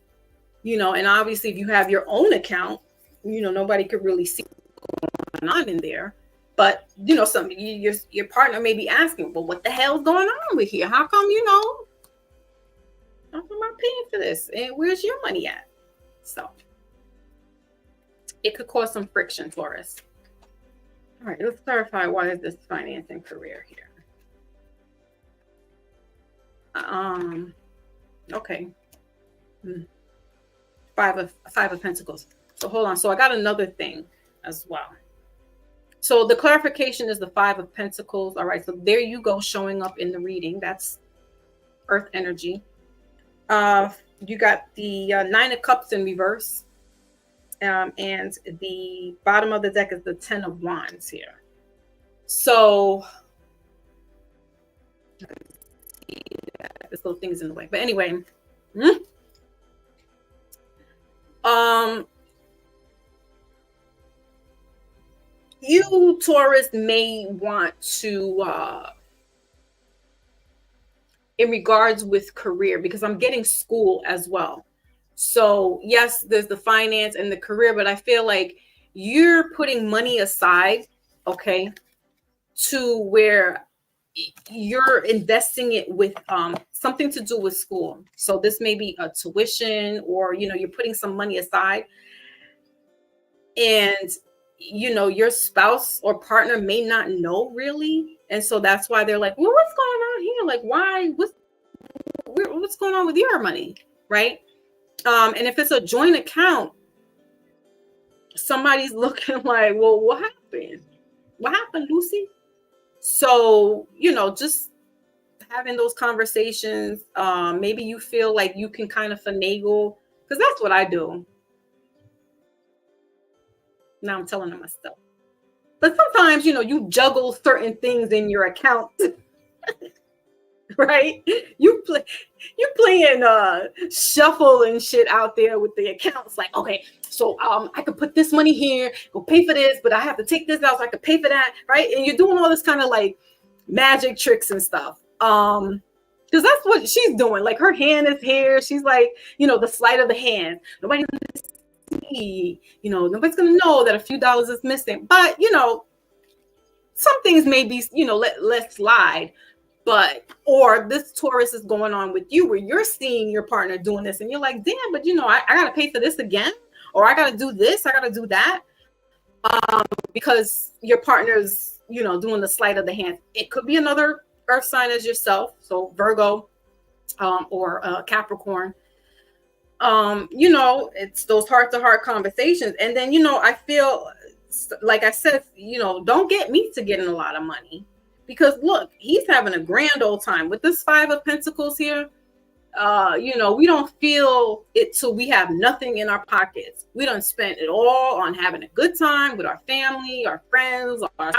and obviously if you have your own account, nobody could really see what's going on in there. But your partner may be asking, well, what the hell's going on with here? How come how come I'm paying for this, and where's your money at? So it could cause some friction, Taurus. All right, let's clarify, why is this finance and career here? Okay. Five of Pentacles. So hold on. So I got another thing as well. So the clarification is the Five of Pentacles. All right. So there you go, showing up in the reading. That's Earth energy. You got the Nine of Cups in reverse. And the bottom of the deck is the Ten of Wands here. So this little thing is in the way. But anyway. You, Taurus, may want to, in regards with career, because I'm getting school as well. So yes, there's the finance and the career, but I feel like you're putting money aside, okay, to where you're investing it with something to do with school. So this may be a tuition, or you're putting some money aside, and your spouse or partner may not know really, and so that's why they're like, well, what's going on here? Like, why? What's going on with your money, right? And if it's a joint account, somebody's looking like, well, what happened, Lucy? So just having those conversations. Maybe you feel like you can kind of finagle, because that's what I do. Now I'm telling them myself. But sometimes, you juggle certain things in your account. Right? You playing shuffle and shit out there with the accounts. Like, okay, so I could put this money here, go pay for this, but I have to take this out so I could pay for that, right? And you're doing all this kind of like magic tricks and stuff. Because that's what she's doing. Like, her hand is here. She's like, the sleight of the hand. Nobody's gonna know that a few dollars is missing. But some things may be, let slide. But, or this Taurus is going on with you where you're seeing your partner doing this and you're like, damn, but I gotta pay for this again, or I gotta do this, I gotta do that. Because your partner's, doing the sleight of the hand. It could be another earth sign as yourself. So Virgo, or Capricorn. It's those heart-to-heart conversations. And then, I feel like I said, don't get me to getting a lot of money, because look, he's having a grand old time with this Five of Pentacles here. We don't feel it till we have nothing in our pockets. We don't spend it all on having a good time with our family, our friends, our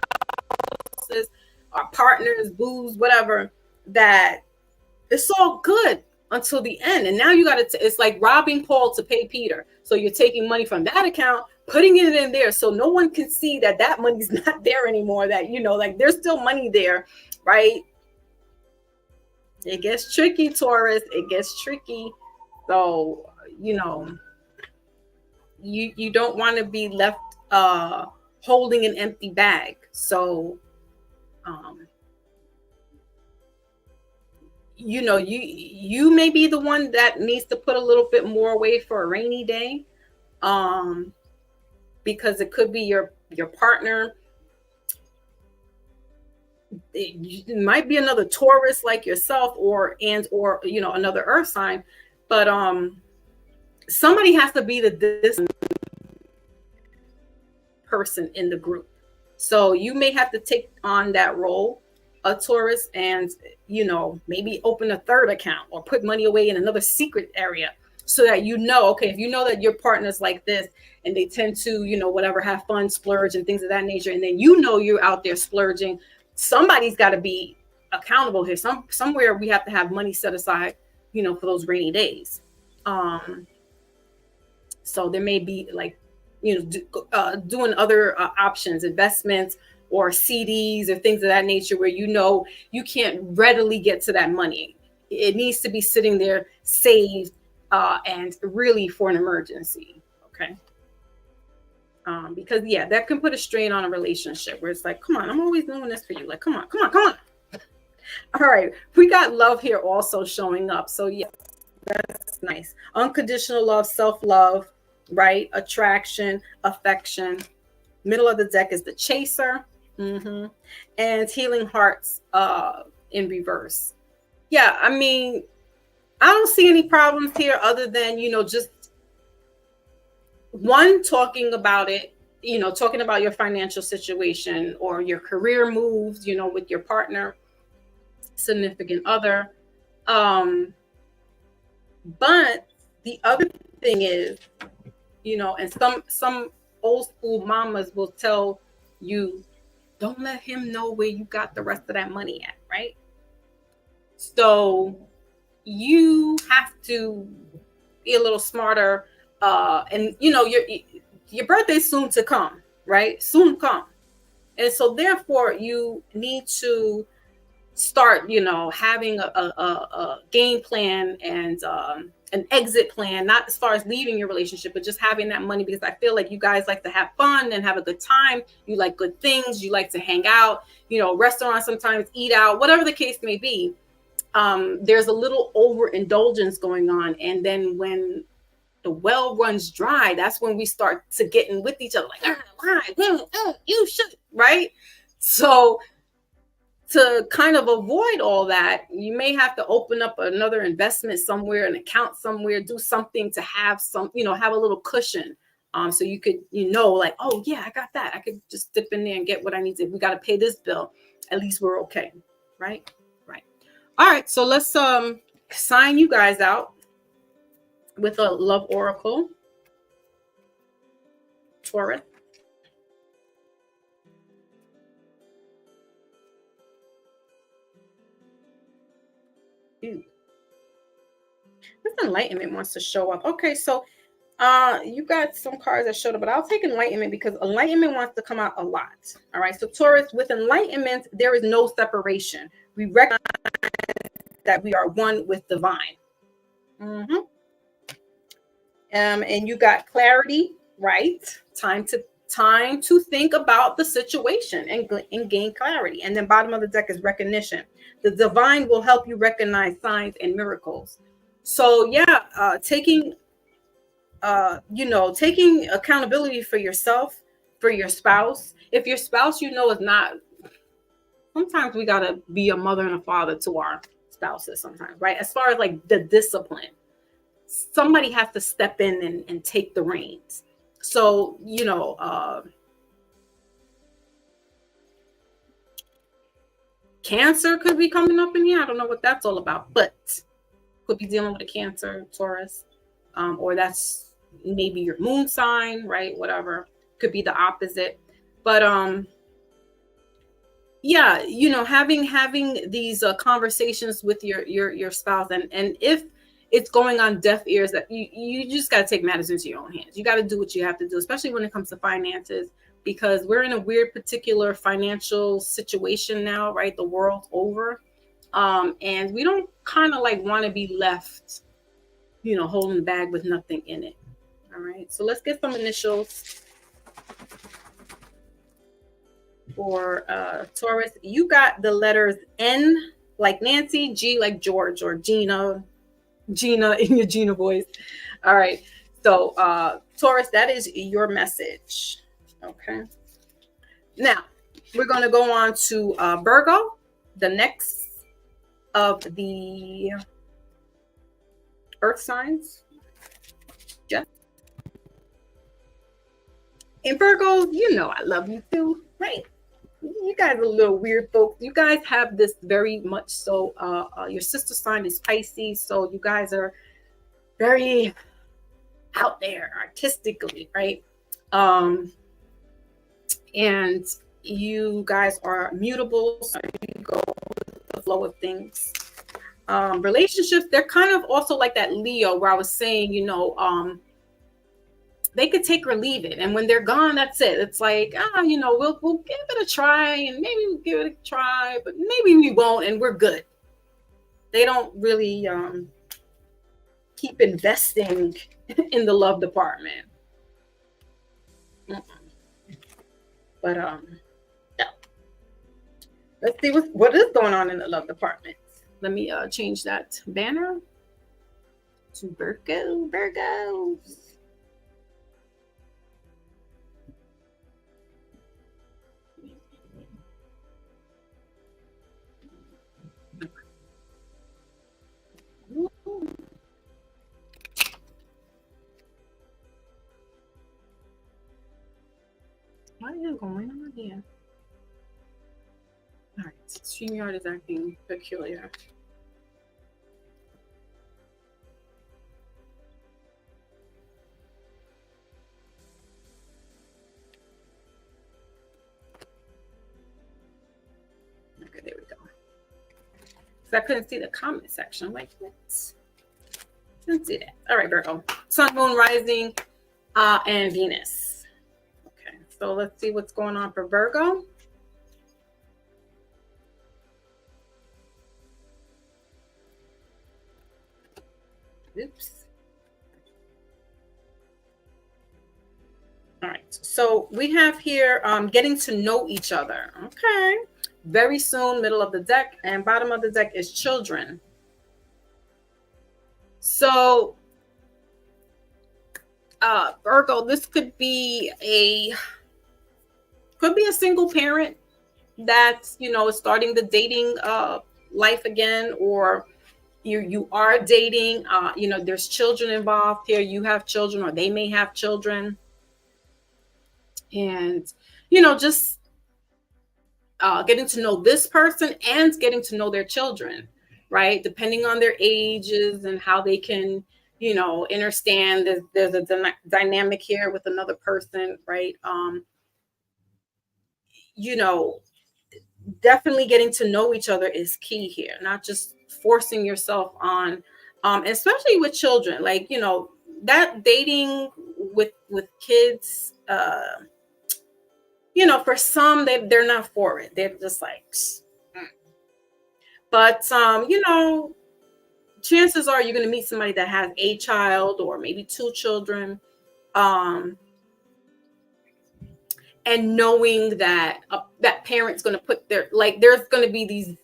spouses, our partners, booze, whatever, that it's all good until the end. And now you got to, it's like robbing Paul to pay Peter. So you're taking money from that account, putting it in there, so no one can see that money's not there anymore, that, like there's still money there, right? It gets tricky, Taurus. It gets tricky. So, you don't want to be left holding an empty bag. So, you may be the one that needs to put a little bit more away for a rainy day, because it could be your partner. It might be another Taurus like yourself, or another earth sign, but somebody has to be this person in the group. So you may have to take on that role, a Taurus, and maybe open a third account or put money away in another secret area, so that okay, if you know that your partner's like this and they tend to, whatever, have fun, splurge and things of that nature, and then you're out there splurging, somebody's got to be accountable here. Somewhere we have to have money set aside, for those rainy days. So there may be like, doing other options, investments or CDs or things of that nature, where you can't readily get to that money. It needs to be sitting there saved, and really for an emergency. Okay. Because that can put a strain on a relationship where it's like, come on, I'm always doing this for you. Like, come on. All right. We got love here also showing up. So yeah, that's nice. Unconditional love, self-love, right? Attraction, affection. Middle of the deck is the chaser. And healing hearts in reverse. Yeah, I mean, I don't see any problems here other than, just one, talking about it, talking about your financial situation or your career moves, with your partner, significant other. But the other thing is, and some old school mamas will tell you, don't let him know where you got the rest of that money at, right? So you have to be a little smarter, and your birthday's soon to come, right? Soon come. And so therefore you need to start, having a game plan and an exit plan, not as far as leaving your relationship, but just having that money, because I feel like you guys like to have fun and have a good time. You like good things. You like to hang out, restaurants, sometimes eat out, whatever the case may be. There's a little overindulgence going on. And then when the well runs dry, that's when we start to getting with each other, like, why? You should, right? So to kind of avoid all that, you may have to open up another investment somewhere, an account somewhere, do something to have have a little cushion. So you could, like, oh yeah, I got that. I could just dip in there and get what I need to. If we got to pay this bill, at least we're okay. Right. All right. So let's sign you guys out with a love oracle. Taurus. This enlightenment wants to show up. Okay, so you got some cards that showed up, but I'll take enlightenment because enlightenment wants to come out a lot. All right, so Taurus, with enlightenment, there is no separation. We recognize that we are one with divine. And you got clarity, right? Time to think about the situation and gain clarity. And then bottom of the deck is recognition. The divine will help you recognize signs and miracles. So taking accountability for yourself, for your spouse. If your spouse, is not, sometimes we gotta be a mother and a father to our spouses sometimes, right? As far as like the discipline, somebody has to step in and take the reins. So, Cancer could be coming up in here. I don't know what that's all about, but could be dealing with a Cancer, Taurus, or that's maybe your moon sign, right? Whatever. Could be the opposite. But having these conversations with your spouse, and if it's going on deaf ears, that you just got to take matters into your own hands. You got to do what you have to do, especially when it comes to finances, because we're in a weird particular financial situation now, right? The world over. And we don't kind of like want to be left, holding the bag with nothing in it. All right. So let's get some initials for Taurus. You got the letters N like Nancy, G like George, or Gina in your Gina voice. All right. So Taurus, that is your message. Okay. Now we're going to go on to Virgo, the next of the earth signs. And Virgos, you know I love you too, right? You guys are little weird folks. You guys have this very much so. Your sister sign is Pisces, so you guys are very out there artistically, right? Um, and you guys are mutable, so you go with the flow of things. Relationships, they're kind of also like that Leo, where I was saying, they could take or leave it, and when they're gone, that's it. It's like, we'll give it a try, and maybe we'll give it a try, but maybe we won't, and we're good. They don't really keep investing in the love department. But yeah. Let's see what is going on in the love department. Let me change that banner to Virgos. What is going on here? All right, StreamYard is acting peculiar. Okay, there we go. So I couldn't see the comment section. I'm like, what? Couldn't see that. All right, Virgo. Sun, Moon, Rising, and Venus. Okay, so let's see what's going on for Virgo. Oops. All right, so we have here getting to know each other. Okay, very soon, middle of the deck, and bottom of the deck is children. So Virgo, this could be a single parent that's is starting the dating life again, or you are dating. There's children involved here. You have children, or they may have children, and just getting to know this person and getting to know their children, right? Depending on their ages and how they can understand. There's a dynamic here with another person, right? Definitely getting to know each other is key here, not just forcing yourself on, especially with children, like that dating with kids, for some they're not for it. They're just like, but chances are you're going to meet somebody that has a child or maybe two children, and knowing that that parent's going to put there's going to be these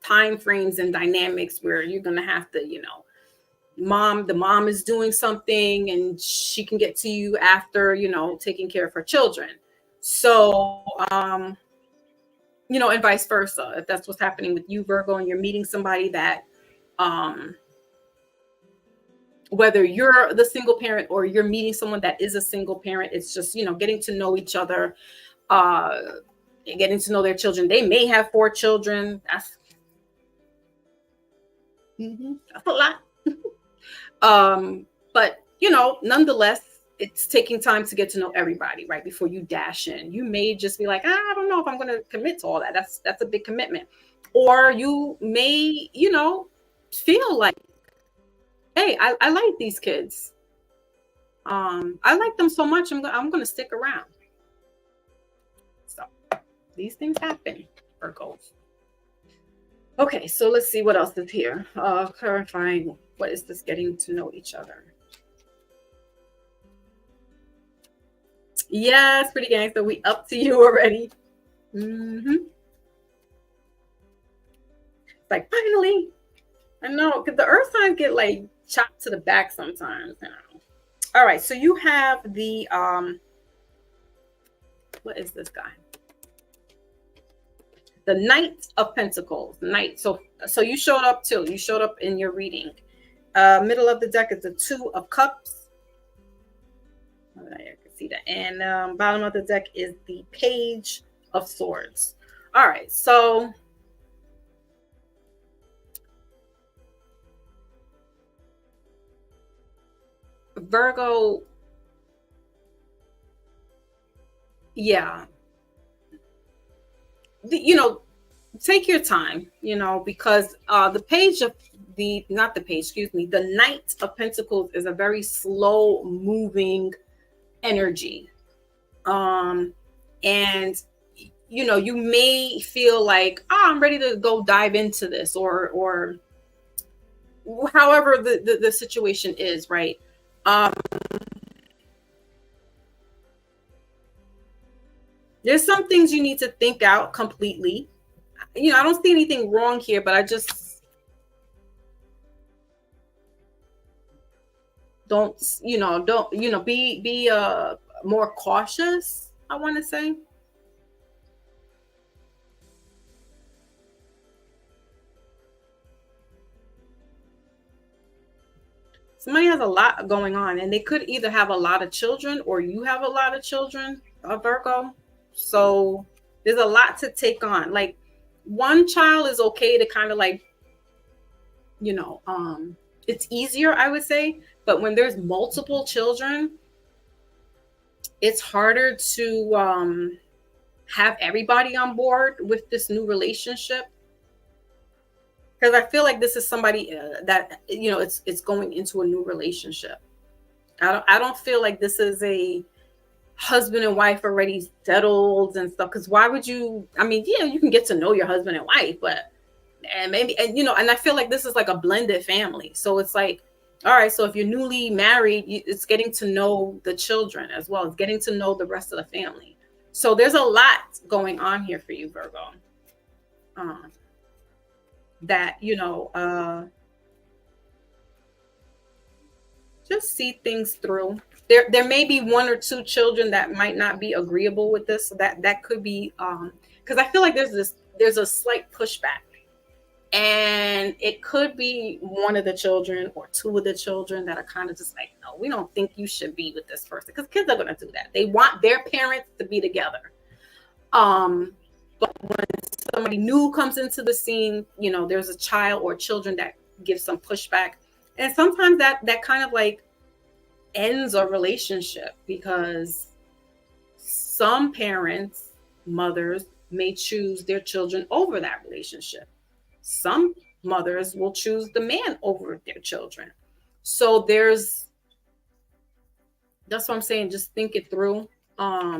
time frames and dynamics where you're going to have to, the mom is doing something and she can get to you after, taking care of her children. So, and vice versa. If that's what's happening with you, Virgo, and you're meeting somebody that, whether you're the single parent or you're meeting someone that is a single parent, it's just, getting to know each other, getting to know their children. They may have 4 children. That's a lot. But nonetheless, it's taking time to get to know everybody, right? Before you dash in. You may just be like, I don't know if I'm going to commit to all that. That's a big commitment. Or you may, feel like, hey, I like these kids. I like them so much, I'm going to stick around. So these things happen, Virgos. Okay, so let's see what else is here. Clarifying, what is this getting to know each other? Yes, pretty gangster. We up to you already. Like, finally. I know, because the earth signs get like chopped to the back sometimes. All right, so you have the what is this guy? The Knight of Pentacles. Knight. So you showed up too. You showed up in your reading. Middle of the deck is the 2 of Cups. I can see see that. And bottom of the deck is the Page of Swords. All right, so Virgo, yeah, you know, take your time, because the page of the not the page, excuse me, the Knight of Pentacles is a very slow moving energy. And you may feel like, I'm ready to go dive into this, or however the situation is, right? Um, there's some things you need to think out completely. I don't see anything wrong here, but I just don't be more cautious, I want to say. Somebody has a lot going on, and they could either have a lot of children or you have a lot of children, Virgo. So there's a lot to take on. Like, one child is okay to kind of like, it's easier, I would say. But when there's multiple children, it's harder to have everybody on board with this new relationship. Because I feel like this is somebody that it's going into a new relationship. I don't feel like this is a husband and wife already settled and stuff. Because why would you? I mean, yeah, you can get to know your husband and wife, but maybe, and I feel like this is like a blended family. So it's like, all right, so if you're newly married, it's getting to know the children as well as getting to know the rest of the family. So there's a lot going on here for you, Virgo. Um, that just see things through. There may be one or two children that might not be agreeable with this. So that could be because I feel like there's a slight pushback, and it could be one of the children or two of the children that are kind of just like, no, we don't think you should be with this person, because kids are going to do that. They want their parents to be together. But when somebody new comes into the scene, there's a child or children that give some pushback. And sometimes that kind of like ends a relationship, because some parents, mothers, may choose their children over that relationship. Some mothers will choose the man over their children. So that's what I'm saying. Just think it through. I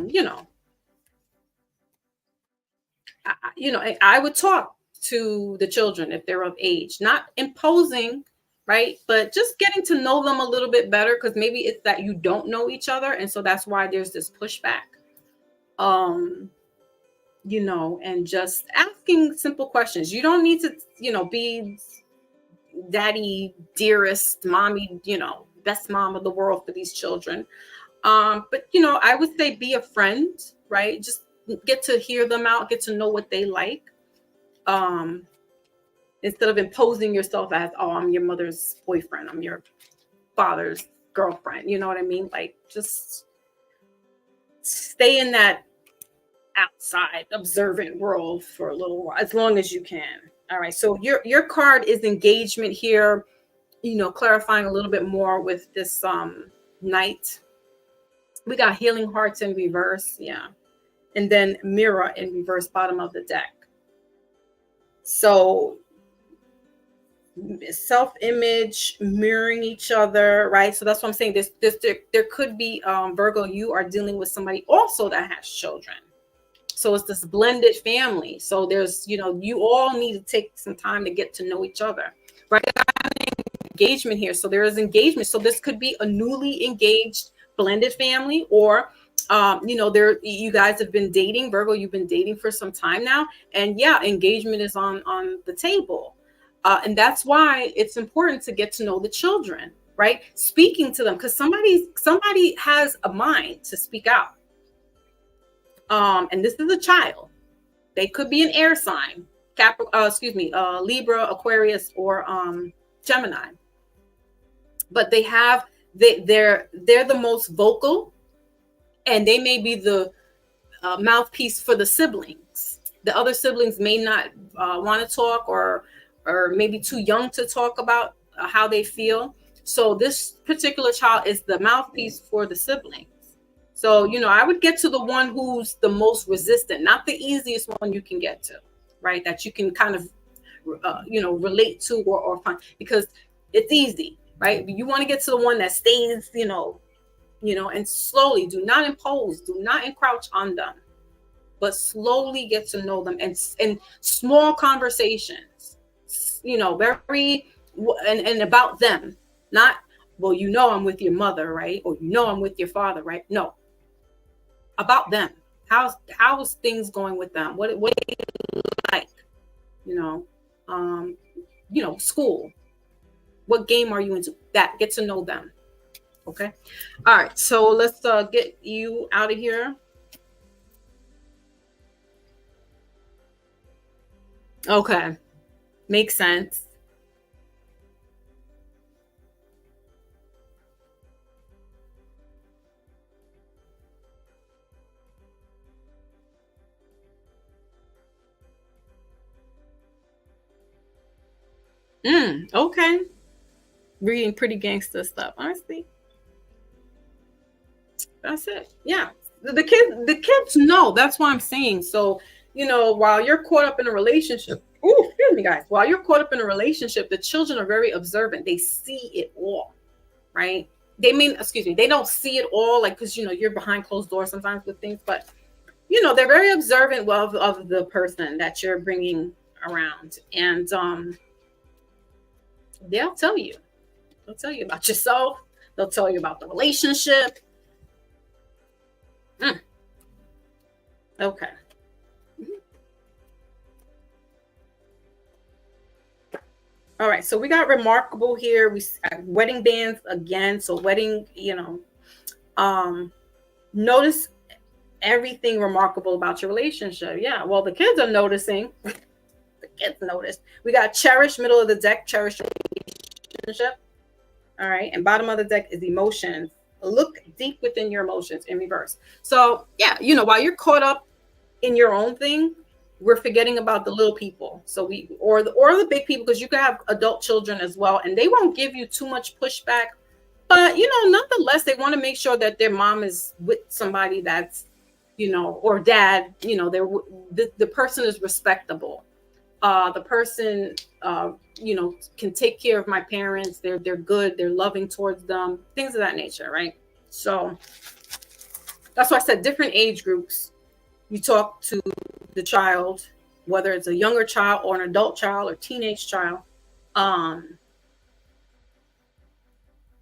would talk to the children if they're of age, not imposing, right? But just getting to know them a little bit better, because maybe it's that you don't know each other. And so that's why there's this pushback. And just asking simple questions. You don't need to, be daddy, dearest, mommy, best mom of the world for these children. But I would say be a friend, right? Just get to hear them out, get to know what they like. Instead of imposing yourself as, oh, I'm your mother's boyfriend, I'm your father's girlfriend. You know what I mean? Like, just stay in that outside observant world for a little while, as long as you can. All right. So your card is engagement here, clarifying a little bit more with this Knight. We got healing hearts in reverse. Yeah. And then mirror in reverse, bottom of the deck. So self-image, mirroring each other, right? So that's what I'm saying. There could be Virgo, you are dealing with somebody also that has children. So it's this blended family. So there's, you all need to take some time to get to know each other, right? Engagement here. So there is engagement. So this could be a newly engaged blended family, or you guys have been dating. Virgo, you've been dating for some time now, and yeah, engagement is on the table. And that's why it's important to get to know the children, right? Speaking to them, because somebody has a mind to speak out. And this is a child. They could be an air sign, Libra, Aquarius, or Gemini. But they're the most vocal. and they may be the mouthpiece for the siblings. The other siblings may not want to talk, or maybe too young to talk about how they feel. So this particular child is the mouthpiece for the siblings. So, I would get to the one who's the most resistant, not the easiest one you can get to, right? That you can kind of, relate to or find, because it's easy, right? You want to get to the one that stays, and slowly, do not impose, do not encroach on them, but slowly get to know them, and small conversations, very, and about them, not, well, I'm with your mother, right? Or, I'm with your father, right? No, about them. How's things going with them? What do you like? School. What game are you into? That, get to know them. Okay. All right. So let's get you out of here. Okay. Makes sense. Okay. Reading pretty gangster stuff. Honestly, that's it. Yeah. The kids know. That's what I'm saying. So, while you're caught up in a relationship, excuse me, guys, while you're caught up in a relationship, the children are very observant. They see it all, right? They don't see it all, like, because, you're behind closed doors sometimes with things, but, they're very observant of the person that you're bringing around. And they'll tell you. They'll tell you about yourself. They'll tell you about the relationship. Okay. All right. So we got remarkable here. We wedding bands again. So wedding, notice everything remarkable about your relationship. Yeah. Well, the kids are noticing. The kids noticed. We got cherish, middle of the deck, cherish relationship. All right. And bottom of the deck is emotions. Look deep within your emotions in reverse. So yeah, while you're caught up in your own thing, we're forgetting about the little people. So or the big people, because you can have adult children as well, and they won't give you too much pushback. But nonetheless, they want to make sure that their mom is with somebody that's, or dad, the person is respectable. The person, can take care of my parents. They're good. They're loving towards them. Things of that nature, right? So that's why I said different age groups. You talk to the child, whether it's a younger child or an adult child or teenage child,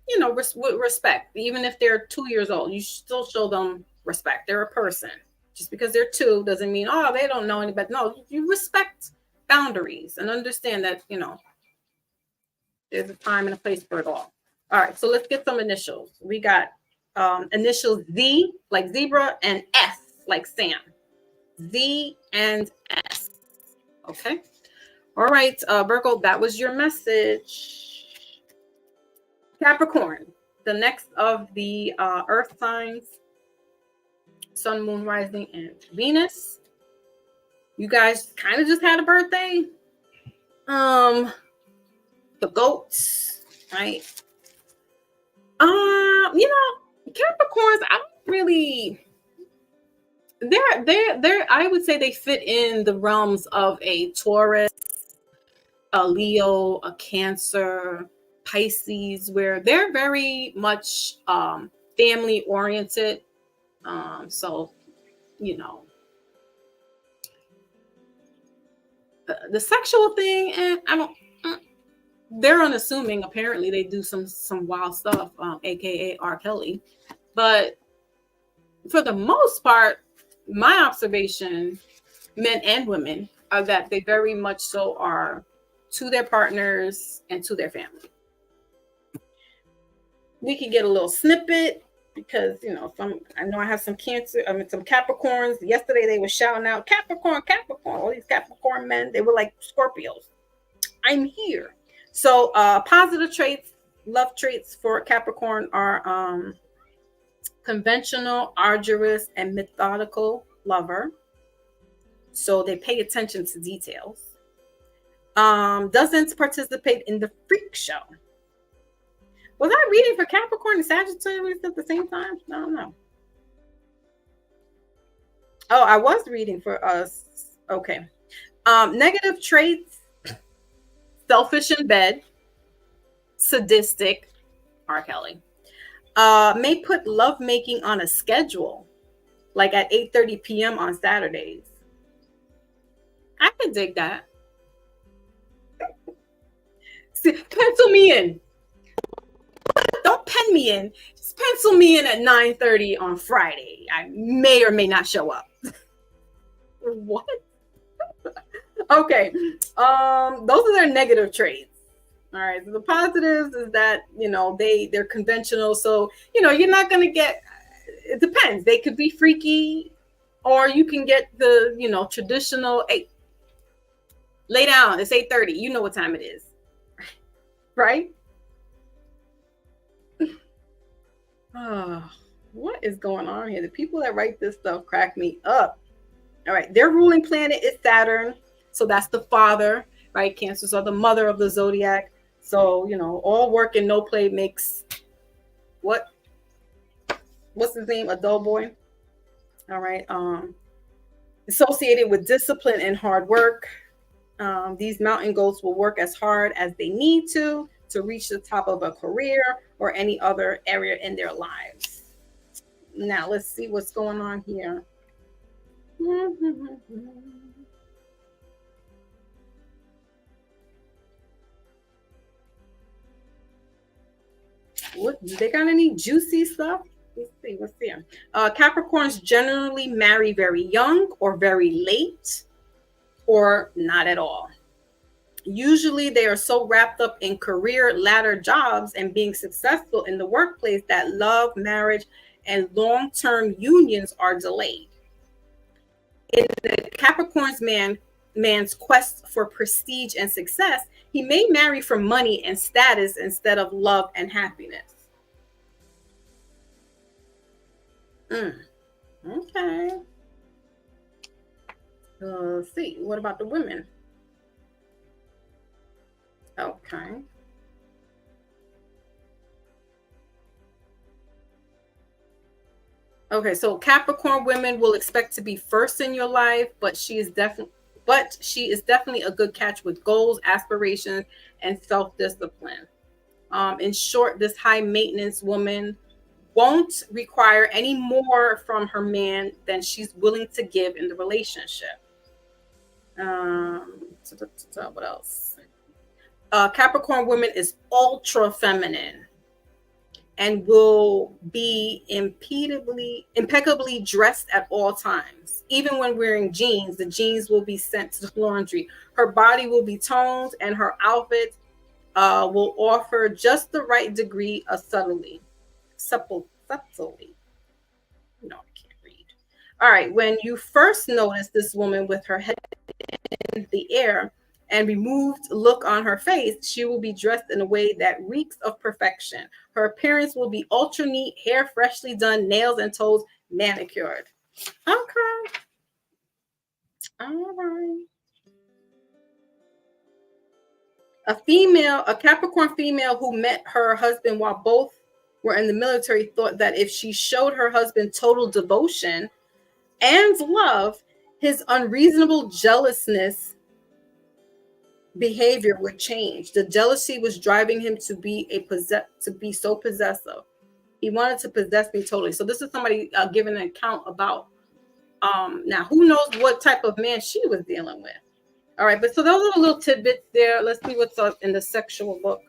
with respect. Even if they're 2 years old, you still show them respect. They're a person. Just because they're 2 doesn't mean, they don't know any better. No, you respect boundaries and understand that, there's a time and a place for it all. All right, so let's get some initials. We got initials Z, like zebra, and S, like Sam. Z and S. Okay. All right, Virgo, that was your message. Capricorn, the next of the earth signs, sun, moon, rising, and Venus. You guys kind of just had a birthday. The goats, right? Capricorns, I don't really, they're I would say they fit in the realms of a Taurus, a Leo, a Cancer, Pisces, where they're very much family oriented. So, the sexual thing, and I don't. They're unassuming. Apparently, they do some wild stuff, aka R. Kelly. But for the most part, my observation, men and women, are that they very much so are to their partners and to their family. We could get a little snippet because I know I have some Cancer. Some Capricorns. Yesterday they were shouting out Capricorn, Capricorn. All these Capricorn men, they were like Scorpios. I'm here. So positive traits, love traits for Capricorn are conventional, arduous, and methodical lover. So they pay attention to details. Doesn't participate in the freak show. Was I reading for Capricorn and Sagittarius at the same time? I don't know. Oh, I was reading for us. Okay. Negative traits: selfish in bed, sadistic, R. Kelly. May put lovemaking on a schedule, like at 8:30 p.m. on Saturdays. I can dig that. See, pencil me in. Don't pen me in. Just pencil me in at 9:30 on Friday. I may or may not show up. What? Okay. Those are their negative traits. All right. So the positives is that, they're conventional. So, you're not gonna get, it depends. They could be freaky, or you can get the, traditional, hey, lay down, it's 8:30. You know what time it is. Right? Oh, what is going on here? The people that write this stuff crack me up. All right, their ruling planet is Saturn, so that's the father, right? Cancers are the mother of the zodiac. So, all work and no play makes what's his name? A dull boy. All right. Associated with discipline and hard work. These mountain goats will work as hard as they need to reach the top of a career or any other area in their lives. Now, let's see what's going on here. What, they got any juicy stuff? Let's see. What's here? Capricorns generally marry very young or very late, or not at all. Usually they are so wrapped up in career ladder jobs and being successful in the workplace that love, marriage, and long-term unions are delayed. In the Capricorn's man's quest for prestige and success, he may marry for money and status instead of love and happiness. Okay. Let's see. What about the women? Okay. Okay, so Capricorn women will expect to be first in your life, but she is definitely a good catch with goals, aspirations, and self-discipline. In short, this high maintenance woman won't require any more from her man than she's willing to give in the relationship. What else? Capricorn woman is ultra feminine and will be impeccably dressed at all times. Even when wearing jeans, the jeans will be sent to the laundry. Her body will be toned, and her outfit will offer just the right degree of subtlety. Subtlety. No, I can't read. All right. When you first notice this woman with her head in the air and removed look on her face, she will be dressed in a way that reeks of perfection. Her appearance will be ultra neat, hair freshly done, nails and toes manicured. Okay. All right. A Capricorn female who met her husband while both were in the military thought that if she showed her husband total devotion and love, his unreasonable jealousness behavior would change. The jealousy was driving him to be so possessive. He wanted to possess me totally. So this is somebody giving an account about now who knows what type of man she was dealing with. All right, but so those are the little tidbits there. Let's see what's up in the sexual book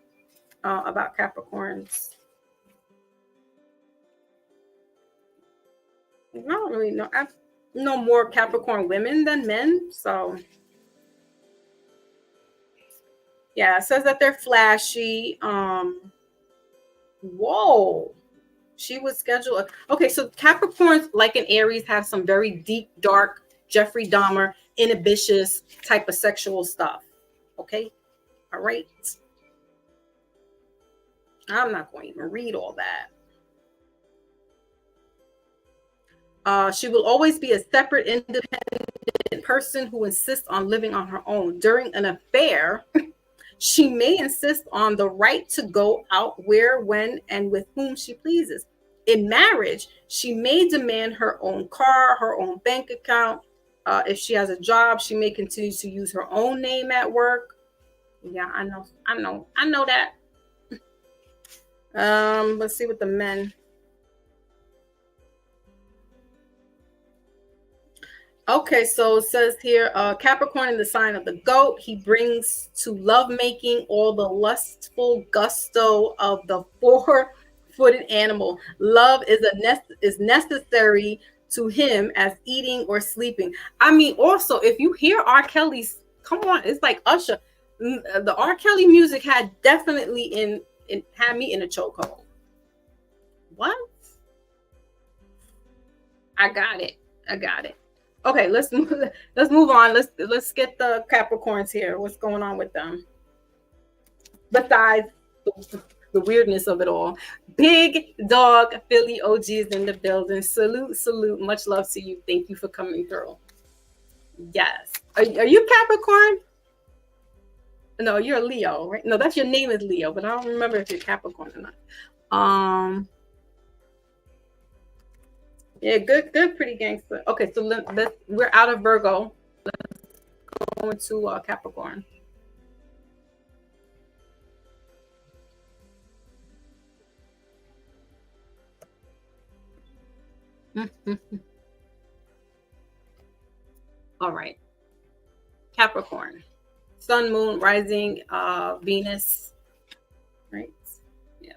about Capricorns. I don't really know. I know more Capricorn women than men, so yeah, it says that they're flashy. Whoa. She was scheduled. Okay, so Capricorns, like in Aries, have some very deep, dark, Jeffrey Dahmer, inhibitious type of sexual stuff. Okay? All right. I'm not going to even read all that. She will always be a separate, independent person who insists on living on her own. During an affair, she may insist on the right to go out where, when, and with whom she pleases. In marriage, she may demand her own car, her own bank account. If she has a job, she may continue to use her own name at work. Yeah, I know that. Let's see what the men. Okay, so it says here, Capricorn in the sign of the goat. He brings to lovemaking all the lustful gusto of the four-footed animal. Love is necessary to him as eating or sleeping. I mean, also, if you hear R. Kelly's, come on, it's like Usher. The R. Kelly music had definitely had me in a chokehold. What? I got it. I got it. Okay, let's move on. Let's get the Capricorns here. What's going on with them? Besides the weirdness of it all. Big Dog Philly OGs in the building. Salute, salute. Much love to you. Thank you for coming through. Yes. Are you Capricorn? No, you're a Leo, right? No, that's your name is Leo, but I don't remember if you're Capricorn or not. Yeah, good, pretty gangster. Okay, so we're out of Virgo. Let's go into Capricorn. All right, Capricorn. Sun, Moon, Rising, Venus. Right. Yeah.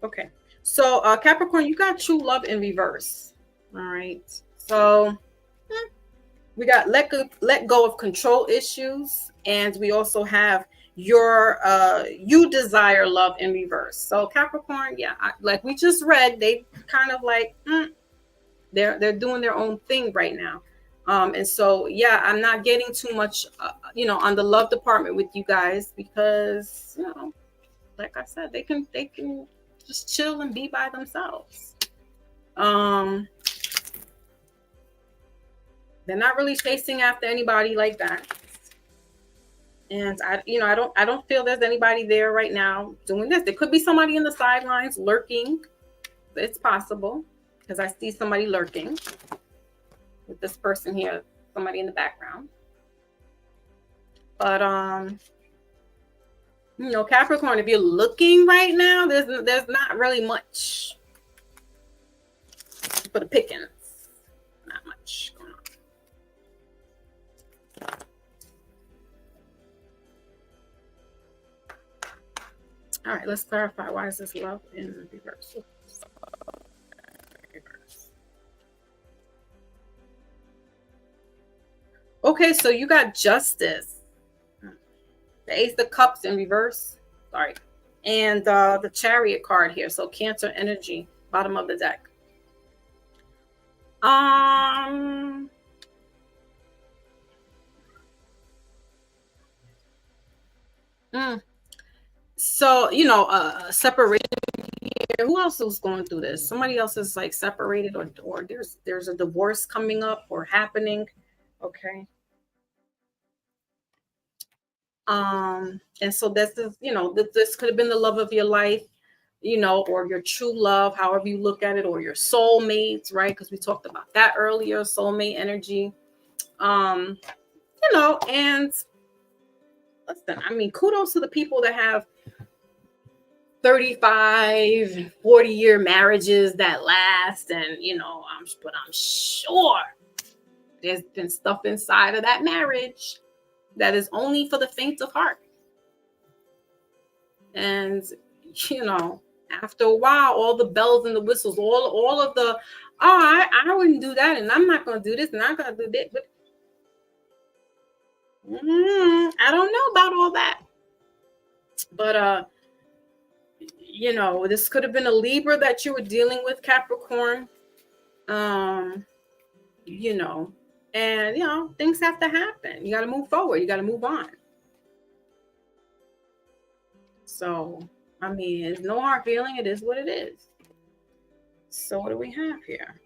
Okay. So Capricorn, you got true love in reverse. All right. So we got let go of control issues, and we also have you desire love in reverse. So Capricorn, yeah, like we just read, they kind of like they're doing their own thing right now. And so yeah, I'm not getting too much on the love department with you guys, because like I said, they can just chill and be by themselves. They're not really chasing after anybody like that. And I don't feel there's anybody there right now doing this. There could be somebody in the sidelines lurking. It's possible, because I see somebody lurking with this person here, somebody in the background. But Capricorn, if you're looking right now, there's not really much for the pickings. Not much going on. All right, let's clarify. Why is this love in reverse? Okay, so you got Justice. The Ace of Cups in reverse. Sorry. And the Chariot card here. So Cancer energy, bottom of the deck. So, separation here. Who else is going through this? Somebody else is like separated, or there's a divorce coming up or happening. Okay. And so this is, this could have been the love of your life, or your true love, however you look at it, or your soulmates, right? Because we talked about that earlier, soulmate energy. And listen, I mean, kudos to the people that have 35 and 40-year marriages that last, and but I'm sure there's been stuff inside of that marriage that is only for the faint of heart. And after a while, all the bells and the whistles, all of the I wouldn't do that, and I'm not going to do this, and I'm going to do that, but I don't know about all that. But this could have been a Libra that you were dealing with, Capricorn. And, you know, things have to happen. You got to move forward. You got to move on. So, I mean, it's no hard feeling. It is what it is. So, what do we have here?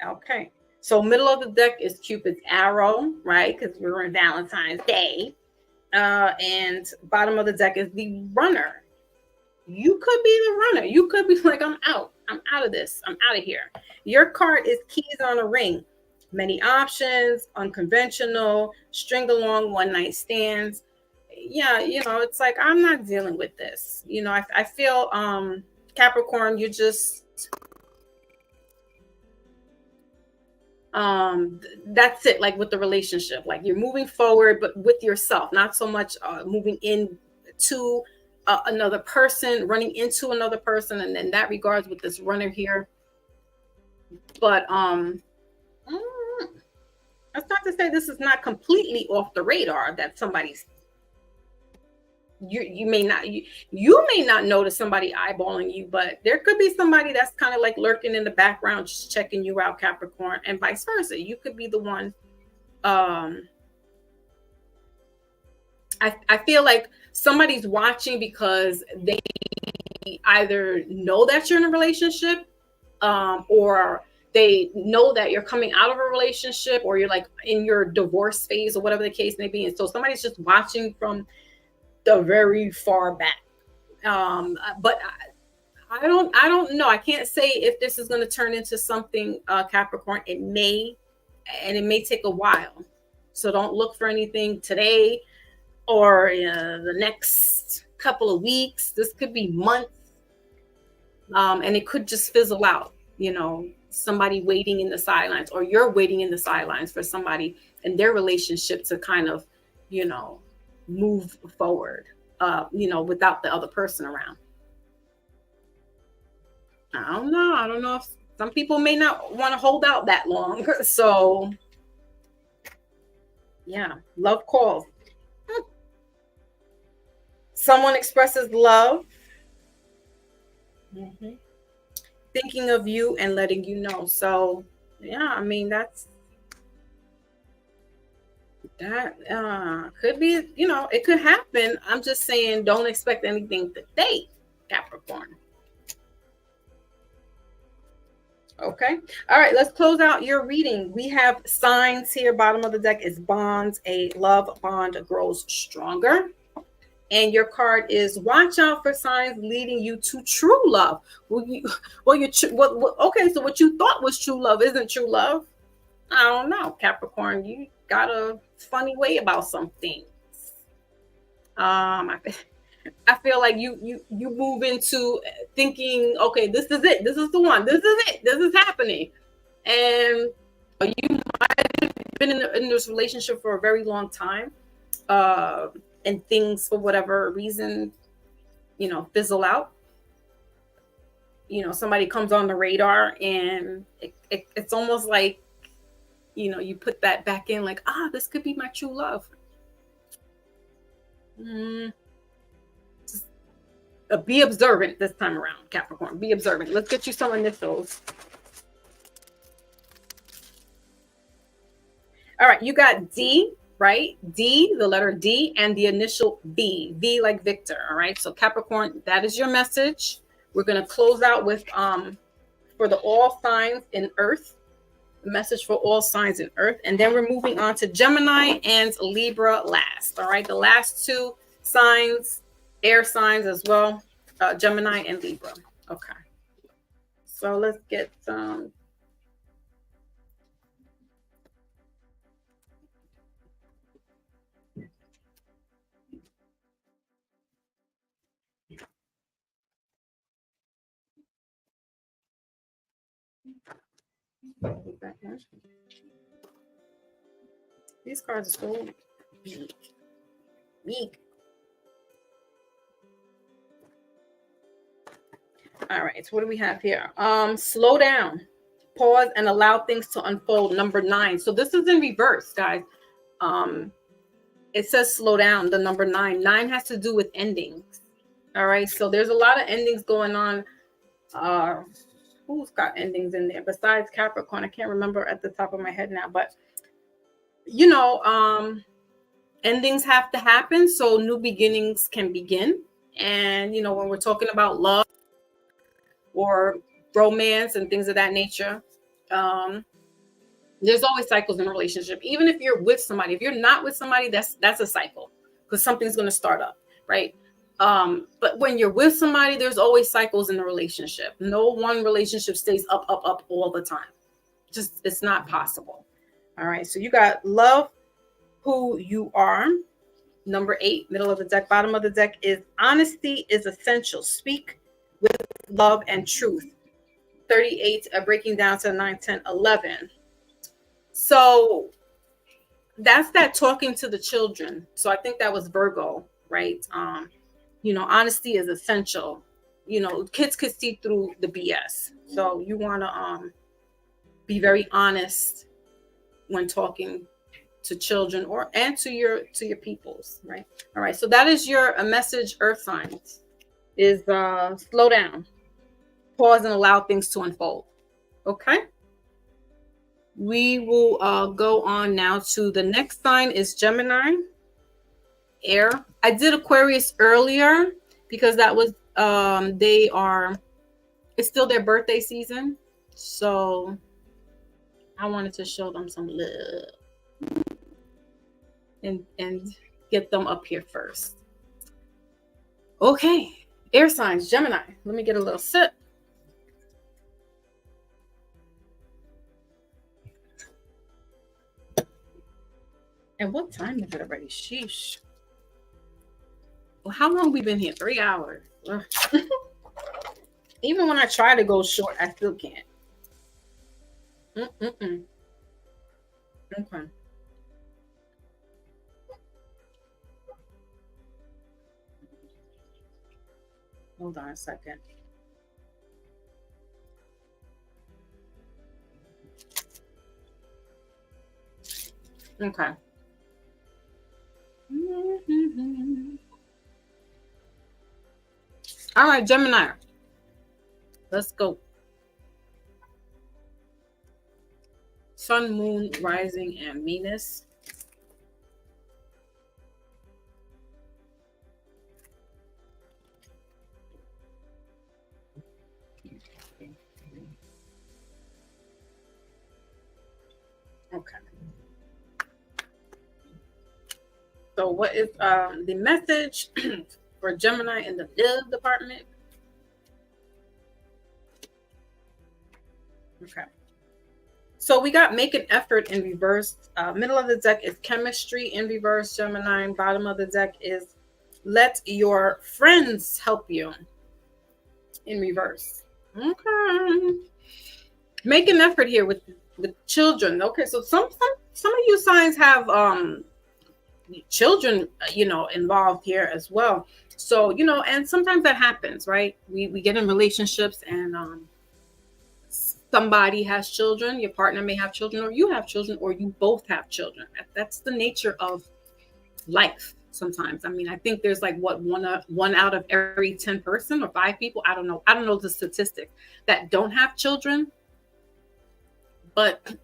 Okay. So, middle of the deck is Cupid's arrow, right? Because we were in Valentine's Day. And bottom of the deck is the runner. You could be the runner. You could be like, I'm out. I'm out of this. I'm out of here. Your card is keys on a ring. Many options, unconventional, string along, one night stands. Yeah, you know, it's like, I'm not dealing with this. You know, I feel Capricorn, you just that's it, like with the relationship, like you're moving forward but with yourself, not so much moving in to another person, running into another person, and in that regards with this runner here. But that's not to say this is not completely off the radar, that somebody's you may not you may not notice somebody eyeballing you, but there could be somebody that's kind of like lurking in the background, just checking you out, Capricorn, and vice versa. You could be the one. I feel like somebody's watching because they either know that you're in a relationship, or they know that you're coming out of a relationship, or you're like in your divorce phase or whatever the case may be. And so somebody's just watching from the very far back. But I don't know. I can't say if this is going to turn into something, Capricorn. It may, and it may take a while. So don't look for anything today or the next couple of weeks. This could be months, and it could just fizzle out. You know, somebody waiting in the sidelines, or you're waiting in the sidelines for somebody and their relationship to kind of, you know, move forward, you know, without the other person around. I don't know. I don't know if some people may not want to hold out that long. So, yeah, love calls. Someone expresses love, mhm, thinking of you and letting you know. So, yeah, I mean, that could be, you know, it could happen. I'm just saying, don't expect anything today, Capricorn. Okay. All right. Let's close out your reading. We have signs here. Bottom of the deck is bonds. A love bond grows stronger. And your card is watch out for signs leading you to true love. Okay. So what you thought was true love isn't true love. I don't know, Capricorn. You got a funny way about some things. I, I feel like you move into thinking, okay, this is it. This is the one. This is it. This is happening, and you might have been in this relationship for a very long time, and things for whatever reason, you know, fizzle out. You know, somebody comes on the radar, and it's almost like, you know, you put that back in, like, this could be my true love. Mm, be observant this time around, Capricorn. Be observant. Let's get you some initials. All right, you got D, right? D, the letter D, and the initial V. V like Victor. All right. So Capricorn, that is your message. We're gonna close out with for the all signs in Earth. Message for all signs in Earth, and then we're moving on to Gemini and Libra last. All right, the last two signs, air signs as well, Gemini and Libra. Okay, so let's get some. These cards are so weak. Weak. All right, so what do we have here? Slow down, pause, and allow things to unfold. Number 9. So this is in reverse, guys. It says slow down, the number 9. 9 has to do with endings. All right, so there's a lot of endings going on who's got endings in there besides Capricorn? I can't remember at the top of my head now, but you know, endings have to happen so new beginnings can begin. And you know, when we're talking about love or romance and things of that nature, um, there's always cycles in a relationship. Even if you're with somebody, if you're not with somebody, that's a cycle because something's going to start up, right? But when you're with somebody, there's always cycles in the relationship. No one relationship stays up, up, up all the time. Just it's not possible. All right. So you got love who you are. Number 8, middle of the deck, bottom of the deck is honesty is essential. Speak with love and truth. 38, breaking down to 9, 10, 11. So that's that talking to the children. So I think that was Virgo, right? You know, honesty is essential. You know, kids could see through the BS. So you want to be very honest when talking to children and to your peoples, right? All right. So that is your message, Earth signs, is slow down, pause, and allow things to unfold. Okay. We will go on now to the next sign is Gemini, air. I did Aquarius earlier because that was it's still their birthday season. So I wanted to show them some love and get them up here first. Okay, air signs, Gemini. Let me get a little sip. And what time is it already? Sheesh. Well, how long have we been here? 3 hours. Even when I try to go short, I still can't. Okay. Hold on a second. Okay. All right, Gemini. Let's go. Sun, Moon, Rising, and Venus. Okay. So what is the message for Gemini in the love department? Okay. So we got make an effort in reverse. Middle of the deck is chemistry in reverse, Gemini. Bottom of the deck is let your friends help you in reverse. Okay. Make an effort here with children. Okay, so some of you signs have children, you know, involved here as well. So, you know, and sometimes that happens, right? We get in relationships and somebody has children, your partner may have children, or you have children, or you both have children. That's the nature of life sometimes. I mean, I think there's like one out of every 10 person or 5 people, I don't know the statistic, that don't have children. But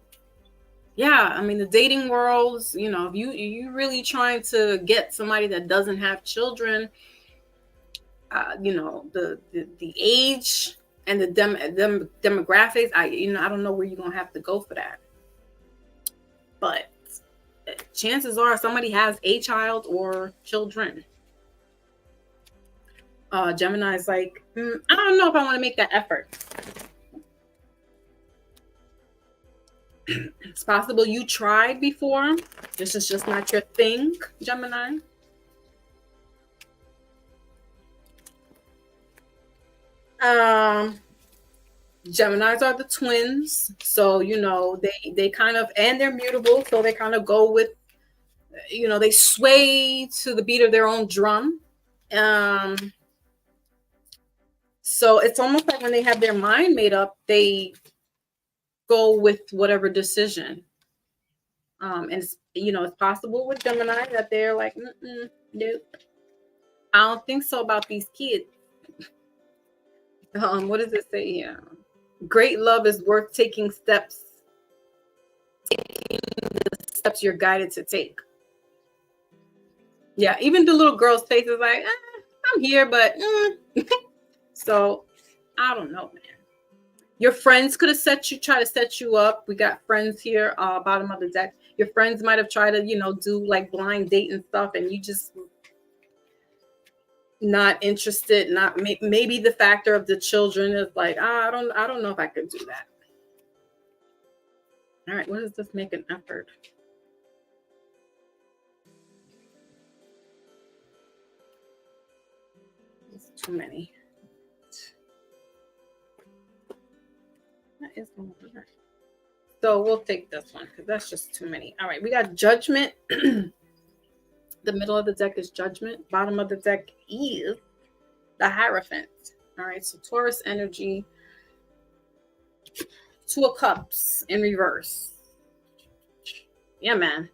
yeah, I mean, the dating world, you know, if you really trying to get somebody that doesn't have children, you know, the age and the demographics, I don't know where you're gonna have to go for that. But chances are somebody has a child or children. Gemini is like, I don't know if I want to make that effort. It's possible you tried before. This is just not your thing, Gemini. Geminis are the twins, so you know they kind of, and they're mutable, so they kind of go with, you know, they sway to the beat of their own drum. So it's almost like when they have their mind made up, they go with whatever decision. And it's, you know, it's possible with Gemini that they're like, nope, I don't think so about these kids. What does it say here? Great love is worth taking steps you're guided to take. Yeah, even the little girl's face is like, I'm here, but so I don't know, man. Your friends could have try to set you up. We got friends here, bottom of the deck. Your friends might have tried to, do like blind date and stuff, and you just not interested. Not maybe the factor of the children is like, I don't know if I could do that. All right, what does this make an effort? It's too many. That is going to work. So we'll take this one because that's just too many. All right, we got Judgment. The middle of the deck is Judgment. Bottom of the deck is the Hierophant. All right, so Taurus energy. Two of Cups in reverse. Yeah, man.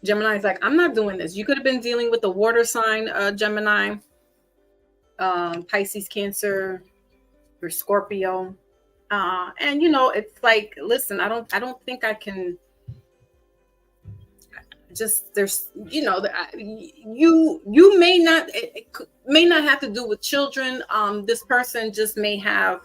Gemini's like, I'm not doing this. You could have been dealing with the water sign, Gemini, Pisces, Cancer, or Scorpio. And it's like, listen, I don't think I can just, there's, you may not, it may not have to do with children. This person just may have,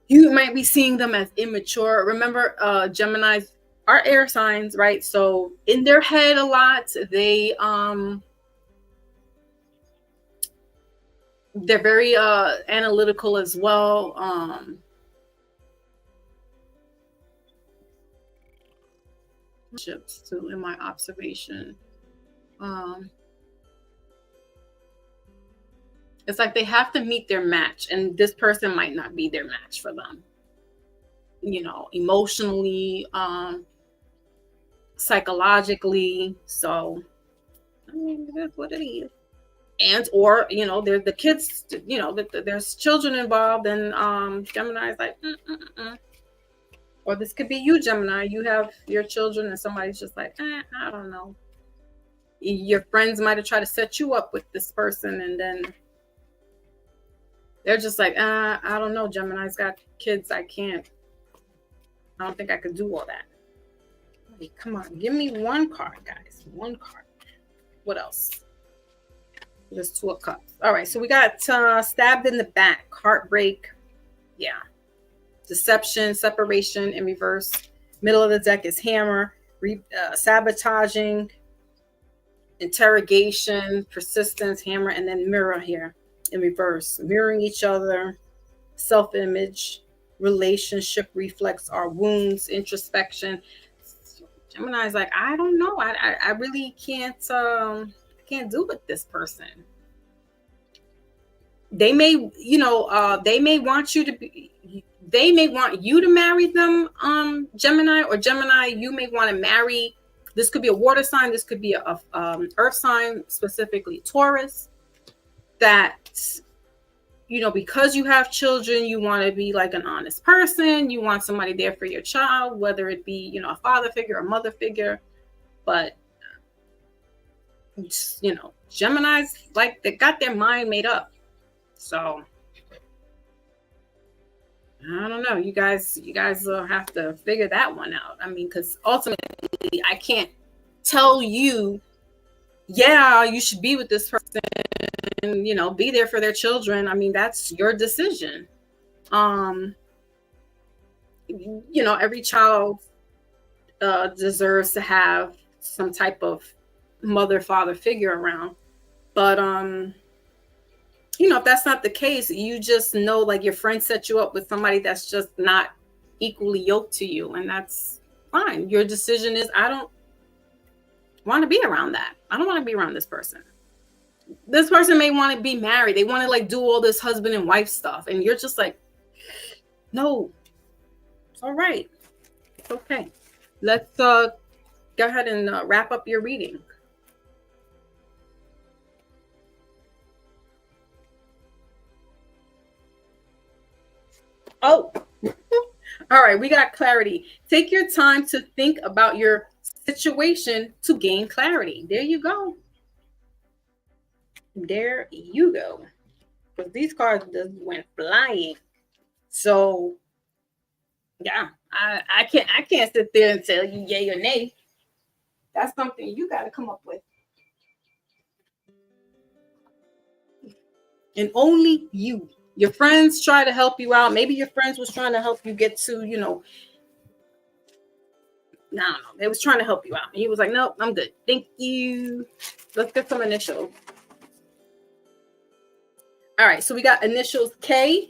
you might be seeing them as immature. Remember, Geminis are air signs, right? So in their head a lot, they're very analytical as well. Too, in my observation, it's like they have to meet their match, and this person might not be their match for them. Emotionally, psychologically. So, I mean, that's what it is. And or there's the kids. There's children involved, and Gemini's like. Or this could be you, Gemini. You have your children and somebody's just like, I don't know. Your friends might have tried to set you up with this person, and then they're just like, I don't know. Gemini's got kids. I don't think I could do all that. Hey, come on. Give me one card, guys. One card. What else? Just Two of Cups. All right. So we got stabbed in the back. Heartbreak. Yeah. Deception, separation in reverse. Middle of the deck is Hammer, sabotaging, interrogation, persistence, Hammer, and then Mirror here in reverse. Mirroring each other, self-image, relationship reflex are wounds, introspection. Gemini's like, I don't know. I really can't do with this person. They may want you to be. They may want you to marry them, Gemini, or Gemini, you may want to marry. This could be a water sign. This could be a earth sign, specifically Taurus. That, because you have children, you want to be like an honest person. You want somebody there for your child, whether it be, a father figure or mother figure. But, Gemini's like, they got their mind made up. So I don't know. You guys will have to figure that one out. I mean, because ultimately I can't tell you, yeah, you should be with this person and, be there for their children. I mean, that's your decision. Every child deserves to have some type of mother, father figure around. But, if that's not the case, you just know, like, your friend set you up with somebody that's just not equally yoked to you, and that's fine. Your decision is, I don't want to be around that. I don't want to be around this person. This person may want to be married. They want to, like, do all this husband and wife stuff, and you're just like, no, it's all right. It's okay. Let's go ahead and wrap up your reading. Oh, all right. We got clarity. Take your time to think about your situation to gain clarity. There you go. There you go. Because these cards just went flying. So yeah, I can't sit there and tell you yay or nay. That's something you got to come up with, and only you. Your friends try to help you out. Maybe your friends was trying to help you get to, no, they was trying to help you out. And he was like, nope, I'm good. Thank you. Let's get some initials. All right, so we got initials K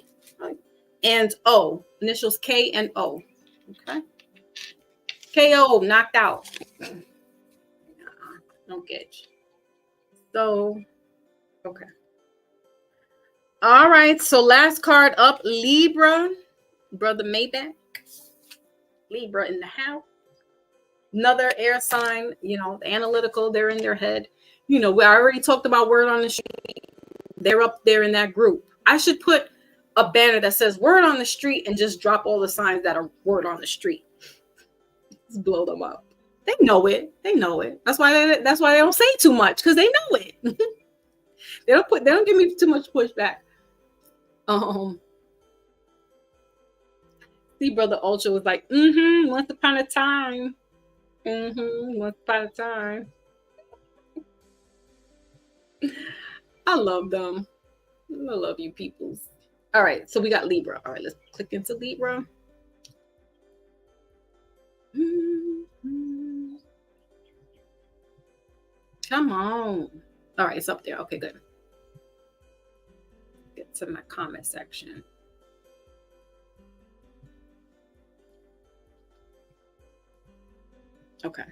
and O. Initials K and O. Okay. KO, knocked out. Don't get you. So, okay. All right, so last card up, Libra. Brother Maybach. Libra in the house. Another air sign, the analytical, they're in their head. We already talked about word on the street. They're up there in that group. I should put a banner that says word on the street and just drop all the signs that are word on the street. Just blow them up. They know it. That's why they don't say too much, because they know it. They don't give me too much pushback. See, Brother Ultra was like, once upon a time. Once upon a time. I love them. I love you peoples. All right, so we got Libra. All right, let's click into Libra. Come on. All right, it's up there. Okay, good. Get to my comment section. Okay.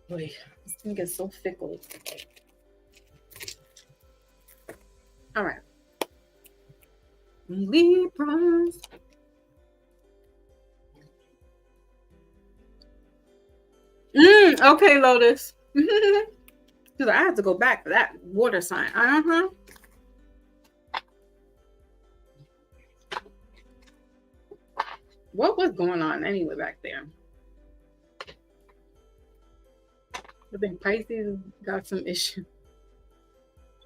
Boy, this thing gets so fickle. All right. Libras. Okay, Lotus. Because I have to go back for that water sign. What was going on anyway back there? I think Pisces got some issue.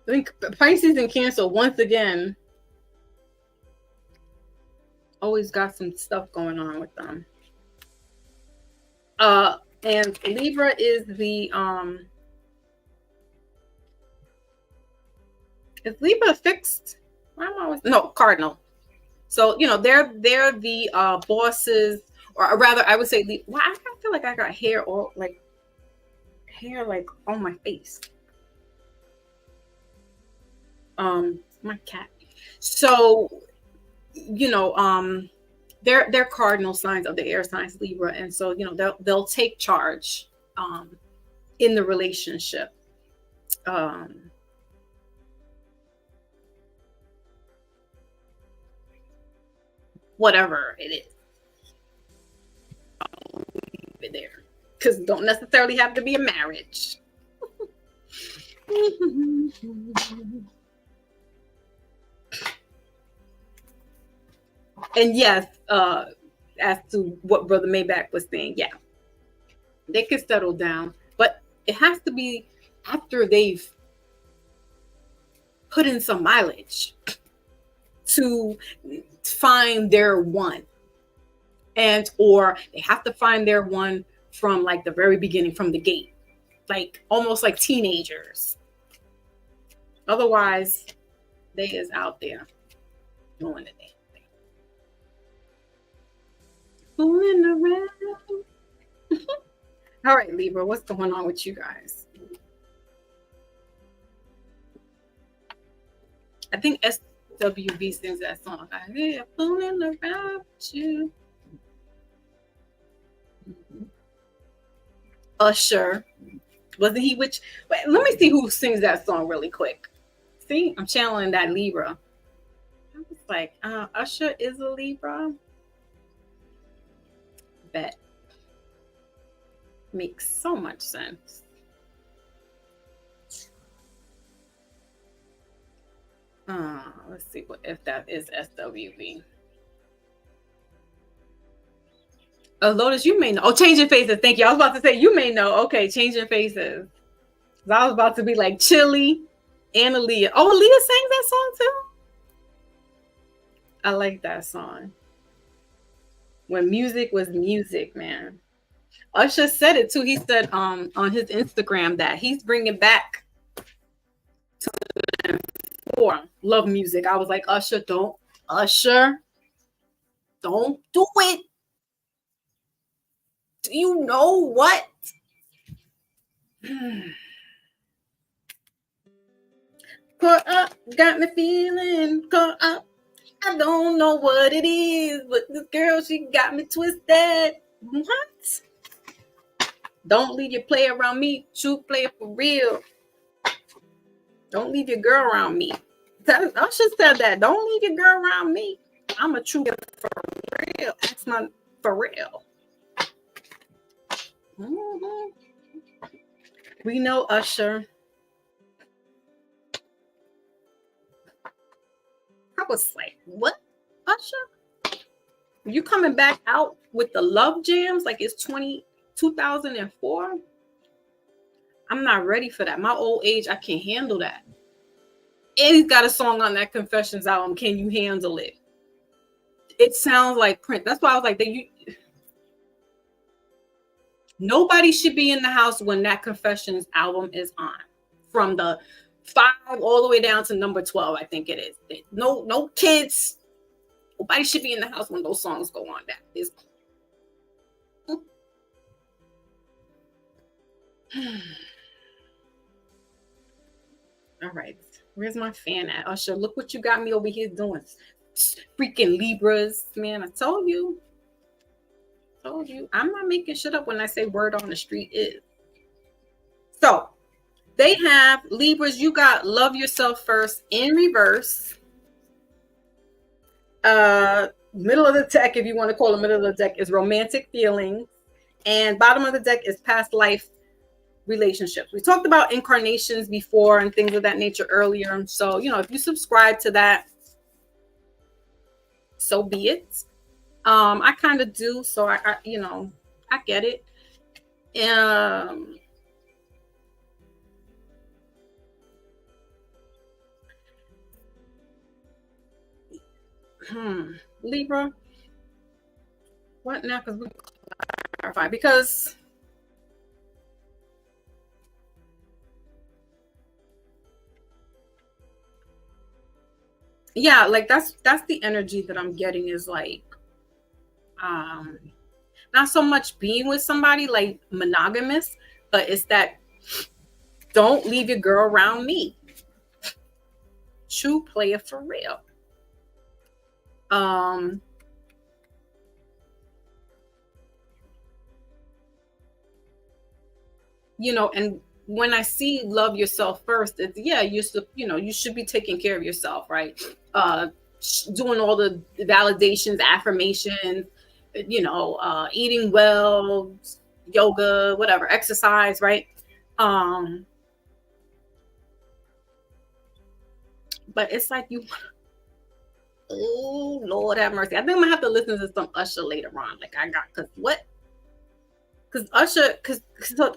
I think Pisces and Cancer, once again, always got some stuff going on with them. And Libra is the is Libra fixed? No, Cardinal. So they're the bosses, or rather, I would say well, I feel like I got hair on my face. My cat. So they're cardinal signs of the air signs, Libra, and so they'll take charge in the relationship. Whatever it is, I'll leave it there, because it don't necessarily have to be a marriage. And yes, as to what Brother Maybach was saying, yeah, they could settle down, but it has to be after they've put in some mileage to find their one, or they have to find their one from like the very beginning, from the gate, like almost like teenagers. Otherwise, they is out there doing the damn thing, fooling around. All right, Libra, what's going on with you guys? I think SWV sings that song. Hey, fooling around with you. Usher, wasn't he? Wait, let me see who sings that song really quick. See, I'm channeling that Libra. I was like, Usher is a Libra. Bet. Makes so much sense. Let's see if that is SWV. Lotus, you may know. Oh, Changing Faces. Thank you. I was about to say you may know. Okay, Changing Faces. I was about to be like Chili. And Aaliyah. Oh, Aaliyah sang that song too? I like that song. When music was music, man. Usher said it too. He said on his Instagram that he's bringing back for love music. I was like, Usher, don't do it. Do you know what? Caught up, got me feeling caught up. I don't know what it is, but this girl, she got me twisted. What? Don't leave your play around me. True player for real. Don't leave your girl around me. Usher said that. Don't leave your girl around me. I'm a true player for real. That's my for real. Mm-hmm. We know Usher. I was like, what, Usher? You coming back out with the love jams like it's 2004? I'm not ready for that. My old age, I can't handle that. And he's got a song on that Confessions album. Can you handle it? It sounds like Prince. That's why I was like, nobody should be in the house when that Confessions album is on. From the 5 all the way down to number 12, I think it is. No kids. Nobody should be in the house when those songs go on. That is. All right. Where's my fan at? Usher, look what you got me over here doing. Freaking Libras. Man, I told you. I'm not making shit up when I say word on the street is. So, they have Libras. You got Love Yourself First in reverse. Middle of the deck, if you want to call it middle of the deck, is romantic feelings. And bottom of the deck is past life relationships. We talked about incarnations before and things of that nature earlier. So, if you subscribe to that, so be it. I kind of do. So I get it. Libra. What now? Because we clarify because yeah, like that's the energy that I'm getting is like not so much being with somebody like monogamous, but it's that don't leave your girl around me. True player for real. And when I see love yourself first, it's you should be taking care of yourself, right? Doing all the validations, affirmations, eating well, yoga, whatever, exercise, right? But it's like oh Lord have mercy. I think I'm gonna have to listen to some Usher later on. Like because Usher, because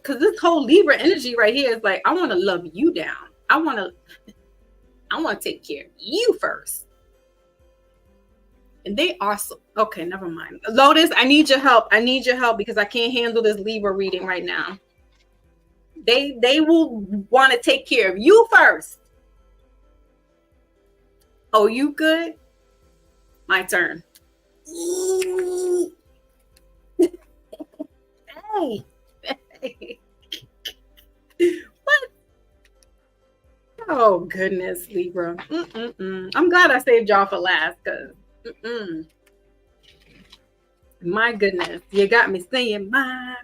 this whole Libra energy right here is like, I want to love you down. I want to take care of you first. And they are okay. Never mind. Lotus, I need your help. Because I can't handle this Libra reading right now. They will want to take care of you first. Oh, you good? My turn. Hey. What? Oh goodness, Libra. I'm glad I saved y'all for last, because my goodness, you got me saying my.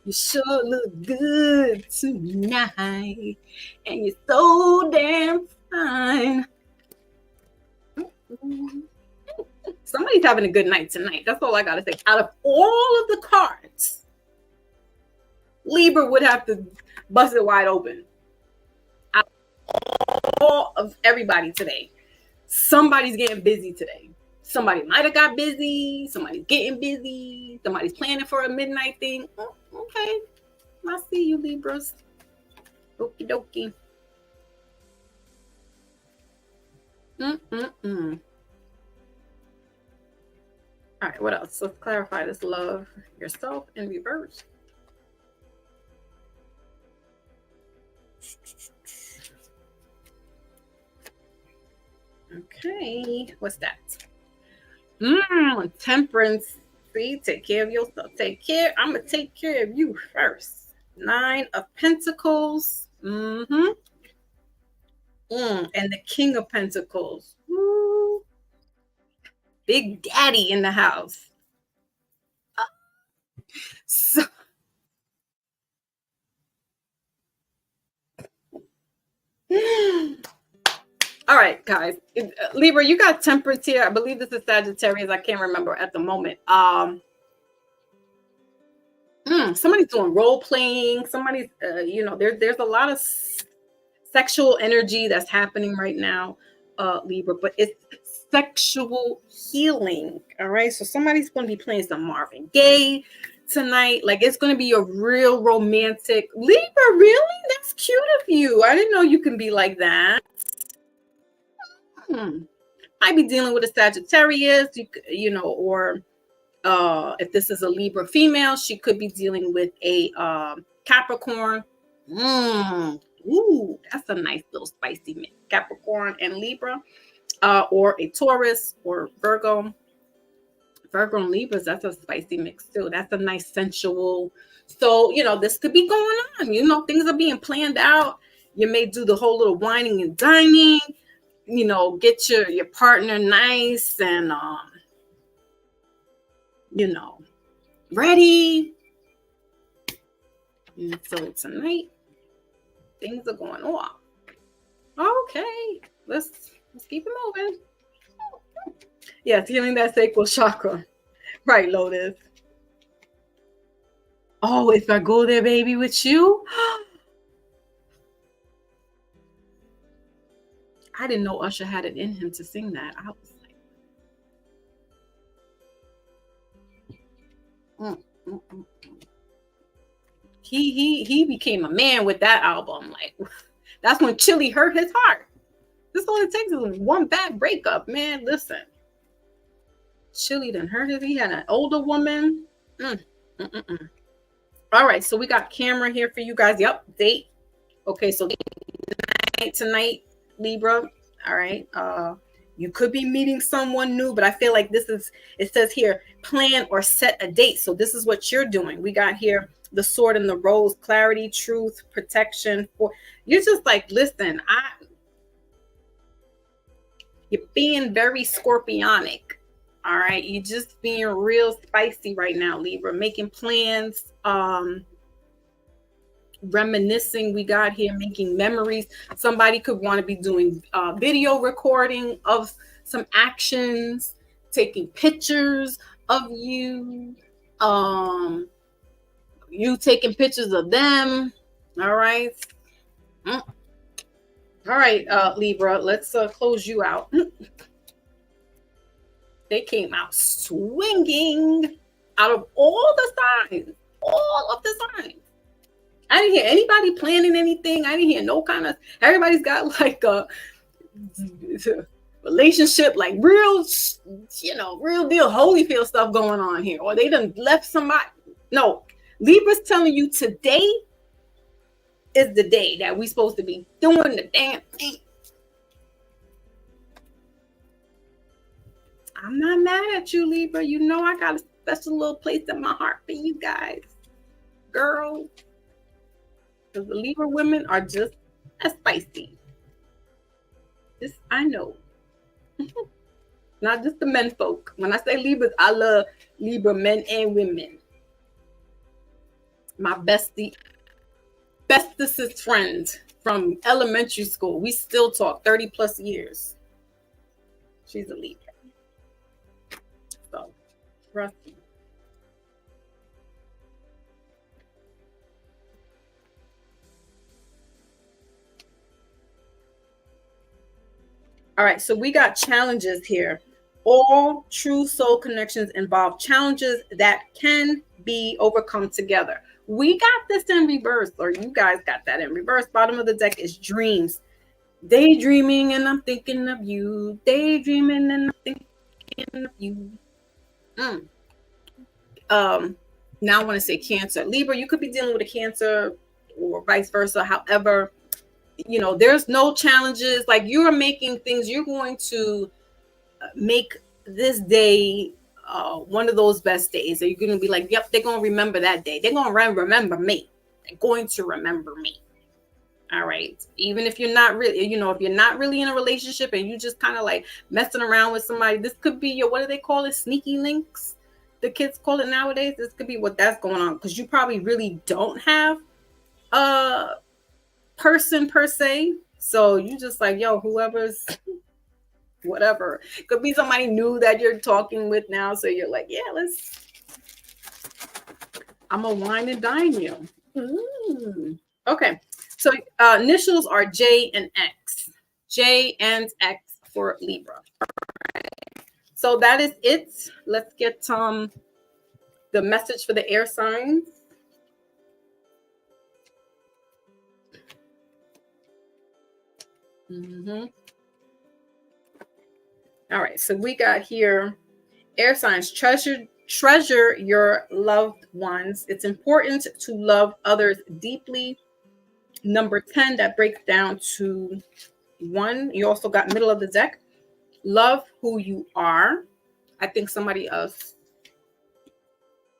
You sure look good tonight, and you're so damn fine. Somebody's having a good night tonight. That's all I gotta say. Out of all of the cards, Libra would have to bust it wide open. Out of all of everybody today, somebody's getting busy today. Somebody might have got busy. Somebody's getting busy. Somebody's planning for a midnight thing. Oh, okay. I see you, Libras. Okie dokie. Mm-mm-mm. All right, what else? Let's clarify this. Love yourself in reverse. Okay, what's that? Temperance. See, take care of yourself. I'm gonna take care of you first. 9 of Pentacles. And the King of Pentacles. Woo. Big Daddy in the house. So, all right, guys. Libra, you got temperance here. I believe this is Sagittarius. I can't remember at the moment. Somebody's doing role playing. Somebody's, there's a lot of sexual energy that's happening right now, Libra, but it's sexual healing. All right. So somebody's going to be playing some Marvin Gaye tonight. Like, it's going to be a real romantic. Libra, really? That's cute of you. I didn't know you can be like that. Might be dealing with a Sagittarius, or if this is a Libra female, she could be dealing with a Capricorn. Ooh, that's a nice little spicy mix. Capricorn and Libra, or a Taurus or Virgo. Virgo and Libras, that's a spicy mix too. That's a nice sensual. So, this could be going on. Things are being planned out. You may do the whole little whining and dining. Get your partner nice and ready. And so tonight, things are going off. Okay, let's keep it moving. Yes, healing that sacral chakra. Right, Lotus. Oh, if I go there, baby, with you. I didn't know Usher had it in him to sing that. I was like, He became a man with that album. Like, that's when Chili hurt his heart. This all it takes is one bad breakup, man. Listen, Chili done hurt his. He had an older woman. All right, so we got camera here for you guys. Yep, date. Okay, so tonight, Libra. All right. You could be meeting someone new, but I feel like it says here, plan or set a date. So this is what you're doing. We got here the sword and the rose, clarity, truth, protection. You're just like, listen, you're being very scorpionic. All right. You're just being real spicy right now, Libra, making plans, reminiscing. We got here making memories. Somebody could want to be doing video recording of some actions, taking pictures of you, you taking pictures of them. All right. All right, Libra, let's close you out. They came out swinging out of all the signs. I didn't hear anybody planning anything. I didn't hear no kind of, everybody's got like a relationship, like real deal Holyfield stuff going on here. Or they done left somebody. No, Libra's telling you today is the day that we supposed to be doing the damn thing. I'm not mad at you, Libra. I got a special little place in my heart for you guys. Girls. Because the Libra women are just as spicy. This I know. Not just the men folk. When I say Libras, I love Libra men and women. My bestest friend from elementary school. We still talk 30 plus years. She's a Libra. So, trust me. All right, so we got challenges here. All true soul connections involve challenges that can be overcome together. We got this in reverse, or you guys got that in reverse. Bottom of the deck is dreams. Daydreaming and I'm thinking of you. Daydreaming and I'm thinking of you. Mm. Now I want to say Cancer. Libra, you could be dealing with a Cancer or vice versa. However, there's no challenges. Like, you are making things, you're going to make this day one of those best days. Are you going to be like, yep, they're going to remember that day. They're going to remember me. They're going to remember me. All right. Even if you're not really, if you're not really in a relationship and you just kind of like messing around with somebody, this could be your, what do they call it? Sneaky links. The kids call it nowadays. This could be what that's going on, because you probably really don't have a person per se. So you just like, yo, whoever's whatever. Could be somebody new that you're talking with now. So you're like, yeah, I'm gonna wine and dine you. Okay. So initials are J and X. J and X for Libra. So that is it. Let's get the message for the air signs. All right, so we got here air signs. Treasure your loved ones. It's important to love others deeply. Number 10, that breaks down to 1. You also got middle of the deck. Love who you are. I think somebody else,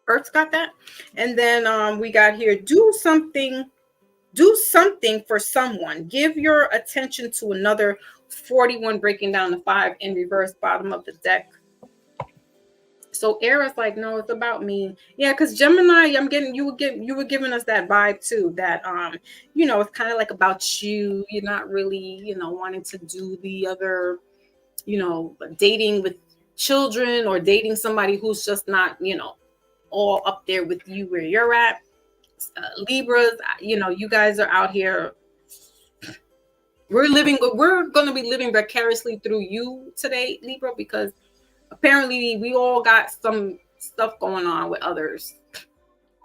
Earth's got that. And then we got here, do something for someone. Give your attention to another. 41 breaking down to 5 in reverse, bottom of the deck. So air is like, no, it's about me. Yeah, because Gemini, you were giving us that vibe too, that it's kind of like about you. You're not really, wanting to do the other, dating with children or dating somebody who's just not, all up there with you where you're at. Libras, you guys are out here. We're going to be living vicariously through you today, Libra, because apparently we all got some stuff going on with others.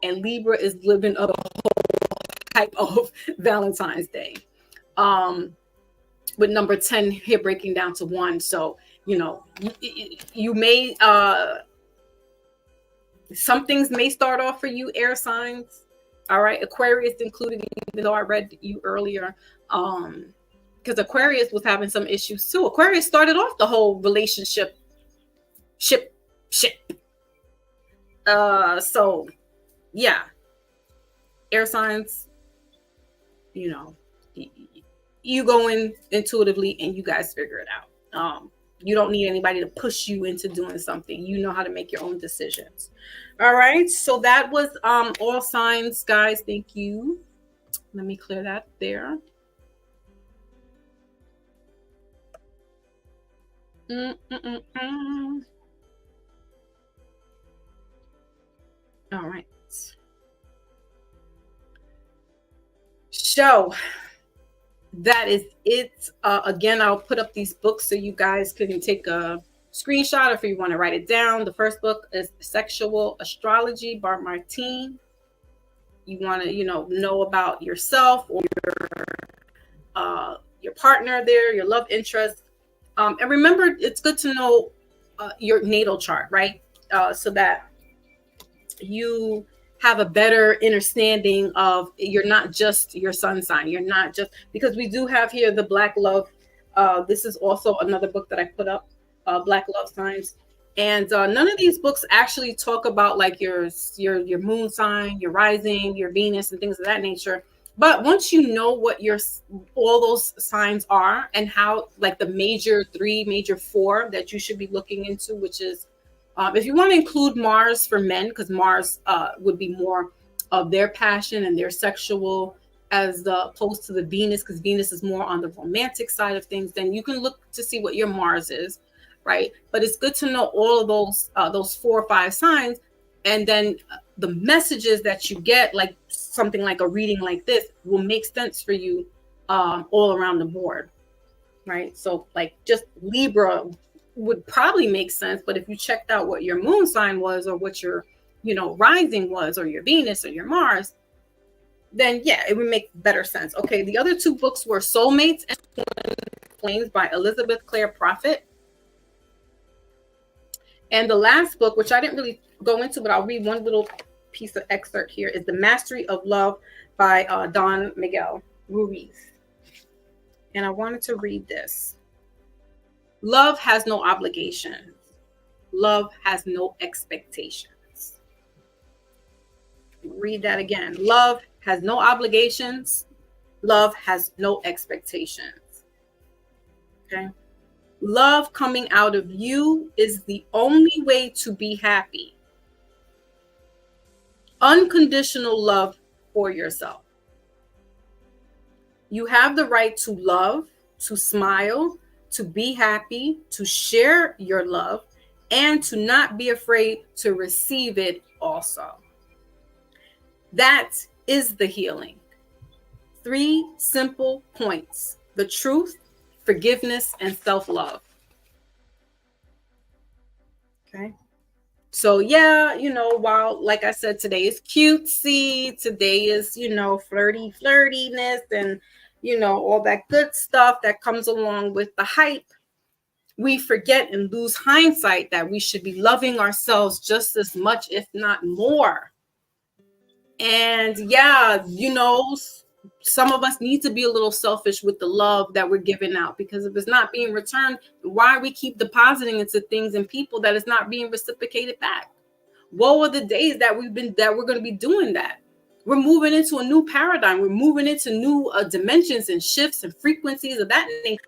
And Libra is living a whole type of Valentine's Day. With number 10 here breaking down to 1. So, you may, some things may start off for you, air signs. All right. Aquarius included, even though I read you earlier. Because Aquarius was having some issues too. Aquarius started off the whole relationship ship. So yeah, air signs, you go in intuitively and you guys figure it out. You don't need anybody to push you into doing something. You know how to make your own decisions. All right. So that was all signs, guys. Thank you. Let me clear that there. All right. So that is it. Again, I'll put up these books so you guys can take a screenshot if you want to write it down. The first book is Sexual Astrology by Martine. You want to, know about yourself or your partner there, your love interest. And remember, it's good to know your natal chart, right? So that you have a better understanding of, you're not just your sun sign. You're not just, because we do have here the Black Love. This is also another book that I put up, Black Love Signs. And none of these books actually talk about like your moon sign, your rising, your Venus, and things of that nature. But once you know what all those signs are and how, like the major 3, major 4 that you should be looking into, which is, if you want to include Mars for men, because Mars would be more of their passion and their sexual, as opposed to the Venus, because Venus is more on the romantic side of things, then you can look to see what your Mars is, right? But it's good to know all of those 4 or 5 signs, and then the messages that you get, like something like a reading like this, will make sense for you all around the board, right? So like just Libra would probably make sense, but if you checked out what your moon sign was or what your rising was, or your Venus or your Mars, then yeah, it would make better sense. Okay, the other two books were Soulmates and Flames by Elizabeth Clare Prophet. And the last book, which I didn't really go into, but I'll read one little piece of excerpt here, is The Mastery of Love by Don Miguel Ruiz. And I wanted to read this. Love has no obligations. Love has no expectations. Read that again. Love has no obligations. Love has no expectations. Okay. Love coming out of you is the only way to be happy. Unconditional love for yourself. You have the right to love, to smile, to be happy, to share your love, and to not be afraid to receive it also. That is the healing. 3 simple points: the truth, forgiveness, and self-love. Okay. So yeah, while, like I said, today is cutesy, today is, flirtiness and, all that good stuff that comes along with the hype, we forget and lose hindsight that we should be loving ourselves just as much, if not more. And yeah, some of us need to be a little selfish with the love that we're giving out, because if it's not being returned, why we keep depositing into things and people that is not being reciprocated back? Woe are the days that we're going to be doing that. We're moving into a new paradigm. We're moving into new dimensions and shifts and frequencies of that nature.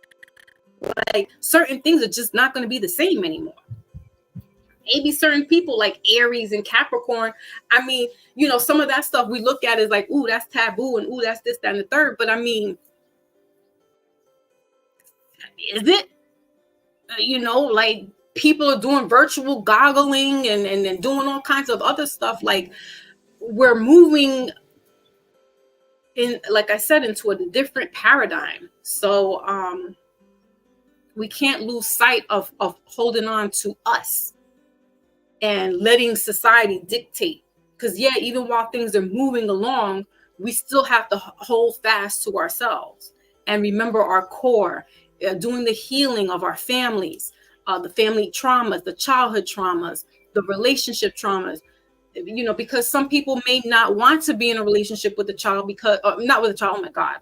Like, certain things are just not going to be the same anymore. Maybe certain people like Aries and Capricorn, I mean, some of that stuff we look at is like, ooh, that's taboo, and ooh, that's this, that, and the third. But I mean, is it? Like, people are doing virtual goggling and doing all kinds of other stuff. Like, we're moving in, like I said, into a different paradigm. So we can't lose sight of holding on to us and letting society dictate. Because yeah, even while things are moving along, we still have to hold fast to ourselves and remember our core, doing the healing of our families, the family traumas, the childhood traumas, the relationship traumas. Because some people may not want to be in a relationship with a child because, not with a child, oh my God.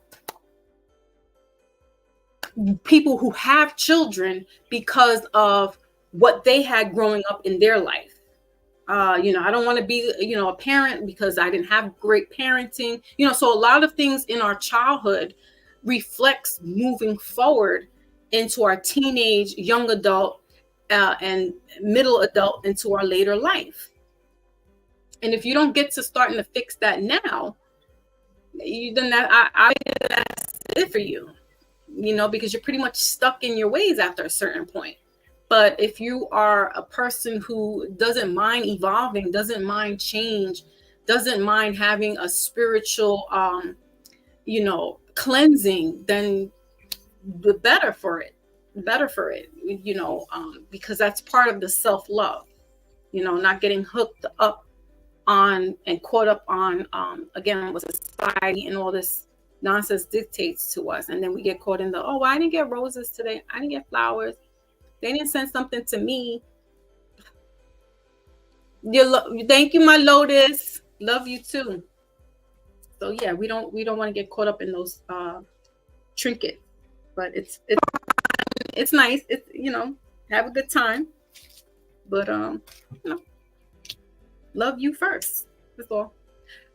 People who have children because of what they had growing up in their life. I don't want to be, a parent because I didn't have great parenting. So a lot of things in our childhood reflects moving forward into our teenage, young adult, and middle adult, into our later life. And if you don't get to starting to fix that now, then that's it for you, because you're pretty much stuck in your ways after a certain point. But if you are a person who doesn't mind evolving, doesn't mind change, doesn't mind having a spiritual, cleansing, then the better for it, because that's part of the self-love, not getting hooked up on and caught up on, again, what society and all this nonsense dictates to us. And then we get caught in the, oh, I didn't get roses today. I didn't get flowers. They didn't send something to me. Thank you, my Lotus. Love you too. So yeah, we don't want to get caught up in those trinkets. But it's nice. It's, have a good time. But love you first. That's all.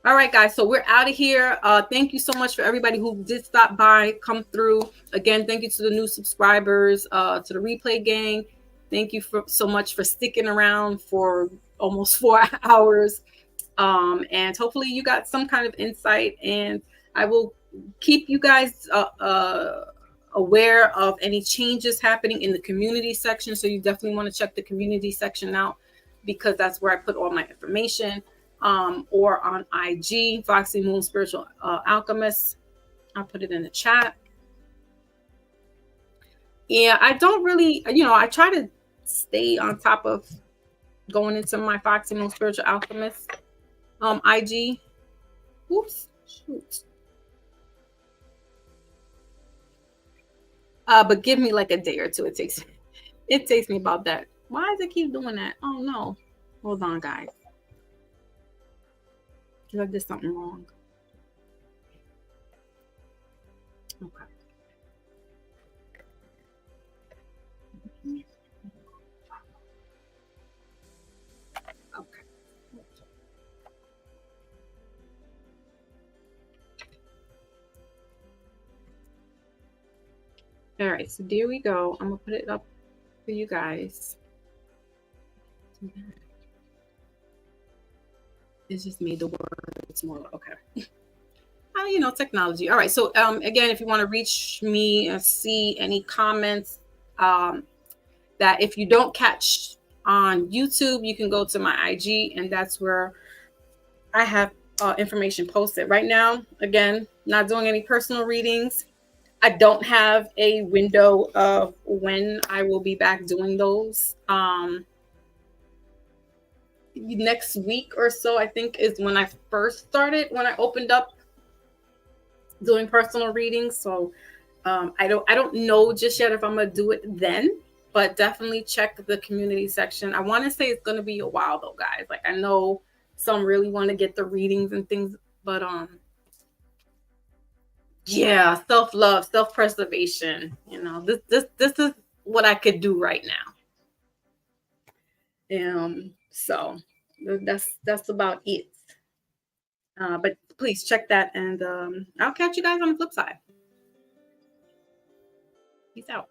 All right, guys. So we're out of here. Thank you so much for everybody who did stop by, come through. Again, thank you to the new subscribers, to the replay gang. Thank you so much for sticking around for almost 4 hours. And hopefully you got some kind of insight. And I will keep you guys aware of any changes happening in the community section. So you definitely want to check the community section out, because that's where I put all my information. Or on IG, Foxy Moon Spiritual Alchemist. I'll put it in the chat. Yeah, I don't really, I try to stay on top of going into my Foxy No Spiritual Alchemist IG. Oops, shoot. But give me like a day or two. It takes me about that. Why does it keep doing that? Oh no. Hold on, guys. Because I did something wrong. Okay. Okay. All right, so there we go. I'm gonna put it up for you guys. It's just made the word smaller. Okay. Technology. All right. So again, if you want to reach me and see any comments that if you don't catch on YouTube, you can go to my IG, and that's where I have information posted. Right now, again, not doing any personal readings. I don't have a window of when I will be back doing those. Next week or so, I think, is when I first started, when I opened up doing personal readings. So I don't know just yet if I'm gonna do it then, but definitely check the community section. I want to say it's gonna be a while though, guys. Like I know some really want to get the readings and things, but yeah, self-love, self-preservation. This is what I could do right now. So that's about it. But please check that, and I'll catch you guys on the flip side. Peace out.